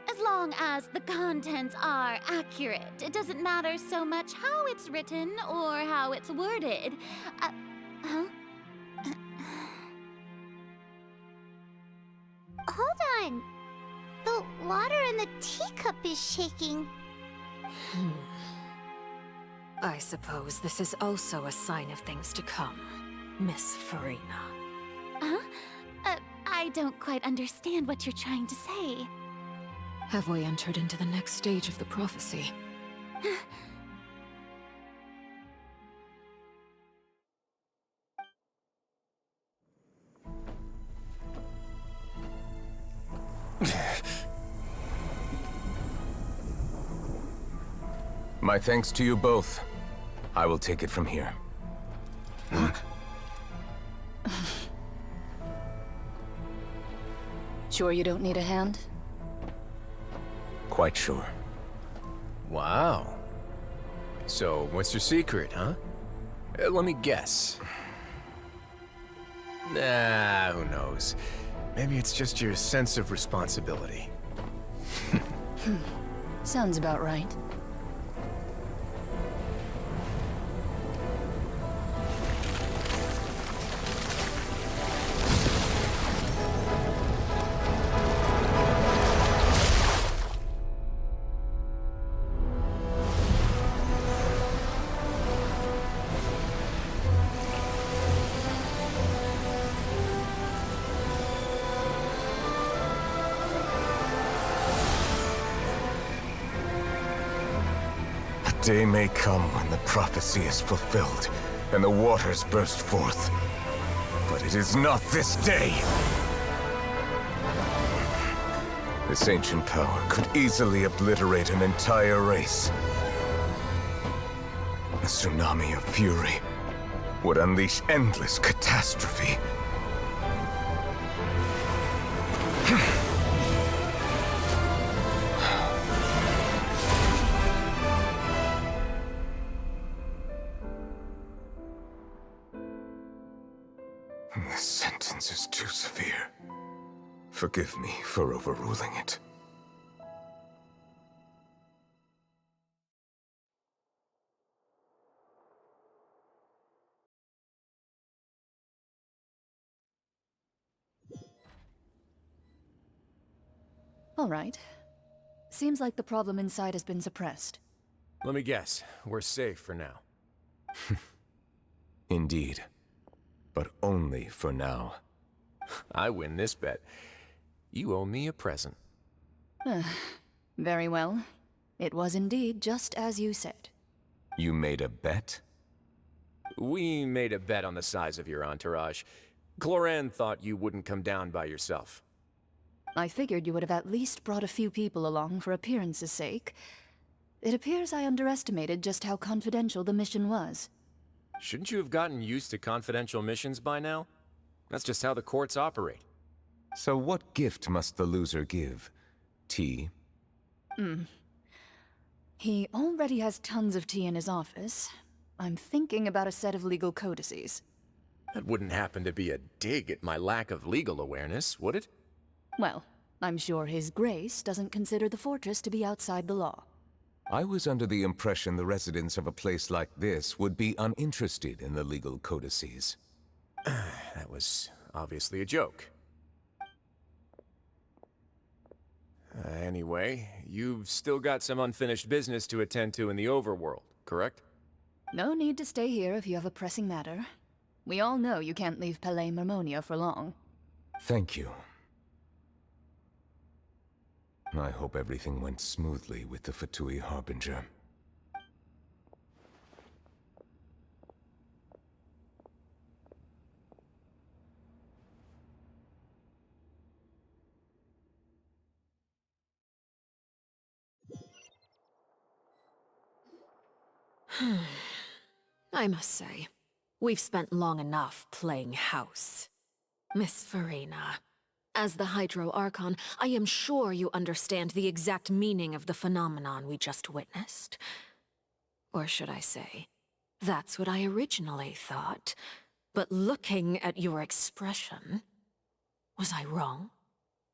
As long as the contents are accurate, it doesn't matter so much how it's written or how it's worded. Huh? Hold on. The water in the teacup is shaking. I suppose this is also a sign of things to come, Miss Farina. Huh? I don't quite understand what you're trying to say. Have we entered into the next stage of the prophecy? My thanks to you both. I will take it from here. Sure you don't need a hand? Quite sure. Wow. So, what's your secret, huh? Let me guess. Nah, who knows? Maybe it's just your sense of responsibility. Sounds about right. Day may come when the prophecy is fulfilled, and the waters burst forth. But it is not this day! This ancient power could easily obliterate an entire race. A tsunami of fury would unleash endless catastrophe. This sentence is too severe. Forgive me for overruling it. All right. Seems like the problem inside has been suppressed. Let me guess, we're safe for now. Indeed. But only for now. I win this bet. You owe me a present. Very well. It was indeed just as you said. You made a bet? We made a bet on the size of your entourage. Cloran thought you wouldn't come down by yourself. I figured you would have at least brought a few people along for appearance's sake. It appears I underestimated just how confidential the mission was. Shouldn't you have gotten used to confidential missions by now? That's just how the courts operate. So what gift must the loser give? Tea? He already has tons of tea in his office. I'm thinking about a set of legal codices. That wouldn't happen to be a dig at my lack of legal awareness, would it? Well, I'm sure His Grace doesn't consider the fortress to be outside the law. I was under the impression the residents of a place like this would be uninterested in the legal codices. That was obviously a joke. Anyway, you've still got some unfinished business to attend to in the overworld, correct? No need to stay here if you have a pressing matter. We all know you can't leave Palais Mermonia for long. Thank you. I hope everything went smoothly with the Fatui Harbinger. I must say, we've spent long enough playing house. Miss Farina, as the Hydro Archon, I am sure you understand the exact meaning of the phenomenon we just witnessed. Or should I say, that's what I originally thought. But looking at your expression, was I wrong?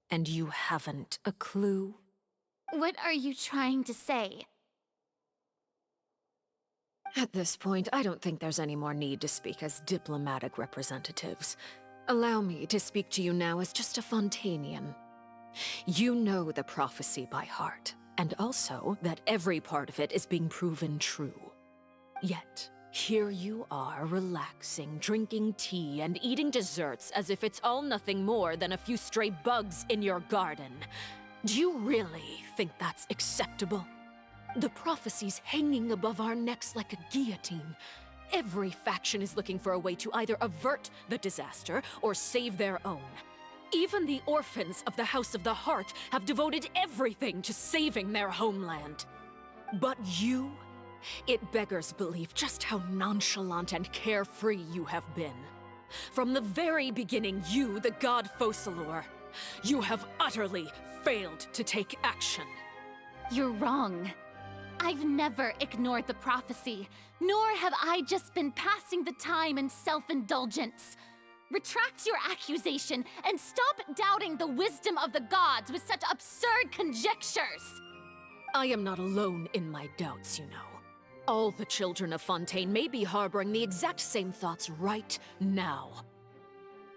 And you haven't a clue? What are you trying to say? At this point, I don't think there's any more need to speak as diplomatic representatives. Allow me to speak to you now as just a Fontanian. You know the prophecy by heart, and also that every part of it is being proven true. Yet, here you are relaxing, drinking tea, and eating desserts as if it's all nothing more than a few stray bugs in your garden. Do you really think that's acceptable? The prophecy's hanging above our necks like a guillotine. Every faction is looking for a way to either avert the disaster or save their own. Even the orphans of the House of the Hearth have devoted everything to saving their homeland. But you? It beggars belief just how nonchalant and carefree you have been. From the very beginning, you, the god Focalor, you have utterly failed to take action. You're wrong. I've never ignored the prophecy, nor have I just been passing the time in self-indulgence. Retract your accusation and stop doubting the wisdom of the gods with such absurd conjectures! I am not alone in my doubts, you know. All the children of Fontaine may be harboring the exact same thoughts right now.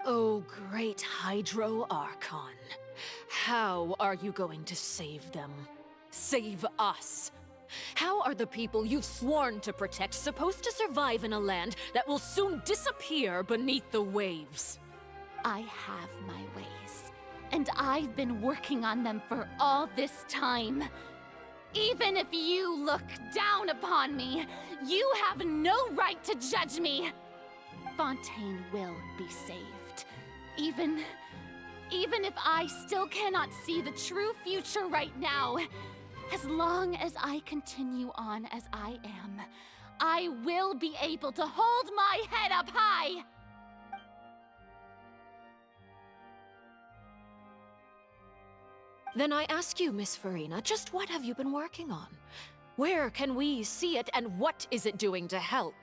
Oh, great Hydro Archon. How are you going to save them? Save us? How are the people you've sworn to protect supposed to survive in a land that will soon disappear beneath the waves? I have my ways, and I've been working on them for all this time. Even if you look down upon me, you have no right to judge me. Fontaine will be saved. Even if I still cannot see the true future right now, as long as I continue on as I am, I will be able to hold my head up high! Then I ask you, Miss Farina, just what have you been working on? Where can we see it, and what is it doing to help?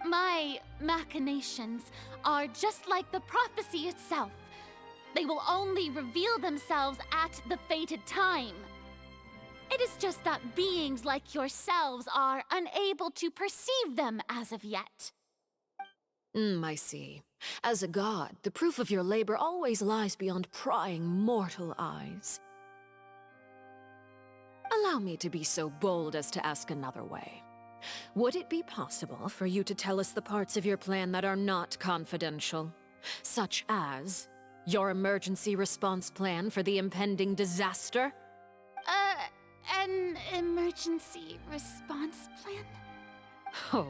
My machinations are just like the prophecy itself. They will only reveal themselves at the fated time. It is just that beings like yourselves are unable to perceive them as of yet. I see. As a god, the proof of your labor always lies beyond prying mortal eyes. Allow me to be so bold as to ask another way. Would it be possible for you to tell us the parts of your plan that are not confidential? Such as Your emergency response plan for the impending disaster? An emergency response plan? Oh,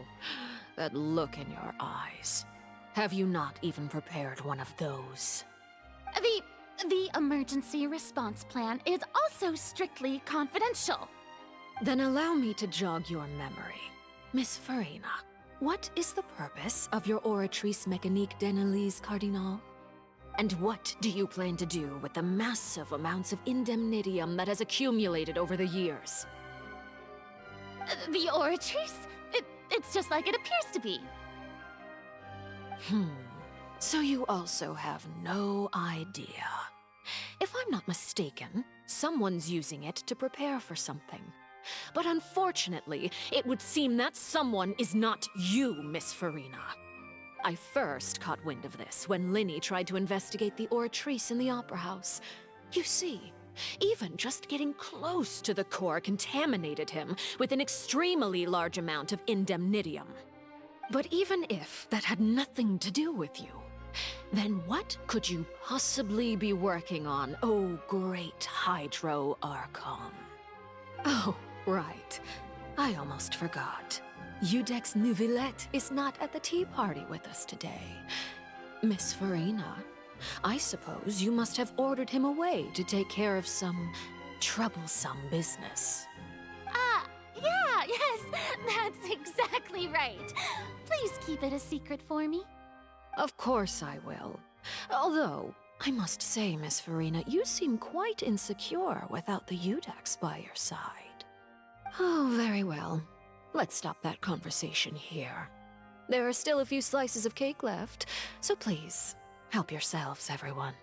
that look in your eyes. Have you not even prepared one of those? The emergency response plan is also strictly confidential. Then allow me to jog your memory. Miss Farina, what is the purpose of your Oratrice Mécanique d'Analyse Cardinal? And what do you plan to do with the massive amounts of indemnitium that has accumulated over the years? The Oratrice? It's just like it appears to be. So you also have no idea. If I'm not mistaken, someone's using it to prepare for something. But unfortunately, it would seem that someone is not you, Miss Farina. I first caught wind of this when Linny tried to investigate the Oratrice in the Opera House. You see, even just getting close to the core contaminated him with an extremely large amount of indemnitium. But even if that had nothing to do with you, then what could you possibly be working on, oh great Hydro Archon? Oh, right. I almost forgot. Udex Neuvillette is not at the tea party with us today. Miss Farina, I suppose you must have ordered him away to take care of some troublesome business. Yeah, yes, that's exactly right. Please keep it a secret for me. Of course I will. Although, I must say, Miss Farina, you seem quite insecure without the Udex by your side. Oh, very well. Let's stop that conversation here. There are still a few slices of cake left, so please, help yourselves, everyone.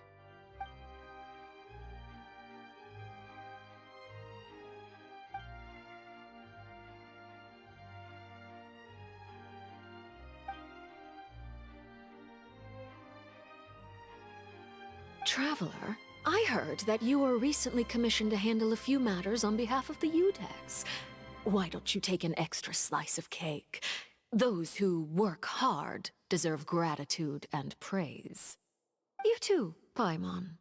Traveler, I heard that you were recently commissioned to handle a few matters on behalf of the Udex. Why don't you take an extra slice of cake? Those who work hard deserve gratitude and praise. You too, Paimon.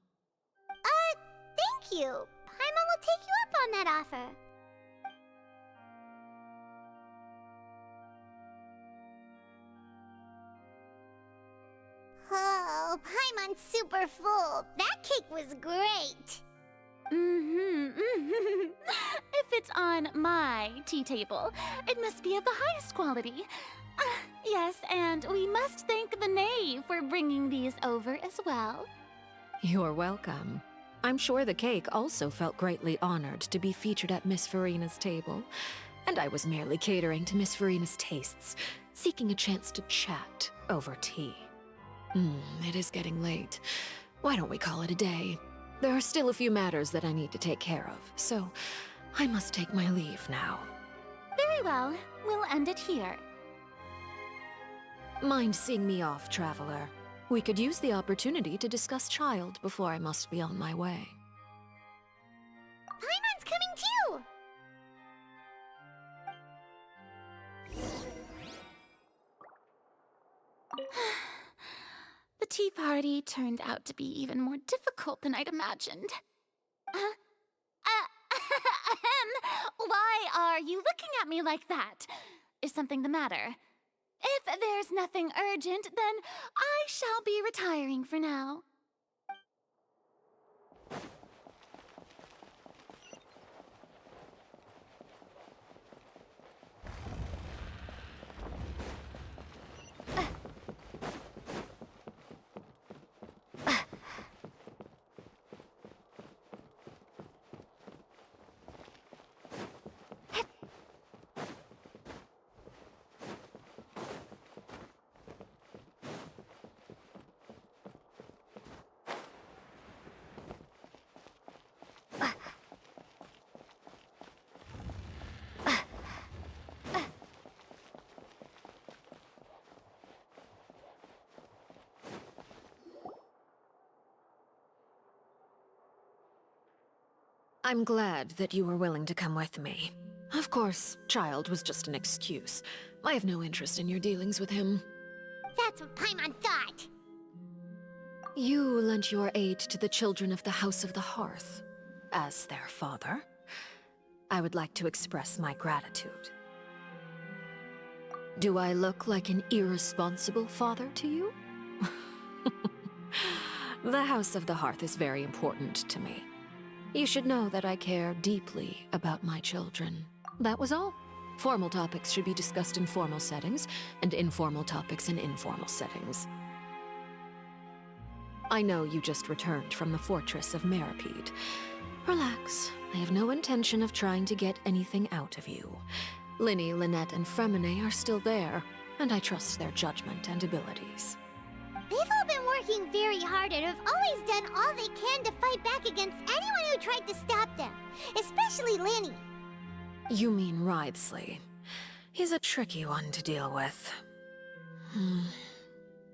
Thank you. Paimon will take you up on that offer. Oh, Paimon's super full. That cake was great. If it's on my tea table, it must be of the highest quality. Yes, and we must thank the knave for bringing these over as well. You're welcome. I'm sure the cake also felt greatly honored to be featured at Miss Farina's table, and I was merely catering to Miss Farina's tastes, seeking a chance to chat over tea. It is getting late. Why don't we call it a day? There are still a few matters that I need to take care of, so I must take my leave now. Very well. We'll end it here. Mind seeing me off, Traveler? We could use the opportunity to discuss Child before I must be on my way. Paimon's coming too! The tea party turned out to be even more difficult than I'd imagined. Why are you looking at me like that? Is something the matter? If there's nothing urgent, then I shall be retiring for now. I'm glad that you were willing to come with me. Of course, Child was just an excuse. I have no interest in your dealings with him. That's what Paimon thought. You lent your aid to the children of the House of the Hearth. As their father, I would like to express my gratitude. Do I look like an irresponsible father to you? The House of the Hearth is very important to me. You should know that I care deeply about my children. That was all. Formal topics should be discussed in formal settings, and informal topics in informal settings. I know you just returned from the fortress of Meripede. Relax. I have no intention of trying to get anything out of you. Linny, Lynette, and Fremine are still there, and I trust their judgment and abilities. They've all been working very hard and have always done all they can to fight back against anyone who tried to stop them, especially Linny. You mean Wriothesley. He's a tricky one to deal with.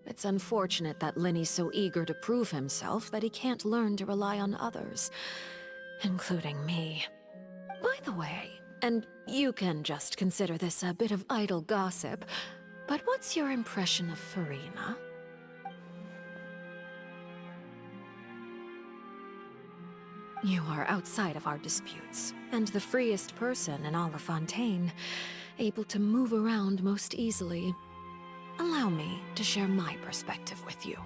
It's unfortunate that Linny's so eager to prove himself that he can't learn to rely on others, including me. By the way, and you can just consider this a bit of idle gossip, but what's your impression of Furina? You are outside of our disputes, and the freest person in all of Fontaine, able to move around most easily. Allow me to share my perspective with you.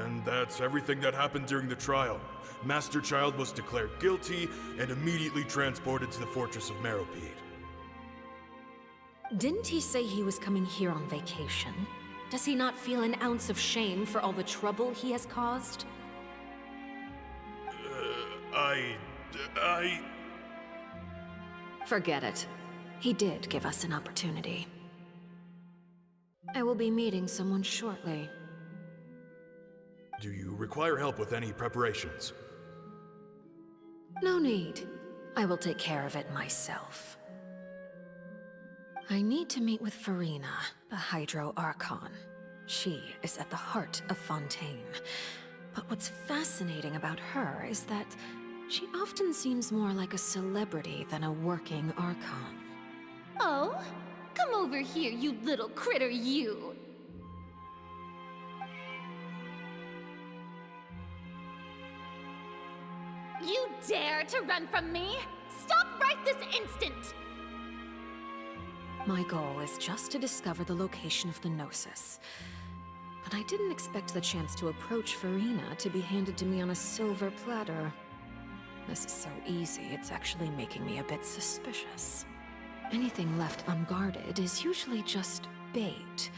And that's everything that happened during the trial. Master Child was declared guilty and immediately transported to the Fortress of Meripede. Didn't he say he was coming here on vacation? Does he not feel an ounce of shame for all the trouble he has caused? Forget it. He did give us an opportunity. I will be meeting someone shortly. Do you require help with any preparations? No need. I will take care of it myself. I need to meet with Furina, the Hydro Archon. She is at the heart of Fontaine. But what's fascinating about her is that she often seems more like a celebrity than a working Archon. Oh? Come over here, you little critter, you! You dare to run from me? Stop right this instant! My goal is just to discover the location of the Gnosis. But I didn't expect the chance to approach Furina to be handed to me on a silver platter. This is so easy, it's actually making me a bit suspicious. Anything left unguarded is usually just bait.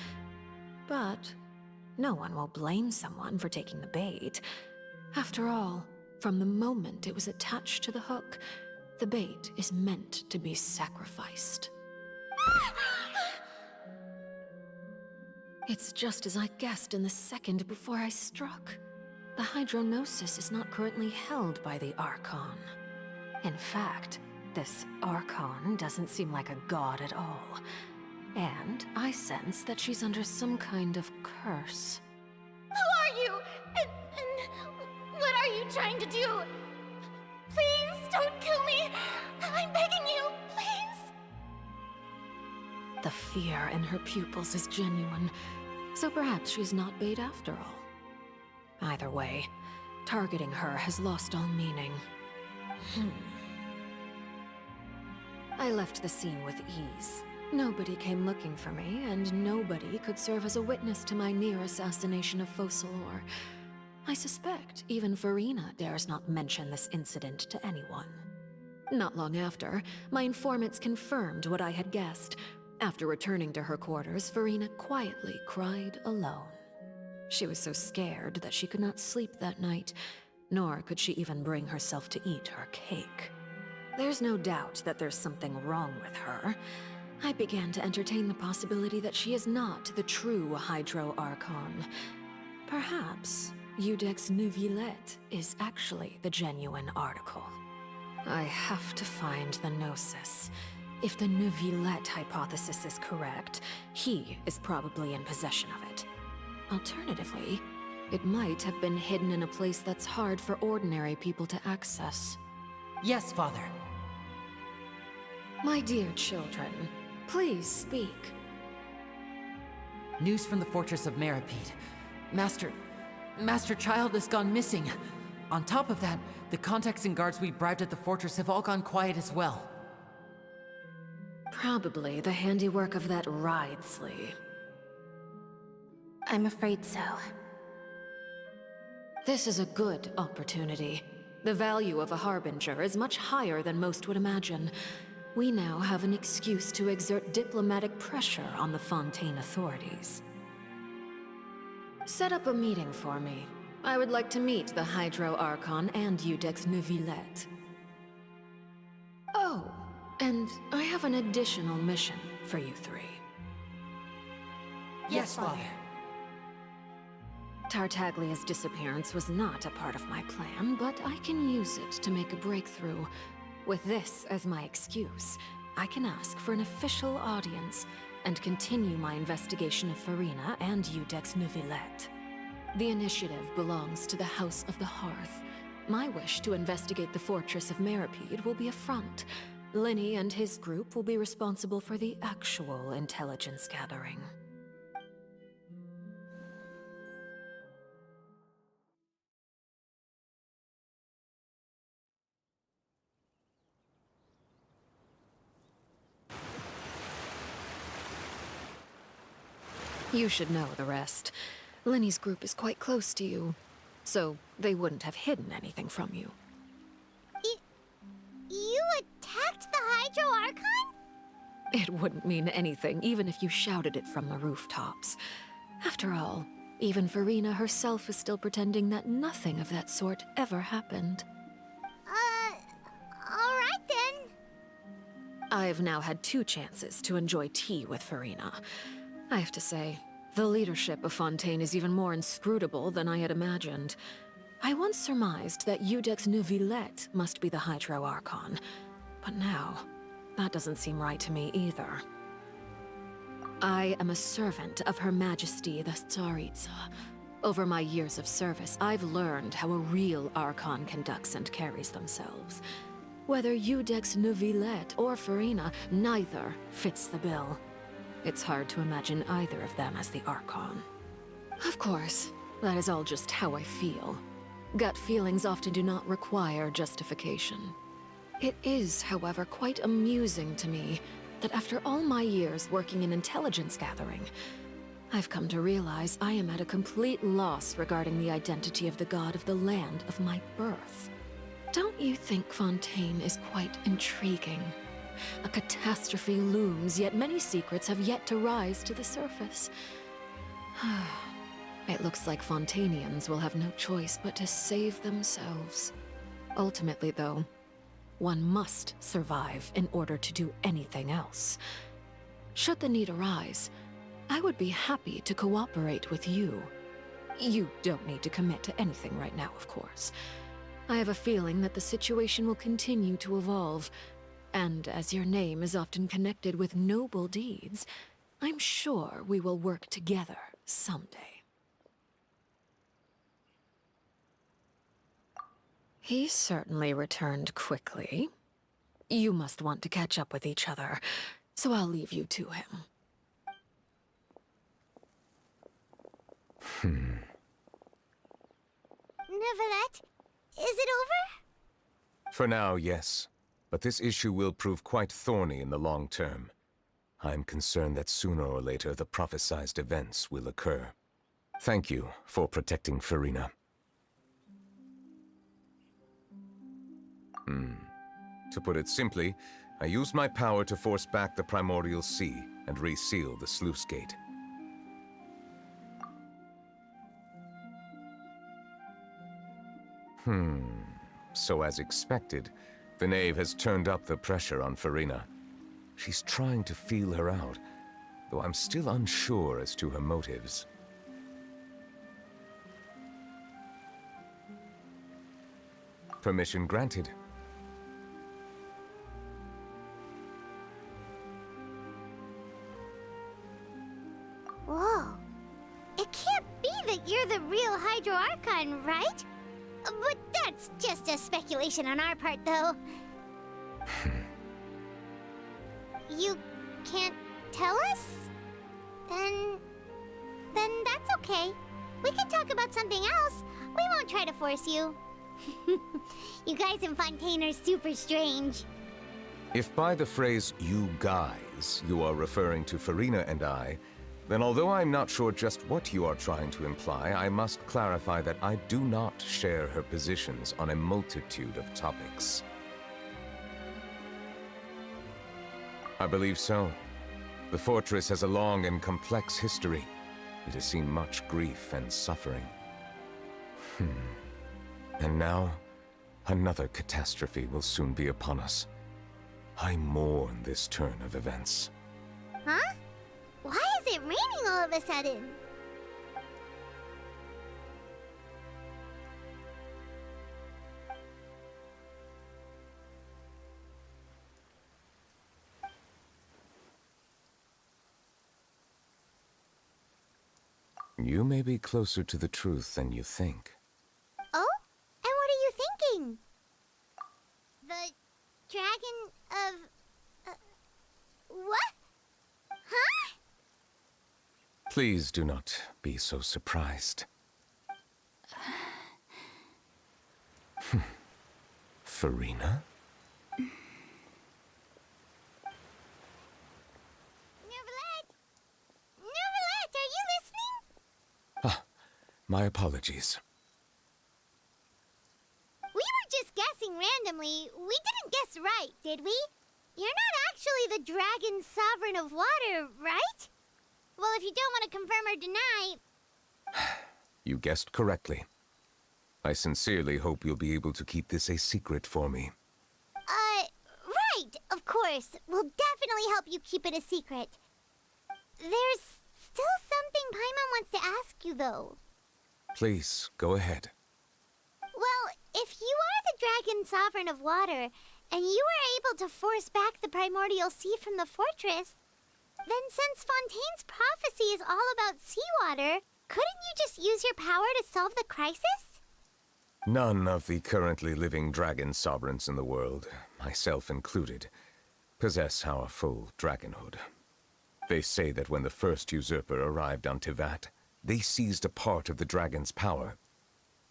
But no one will blame someone for taking the bait. After all, from the moment it was attached to the hook, the bait is meant to be sacrificed. It's just as I guessed in the second before I struck. The Hydronosis is not currently held by the Archon. In fact, this Archon doesn't seem like a god at all. And I sense that she's under some kind of curse. Who are you? And what are you trying to do? Please don't kill me! I'm begging you, please! The fear in her pupils is genuine, so perhaps she's not bait after all. Either way, targeting her has lost all meaning. I left the scene with ease. Nobody came looking for me, and nobody could serve as a witness to my near assassination of Focalor. I suspect even Furina dares not mention this incident to anyone. Not long after, my informants confirmed what I had guessed. After returning to her quarters, Furina quietly cried alone. She was so scared that she could not sleep that night, nor could she even bring herself to eat her cake. There's no doubt that there's something wrong with her. I began to entertain the possibility that she is not the true Hydro Archon. Perhaps Iudex Neuvillette is actually the genuine article. I have to find the Gnosis. If the Neuvillette hypothesis is correct, he is probably in possession of it. Alternatively, it might have been hidden in a place that's hard for ordinary people to access. Yes, Father. My dear children, please speak. News from the Fortress of Meripede. Master Child has gone missing. On top of that, the contacts and guards we bribed at the fortress have all gone quiet as well. Probably the handiwork of that Ridesley. I'm afraid so. This is a good opportunity. The value of a Harbinger is much higher than most would imagine. We now have an excuse to exert diplomatic pressure on the Fontaine authorities. Set up a meeting for me. I would like to meet the Hydro Archon and Iudex Neuvillette. Oh, and I have an additional mission for you three. Yes, Father. Tartaglia's disappearance was not a part of my plan, but I can use it to make a breakthrough. With this as my excuse, I can ask for an official audience and continue my investigation of Farina and Iudex Neuvillette. The initiative belongs to the House of the Hearth. My wish to investigate the fortress of Meripede will be a front. Linny and his group will be responsible for the actual intelligence gathering. You should know the rest. Linny's group is quite close to you, so they wouldn't have hidden anything from you. You attacked the Hydro Archon? It wouldn't mean anything, even if you shouted it from the rooftops. After all, even Farina herself is still pretending that nothing of that sort ever happened. Alright then. I've now had 2 chances to enjoy tea with Farina. I have to say, the leadership of Fontaine is even more inscrutable than I had imagined. I once surmised that Iudex Neuvillette must be the Hydro Archon, but now, that doesn't seem right to me either. I am a servant of Her Majesty the Tsaritsa. Over my years of service, I've learned how a real Archon conducts and carries themselves. Whether Iudex Neuvillette or Farina, neither fits the bill. It's hard to imagine either of them as the Archon. Of course, that is all just how I feel. Gut feelings often do not require justification. It is, however, quite amusing to me that after all my years working in intelligence gathering, I've come to realize I am at a complete loss regarding the identity of the god of the land of my birth. Don't you think Fontaine is quite intriguing? A catastrophe looms, yet many secrets have yet to rise to the surface. It looks like Fontainians will have no choice but to save themselves. Ultimately, though, one must survive in order to do anything else. Should the need arise, I would be happy to cooperate with you. You don't need to commit to anything right now, of course. I have a feeling that the situation will continue to evolve, and as your name is often connected with noble deeds, I'm sure we will work together someday. He certainly returned quickly. You must want to catch up with each other, so I'll leave you to him. Neuvillette, is it over? For now, yes. But this issue will prove quite thorny in the long term. I'm concerned that sooner or later the prophesized events will occur. Thank you for protecting Farina. To put it simply, I used my power to force back the Primordial Sea and reseal the sluice gate. So as expected, the Knave has turned up the pressure on Farina. She's trying to feel her out, though I'm still unsure as to her motives. Permission granted. Whoa. It can't be that you're the real Hydro Archon, right? But that's just a speculation on our part, though. You can't tell us? Then that's okay. We can talk about something else. We won't try to force you. You guys in Fontaine are super strange. If by the phrase, you guys, you are referring to Farina and I, then although I'm not sure just what you are trying to imply, I must clarify that I do not share her positions on a multitude of topics. I believe so. The fortress has a long and complex history. It has seen much grief and suffering. And now, another catastrophe will soon be upon us. I mourn this turn of events. Huh? Why is it raining all of a sudden? You may be closer to the truth than you think. Oh? And what are you thinking? The dragon of... what? Huh? Please do not be so surprised. Farina? Neuvillette, are you listening? Ah, my apologies. We were just guessing randomly. We didn't guess right, did we? You're not actually the dragon sovereign of water, right? Well, if you don't want to confirm or deny... You guessed correctly. I sincerely hope you'll be able to keep this a secret for me. Right, of course. We'll definitely help you keep it a secret. There's still something Paimon wants to ask you, though. Please, go ahead. Well, if you are the dragon sovereign of water, and you were able to force back the primordial sea from the fortress, then since Fontaine's prophecy is all about seawater, couldn't you just use your power to solve the crisis? None of the currently living dragon sovereigns in the world, myself included, possess our full dragonhood. They say that when the first usurper arrived on Teyvat, they seized a part of the dragon's power.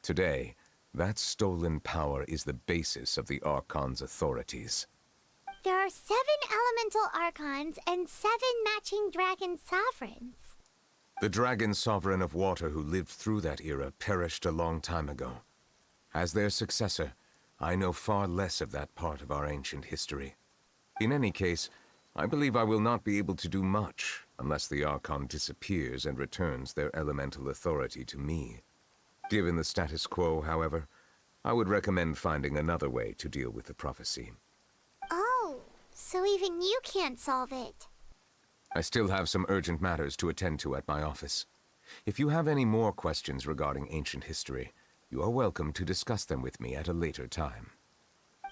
Today, that stolen power is the basis of the Archon's authorities. There are 7 elemental Archons and 7 matching dragon sovereigns. The dragon sovereign of water who lived through that era perished a long time ago. As their successor, I know far less of that part of our ancient history. In any case, I believe I will not be able to do much unless the Archon disappears and returns their elemental authority to me. Given the status quo, however, I would recommend finding another way to deal with the prophecy. Oh, so even you can't solve it. I still have some urgent matters to attend to at my office. If you have any more questions regarding ancient history, you are welcome to discuss them with me at a later time.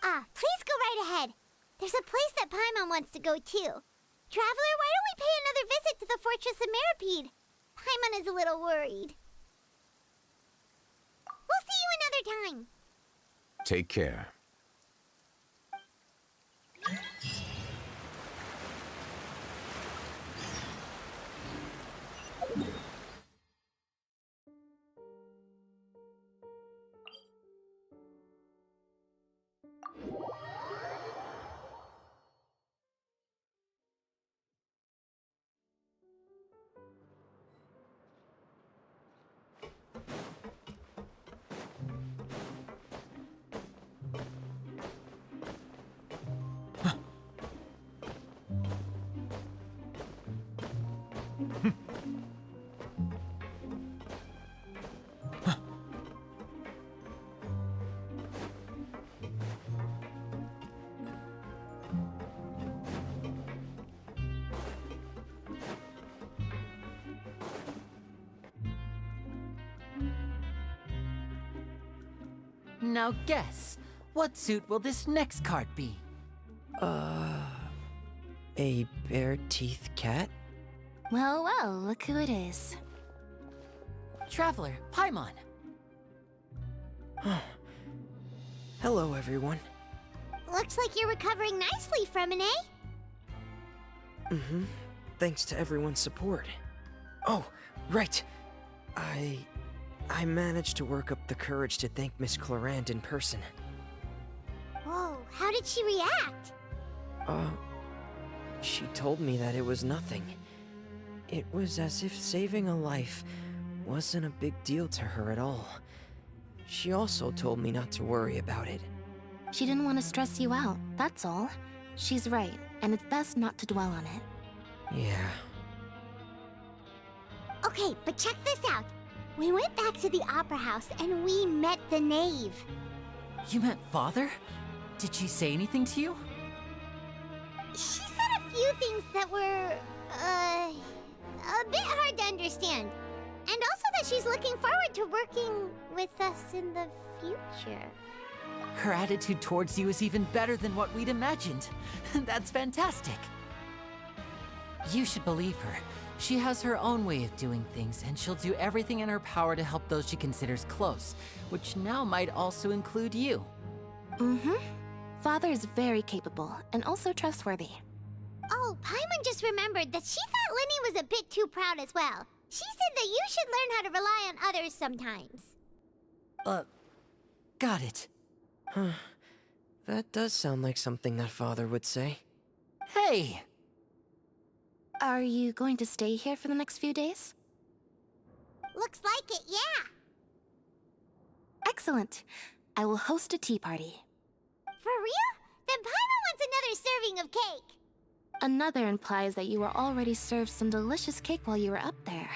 Please go right ahead. There's a place that Paimon wants to go too. Traveler, why don't we pay another visit to the Fortress of Meropide? Paimon is a little worried. We'll see you another time. Take care. Now guess, what suit will this next card be? A bare-teeth cat? Well, well, look who it is. Traveler, Paimon. Hello, everyone. Looks like you're recovering nicely from an Thanks to everyone's support. Oh, right. I I managed to work up the courage to thank Miss Clorant in person. Whoa, how did she react? She told me that it was nothing. It was as if saving a life wasn't a big deal to her at all. She also told me not to worry about it. She didn't want to stress you out, that's all. She's right, and it's best not to dwell on it. Yeah. Okay, but check this out. We went back to the opera house and we met the knave. You met Father? Did she say anything to you? She said a few things that were, a bit hard to understand. And also that she's looking forward to working with us in the future. Her attitude towards you is even better than what we'd imagined. That's fantastic. You should believe her. She has her own way of doing things, and she'll do everything in her power to help those she considers close, which now might also include you. Mm-hmm. Father is very capable, and also trustworthy. Oh, Paimon just remembered that she thought Linny was a bit too proud as well. She said that you should learn how to rely on others sometimes. Got it. Huh. That does sound like something that Father would say. Hey! Are you going to stay here for the next few days? Looks like it, yeah. Excellent. I will host a tea party. For real? Then Paimon wants another serving of cake. Another implies that you were already served some delicious cake while you were up there.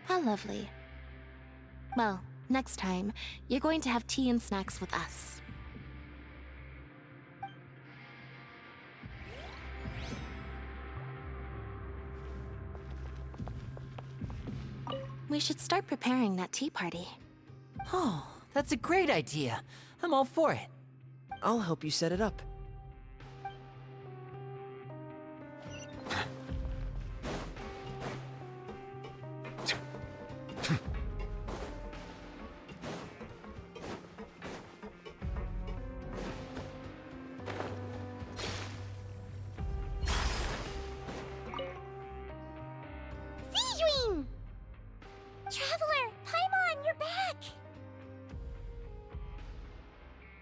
How lovely. Well, next time, you're going to have tea and snacks with us. We should start preparing that tea party. Oh, that's a great idea. I'm all for it. I'll help you set it up. Traveler, Paimon, you're back!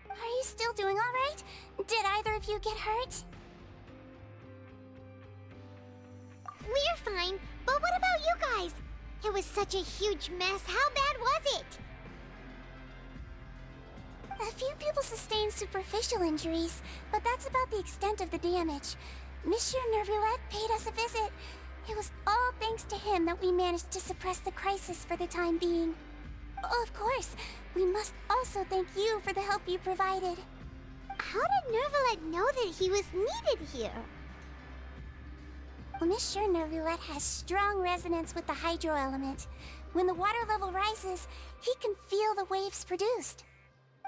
Are you still doing alright? Did either of you get hurt? We're fine, but what about you guys? It was such a huge mess. How bad was it? A few people sustained superficial injuries, but that's about the extent of the damage. Monsieur Neuvillette paid us a visit. It was all thanks to him that we managed to suppress the crisis for the time being. Of course, we must also thank you for the help you provided. How did Neuvillette know that he was needed here? Well, Monsieur Neuvillette has strong resonance with the hydro element. When the water level rises, he can feel the waves produced.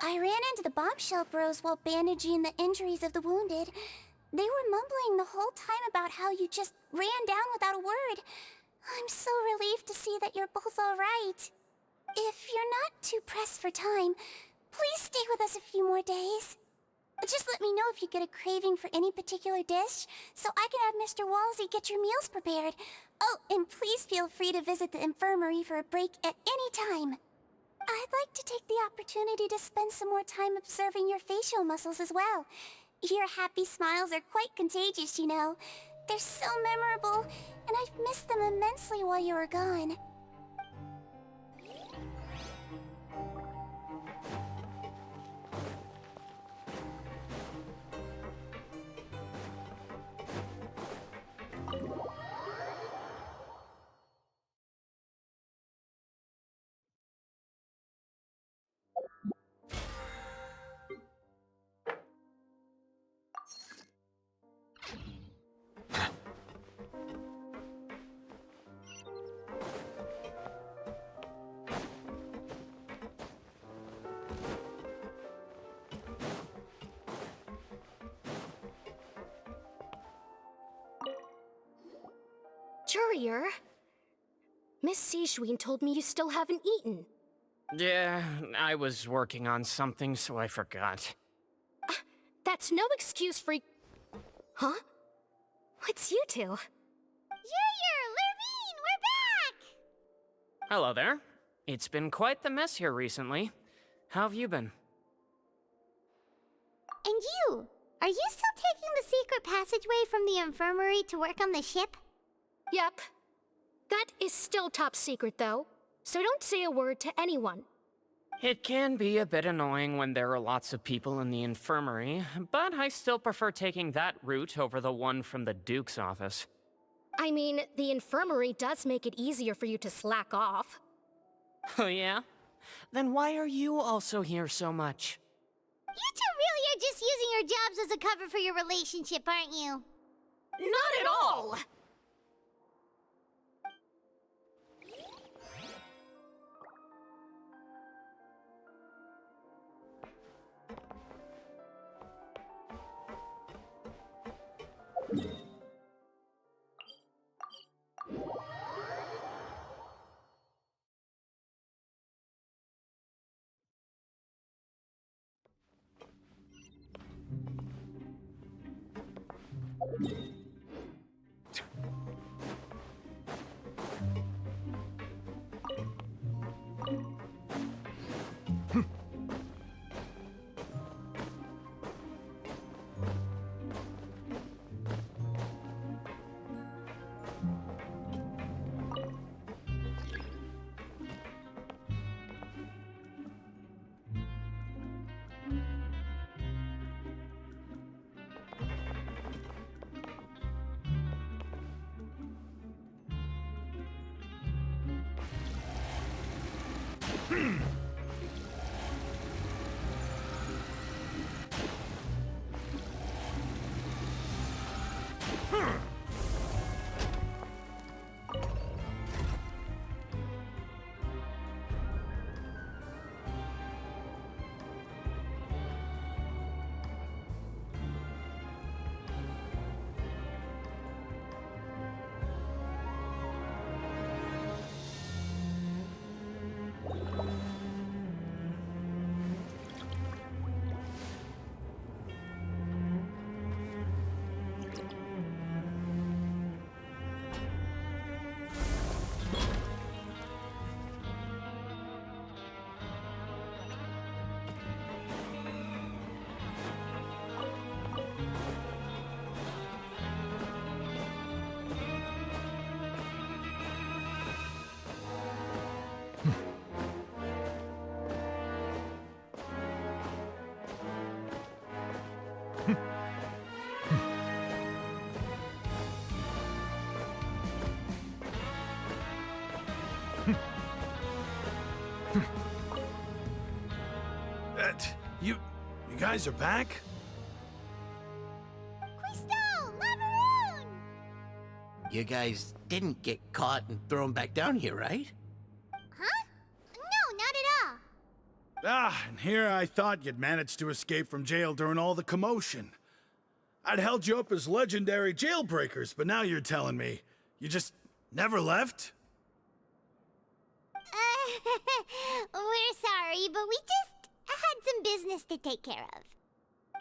I ran into the bombshell bros while bandaging the injuries of the wounded. They were mumbling the whole time about how you just ran down without a word. I'm so relieved to see that you're both all right. If you're not too pressed for time, please stay with us a few more days. Just let me know if you get a craving for any particular dish, so I can have Mr. Walsey get your meals prepared. Oh, and please feel free to visit the infirmary for a break at any time. I'd like to take the opportunity to spend some more time observing your facial muscles as well. Your happy smiles are quite contagious, you know. They're so memorable, and I've missed them immensely while you were gone. Courier, Miss Sijouin told me you still haven't eaten. Yeah, I was working on something, so I forgot. That's no excuse for... Huh? It's you two. Lurvine, we're back! Hello there. It's been quite the mess here recently. How have you been? And you? Are you still taking the secret passageway from the infirmary to work on the ship? Yep. That is still top secret, though, so don't say a word to anyone. It can be a bit annoying when there are lots of people in the infirmary, but I still prefer taking that route over the one from the Duke's office. I mean, the infirmary does make it easier for you to slack off. Oh yeah? Then why are you also here so much? You two really are just using your jobs as a cover for your relationship, aren't you? Not at all! You guys are back? Crystal! Lavaroon! You guys didn't get caught and thrown back down here, right? Huh? No, not at all. Ah, and here I thought you'd managed to escape from jail during all the commotion. I'd held you up as legendary jailbreakers, but now you're telling me you just never left? We're sorry, but we just had some business to take care of.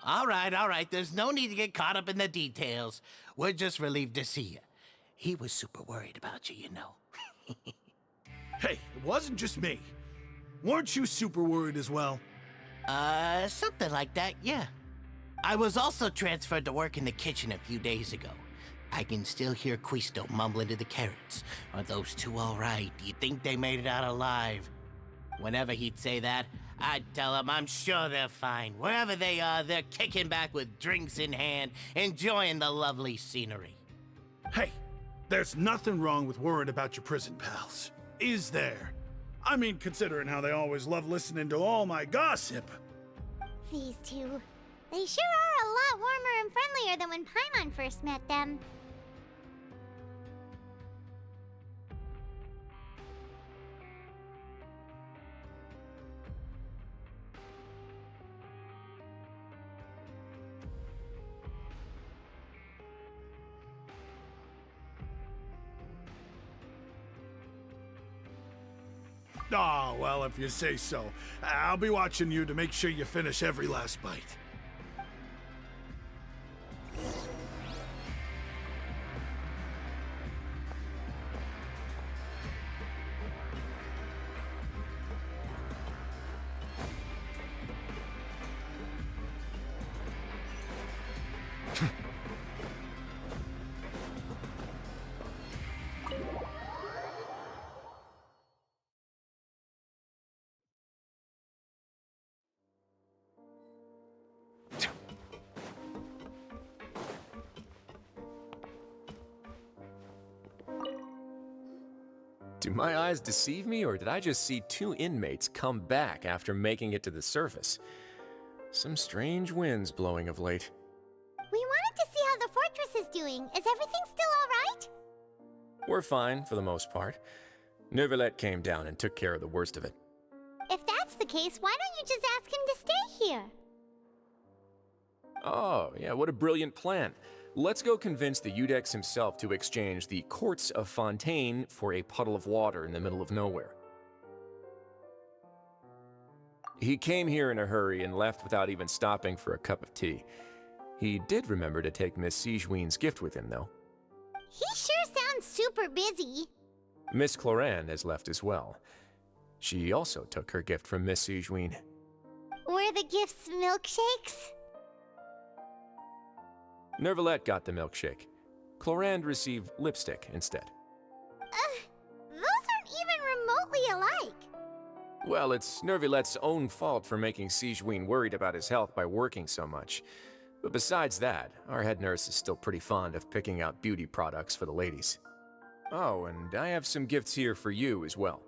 All right. There's no need to get caught up in the details. We're just relieved to see you. He was super worried about you, you know. Hey, it wasn't just me. Weren't you super worried as well? Something like that, yeah. I was also transferred to work in the kitchen a few days ago. I can still hear Quisto mumbling to the carrots. Are those two all right? Do you think they made it out alive? Whenever he'd say that, I'd tell him I'm sure they're fine. Wherever they are, they're kicking back with drinks in hand, enjoying the lovely scenery. Hey, there's nothing wrong with worrying about your prison pals, is there? I mean, considering how they always love listening to all my gossip. These two. They sure are a lot warmer and friendlier than when Paimon first met them. Oh, well, if you say so. I'll be watching you to make sure you finish every last bite. Do my eyes deceive me, or did I just see two inmates come back after making it to the surface? Some strange winds blowing of late. We wanted to see how the fortress is doing. Is everything still alright? We're fine, for the most part. Neuvillette came down and took care of the worst of it. If that's the case, why don't you just ask him to stay here? Oh, yeah, what a brilliant plan. Let's go convince the Eudex himself to exchange the Courts of Fontaine for a puddle of water in the middle of nowhere. He came here in a hurry and left without even stopping for a cup of tea. He did remember to take Miss Sigewinne's gift with him, though. He sure sounds super busy. Miss Cloran has left as well. She also took her gift from Miss Sigewinne. Were the gifts milkshakes? Neuvillette got the milkshake. Cloran received lipstick instead. Those aren't even remotely alike. Well, it's Neuvillette's own fault for making Sigewinne worried about his health by working so much. But besides that, our head nurse is still pretty fond of picking out beauty products for the ladies. Oh, and I have some gifts here for you as well.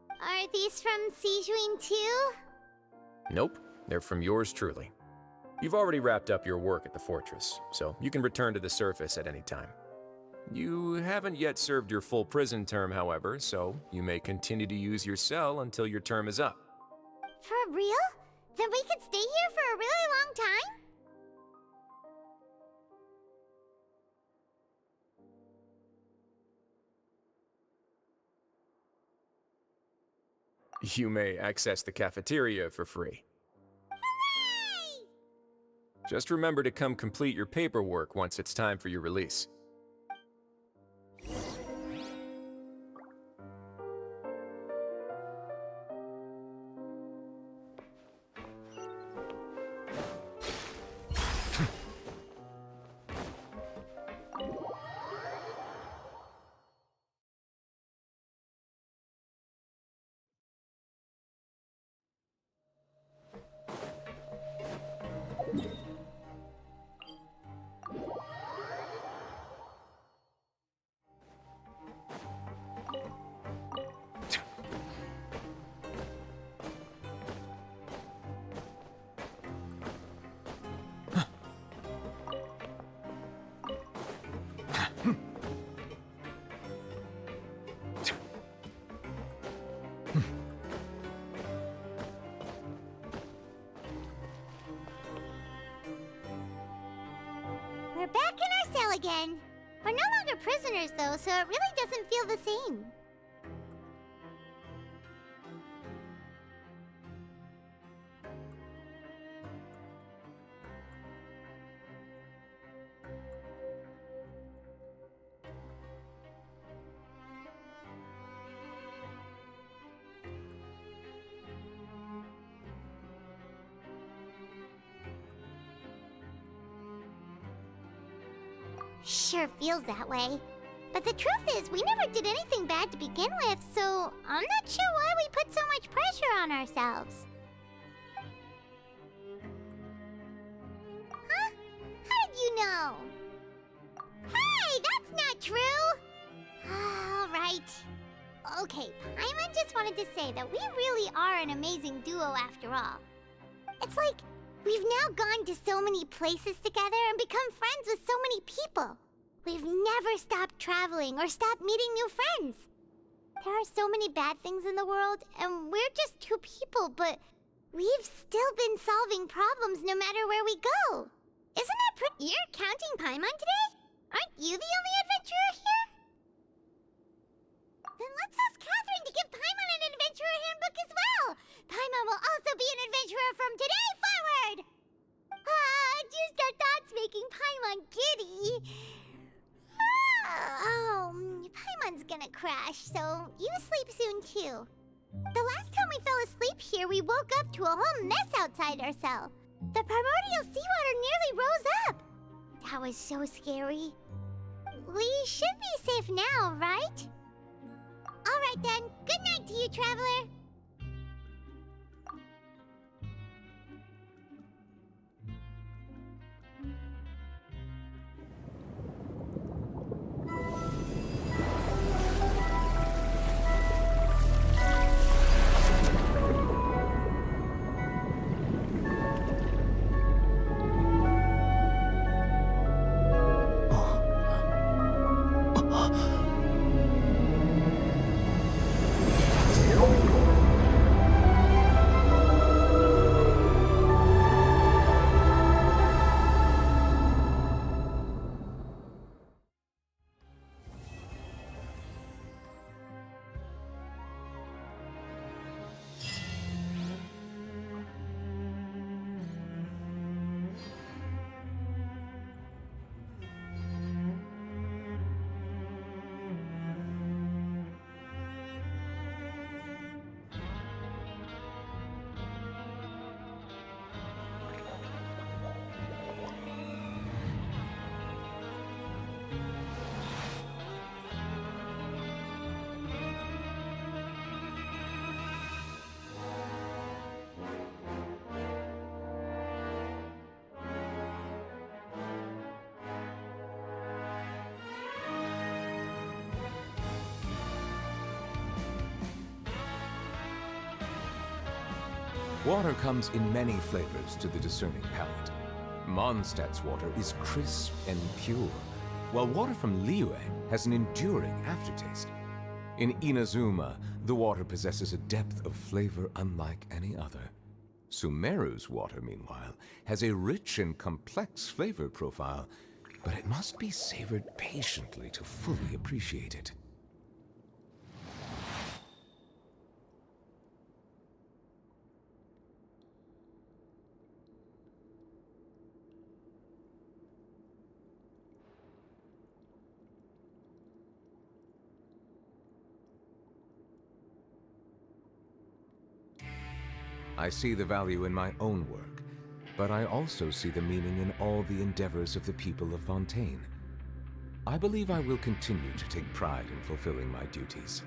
Are these from Sigewinne too? Nope, they're from yours truly. You've already wrapped up your work at the fortress, so you can return to the surface at any time. You haven't yet served your full prison term, however, so you may continue to use your cell until your term is up. For real? Then we could stay here for a really long time? You may access the cafeteria for free. Hooray! Just remember to come complete your paperwork once it's time for your release. We're back in our cell again. We're no longer prisoners though, so it really doesn't feel the same. Sure feels that way. But the truth is, we never did anything bad to begin with, so I'm not sure why we put so much pressure on ourselves. Huh? How did you know? Hey, that's not true! Alright. Okay, Paimon just wanted to say that we really are an amazing duo after all. It's like, we've now gone to so many places together and become friends with so many people. We've never stopped traveling or stopped meeting new friends. There are so many bad things in the world, and we're just two people, but we've still been solving problems no matter where we go. Isn't that pretty? You're counting Paimon today? Aren't you the only adventurer here? Then let's ask Catherine to give Paimon an adventurer handbook as well. Paimon will also be an adventurer from today forward. Just our thoughts making Paimon giddy. Oh, Paimon's gonna crash, so you sleep soon too. The last time we fell asleep here, we woke up to a whole mess outside our cell. The primordial seawater nearly rose up. That was so scary. We should be safe now, right? Alright then, good night to you, traveler. Water comes in many flavors to the discerning palate. Mondstadt's water is crisp and pure, while water from Liyue has an enduring aftertaste. In Inazuma, the water possesses a depth of flavor unlike any other. Sumeru's water, meanwhile, has a rich and complex flavor profile, but it must be savored patiently to fully appreciate it. I see the value in my own work, but I also see the meaning in all the endeavors of the people of Fontaine. I believe I will continue to take pride in fulfilling my duties.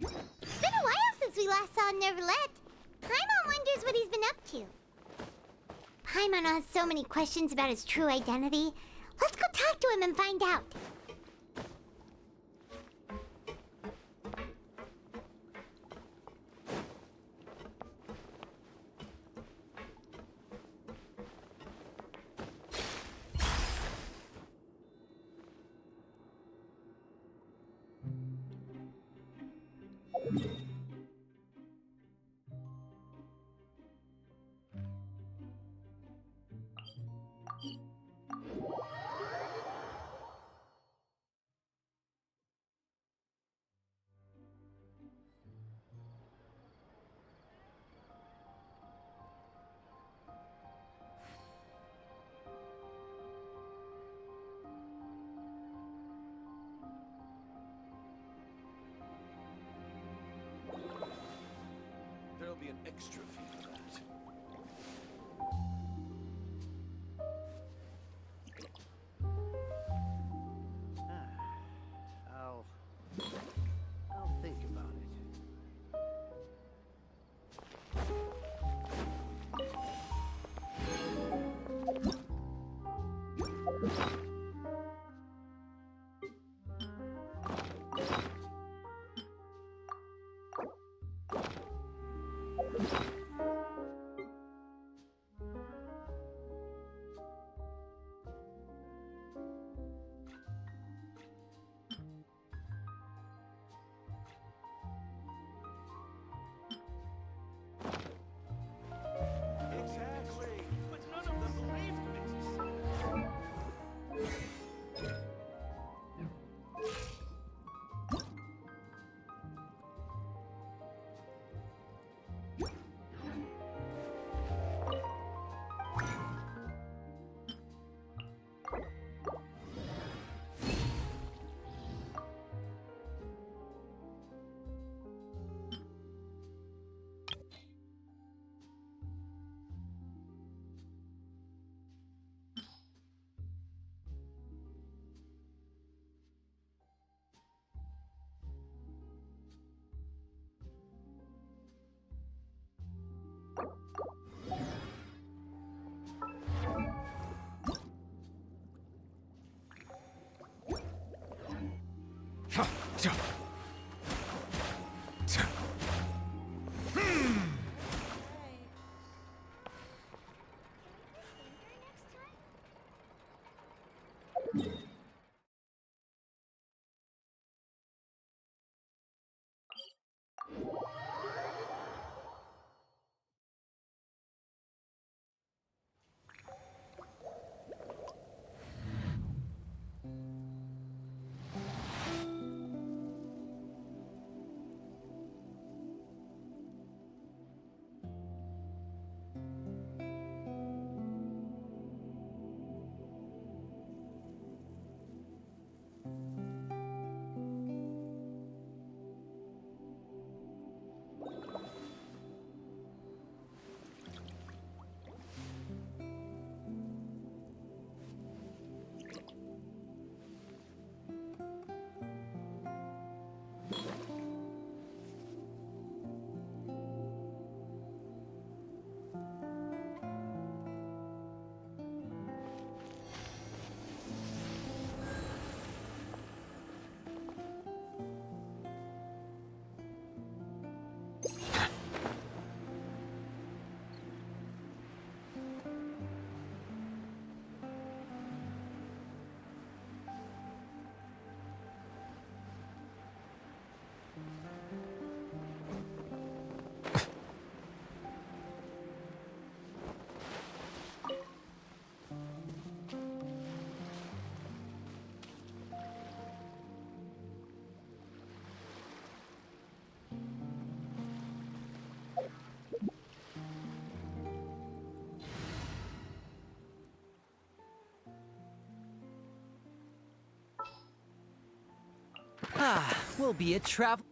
It's been a while since we last saw Neuvillette. Paimon wonders what he's been up to. Paimon has so many questions about his true identity. Let's go talk to him and find out. There'll be an extra fee for that. I'll think about it. Exactly. But none of them believed me. We'll be a travel.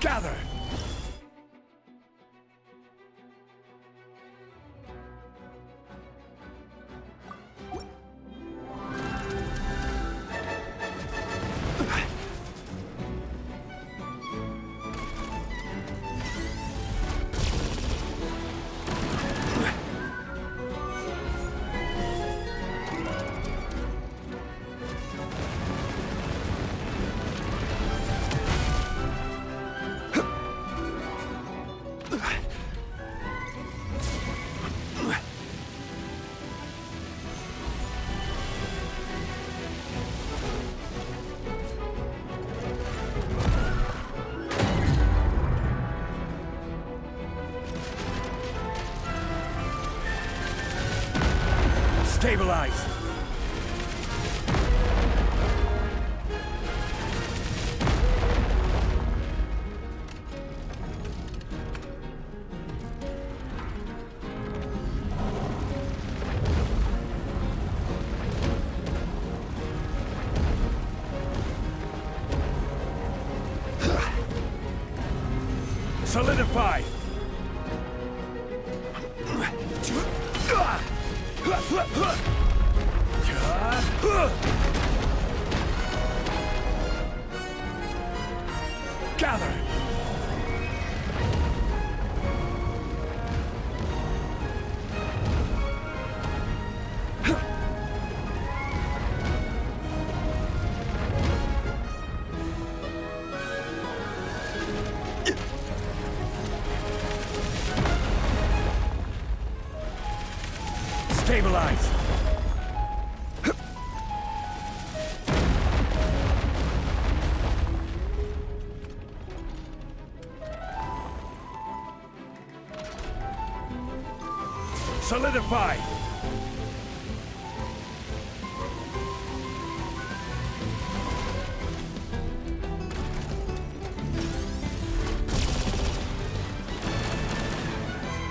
Gather! Stabilize! Solidify! Gather! Stabilize! Solidify!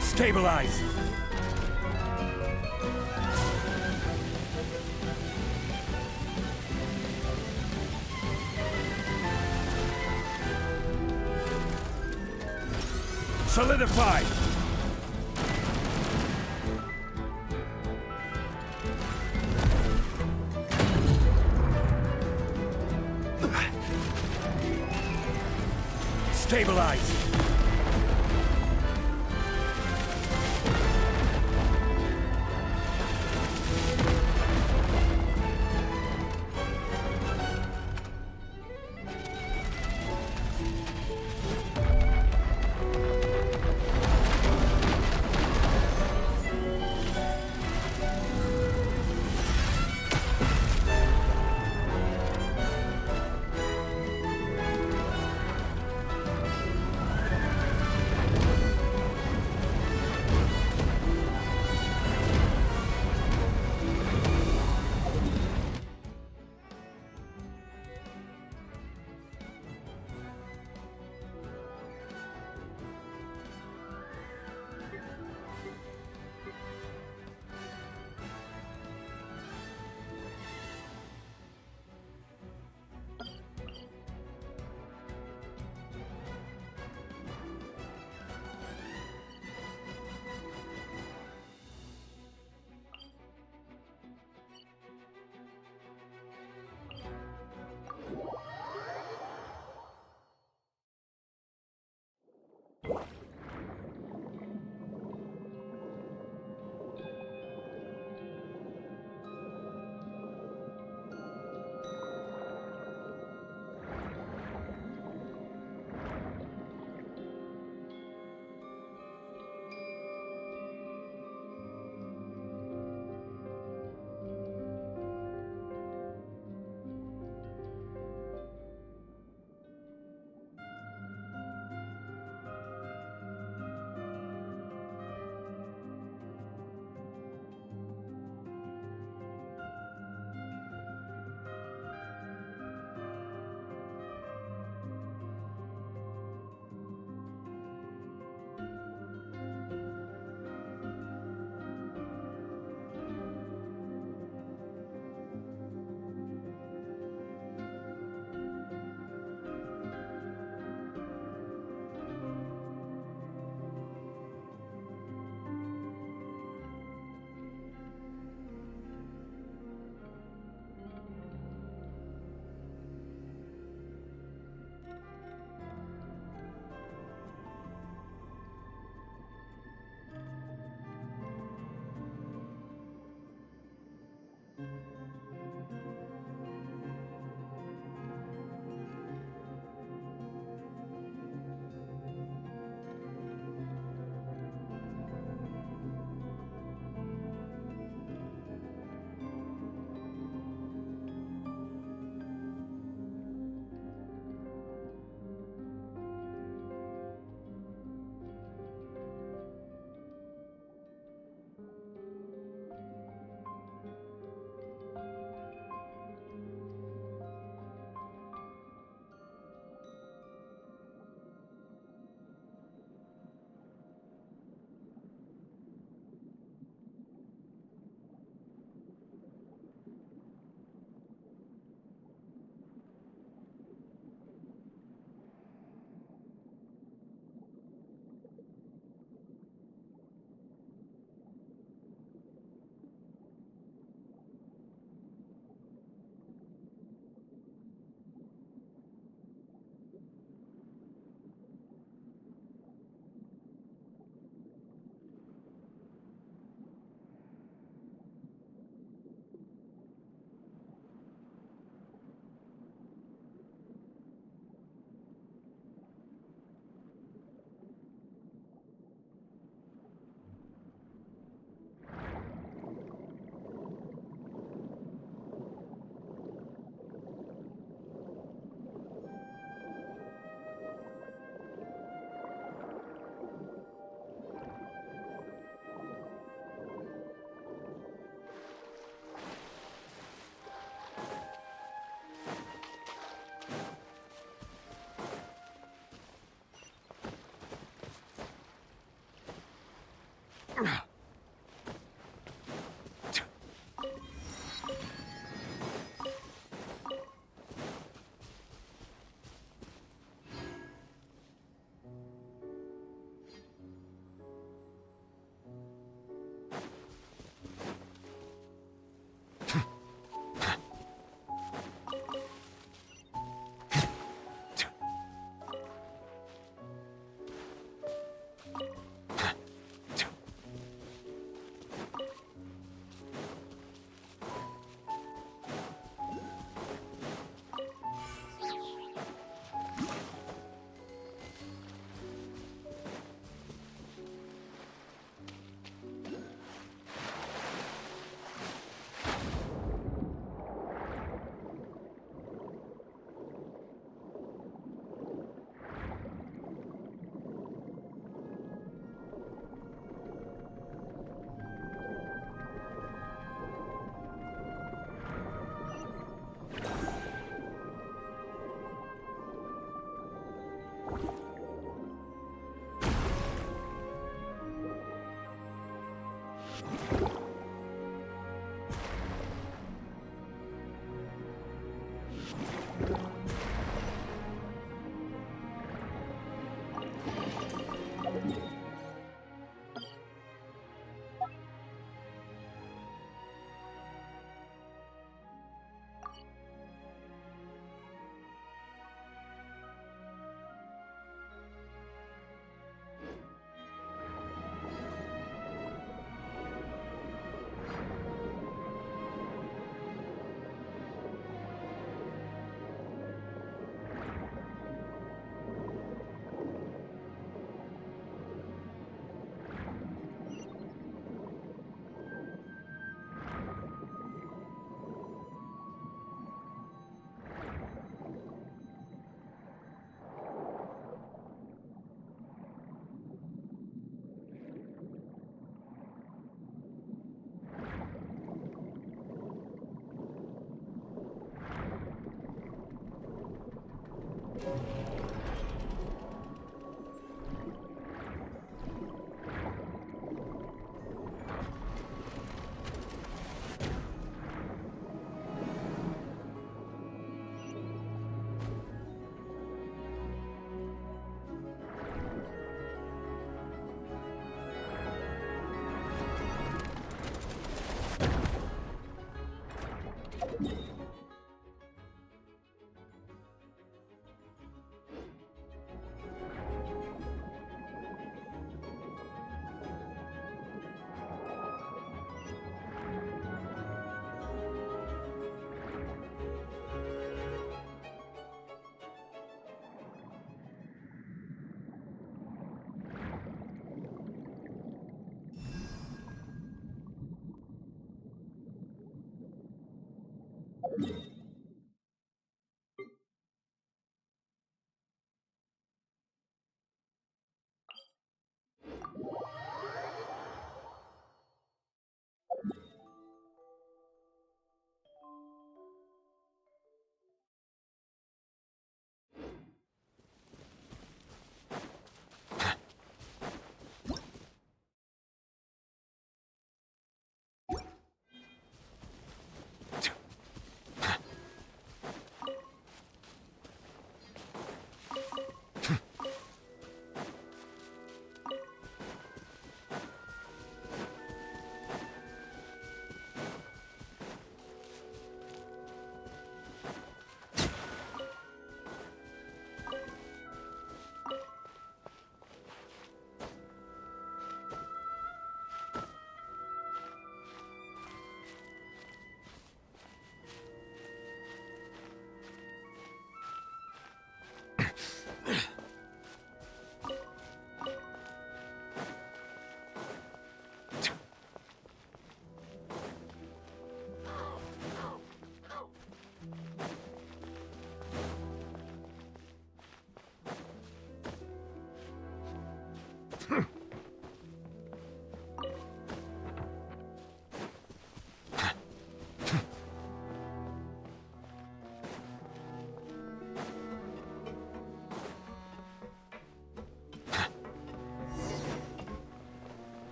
Stabilize! Solidify! Stabilize!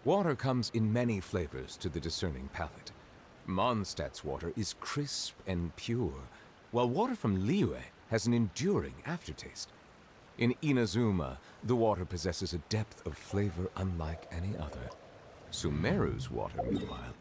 Water comes in many flavors to the discerning palate. Mondstadt's water is crisp and pure, while water from Liyue has an enduring aftertaste. In Inazuma, the water possesses a depth of flavor unlike any other. Sumeru's water, meanwhile,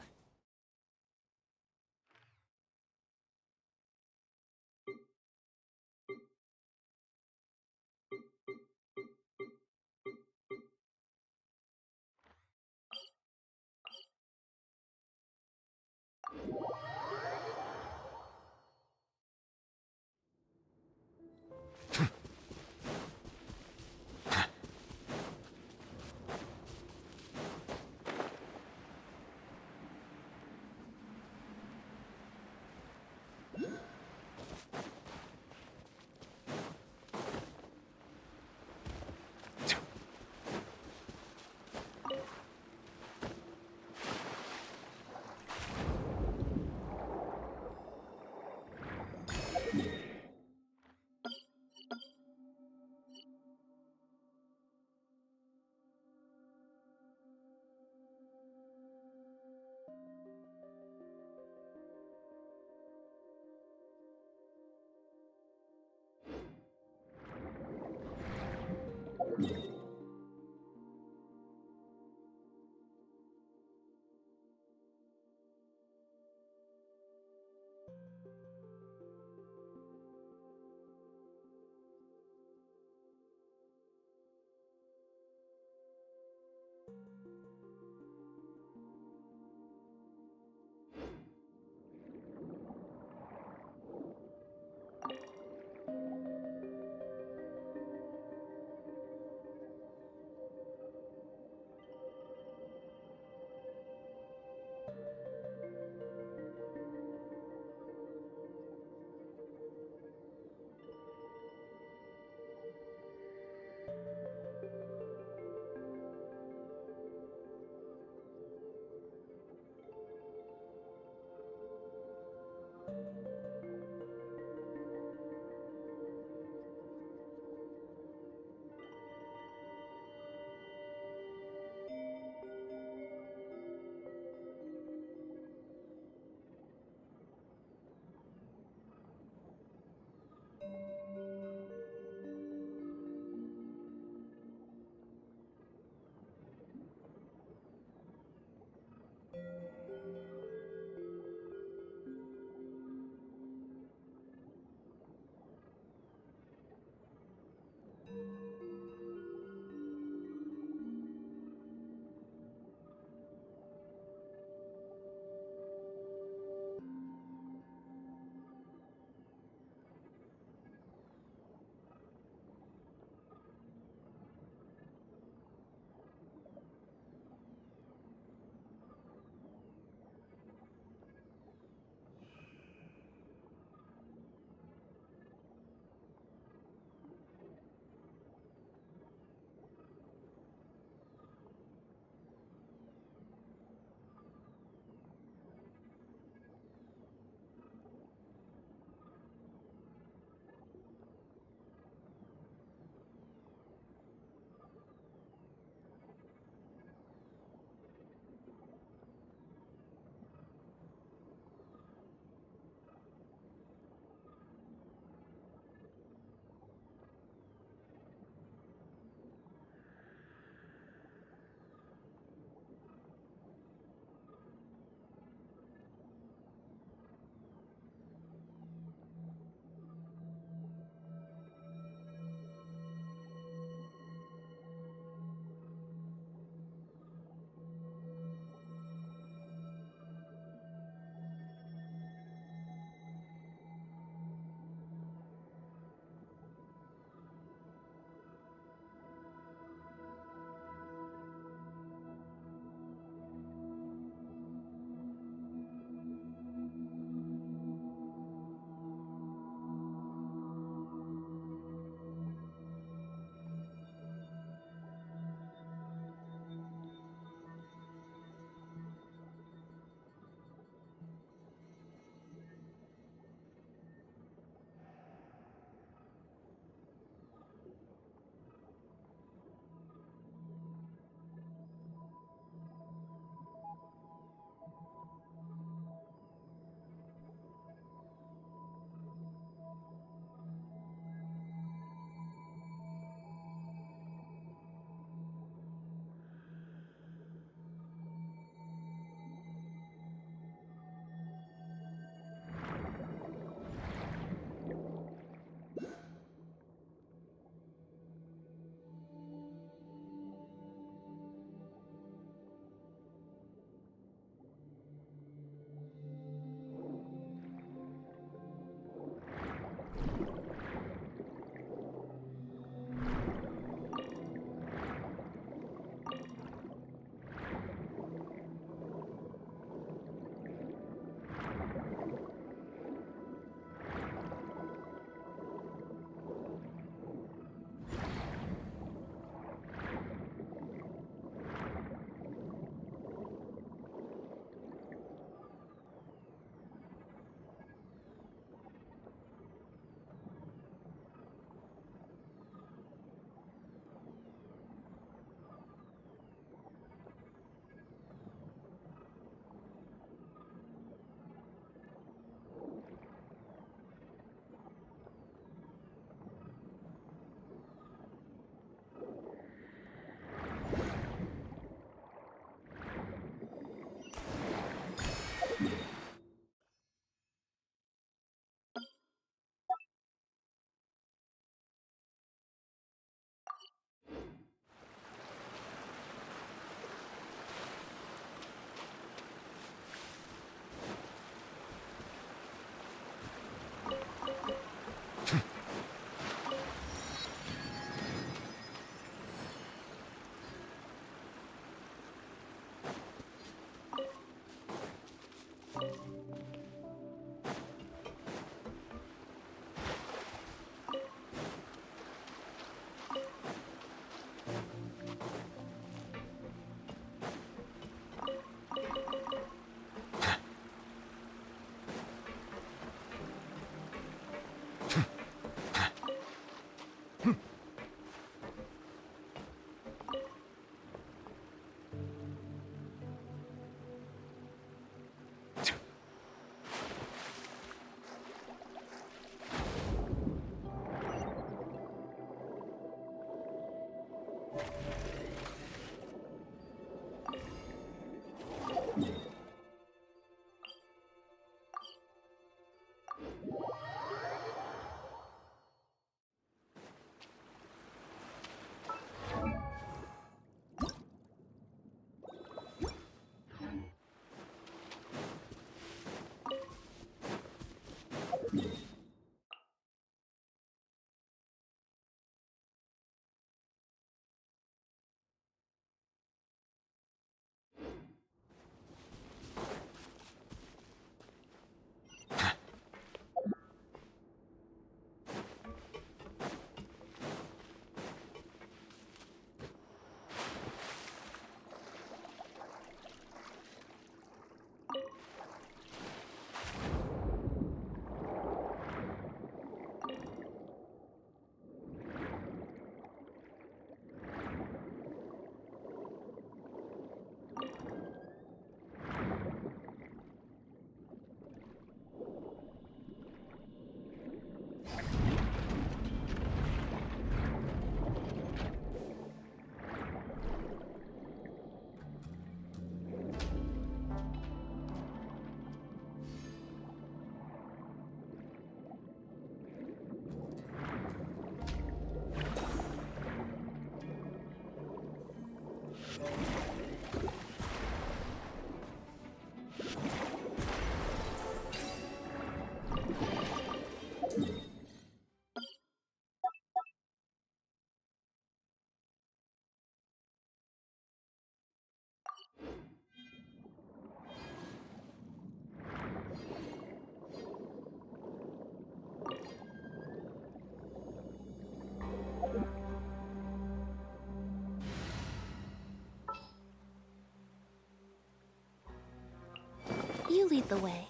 lead the way.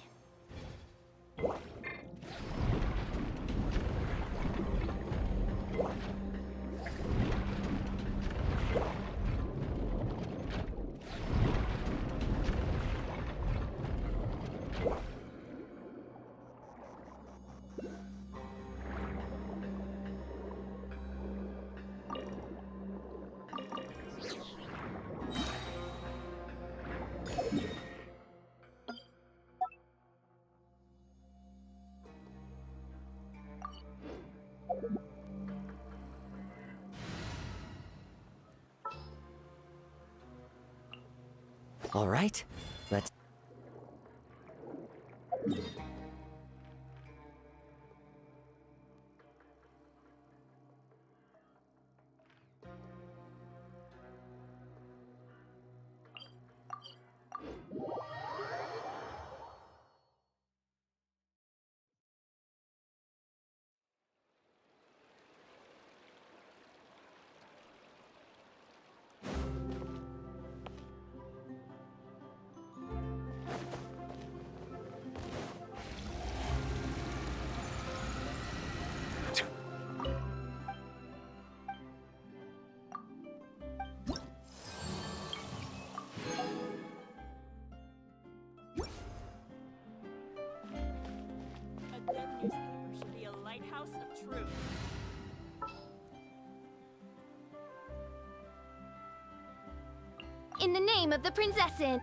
All right, let's... A good newspaper should be a lighthouse of truth. In the name of the Prinzessin!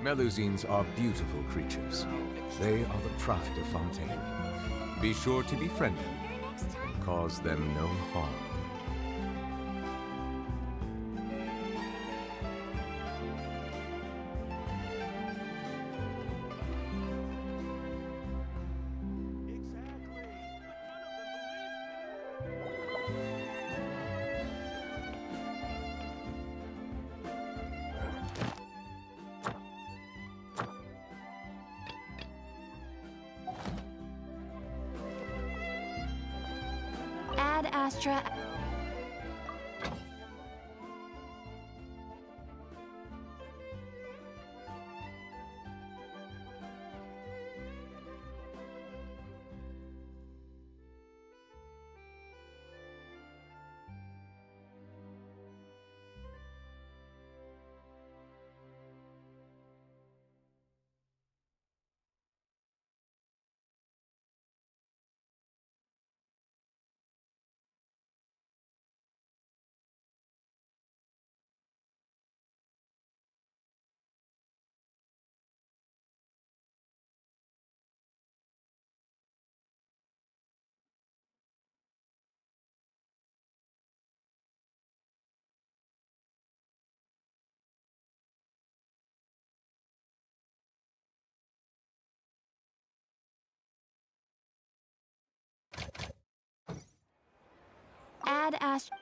Melusines are beautiful creatures. They are the pride of Fontaine. Be sure to befriend them and cause them no harm. Ad Astra. Ad Astra.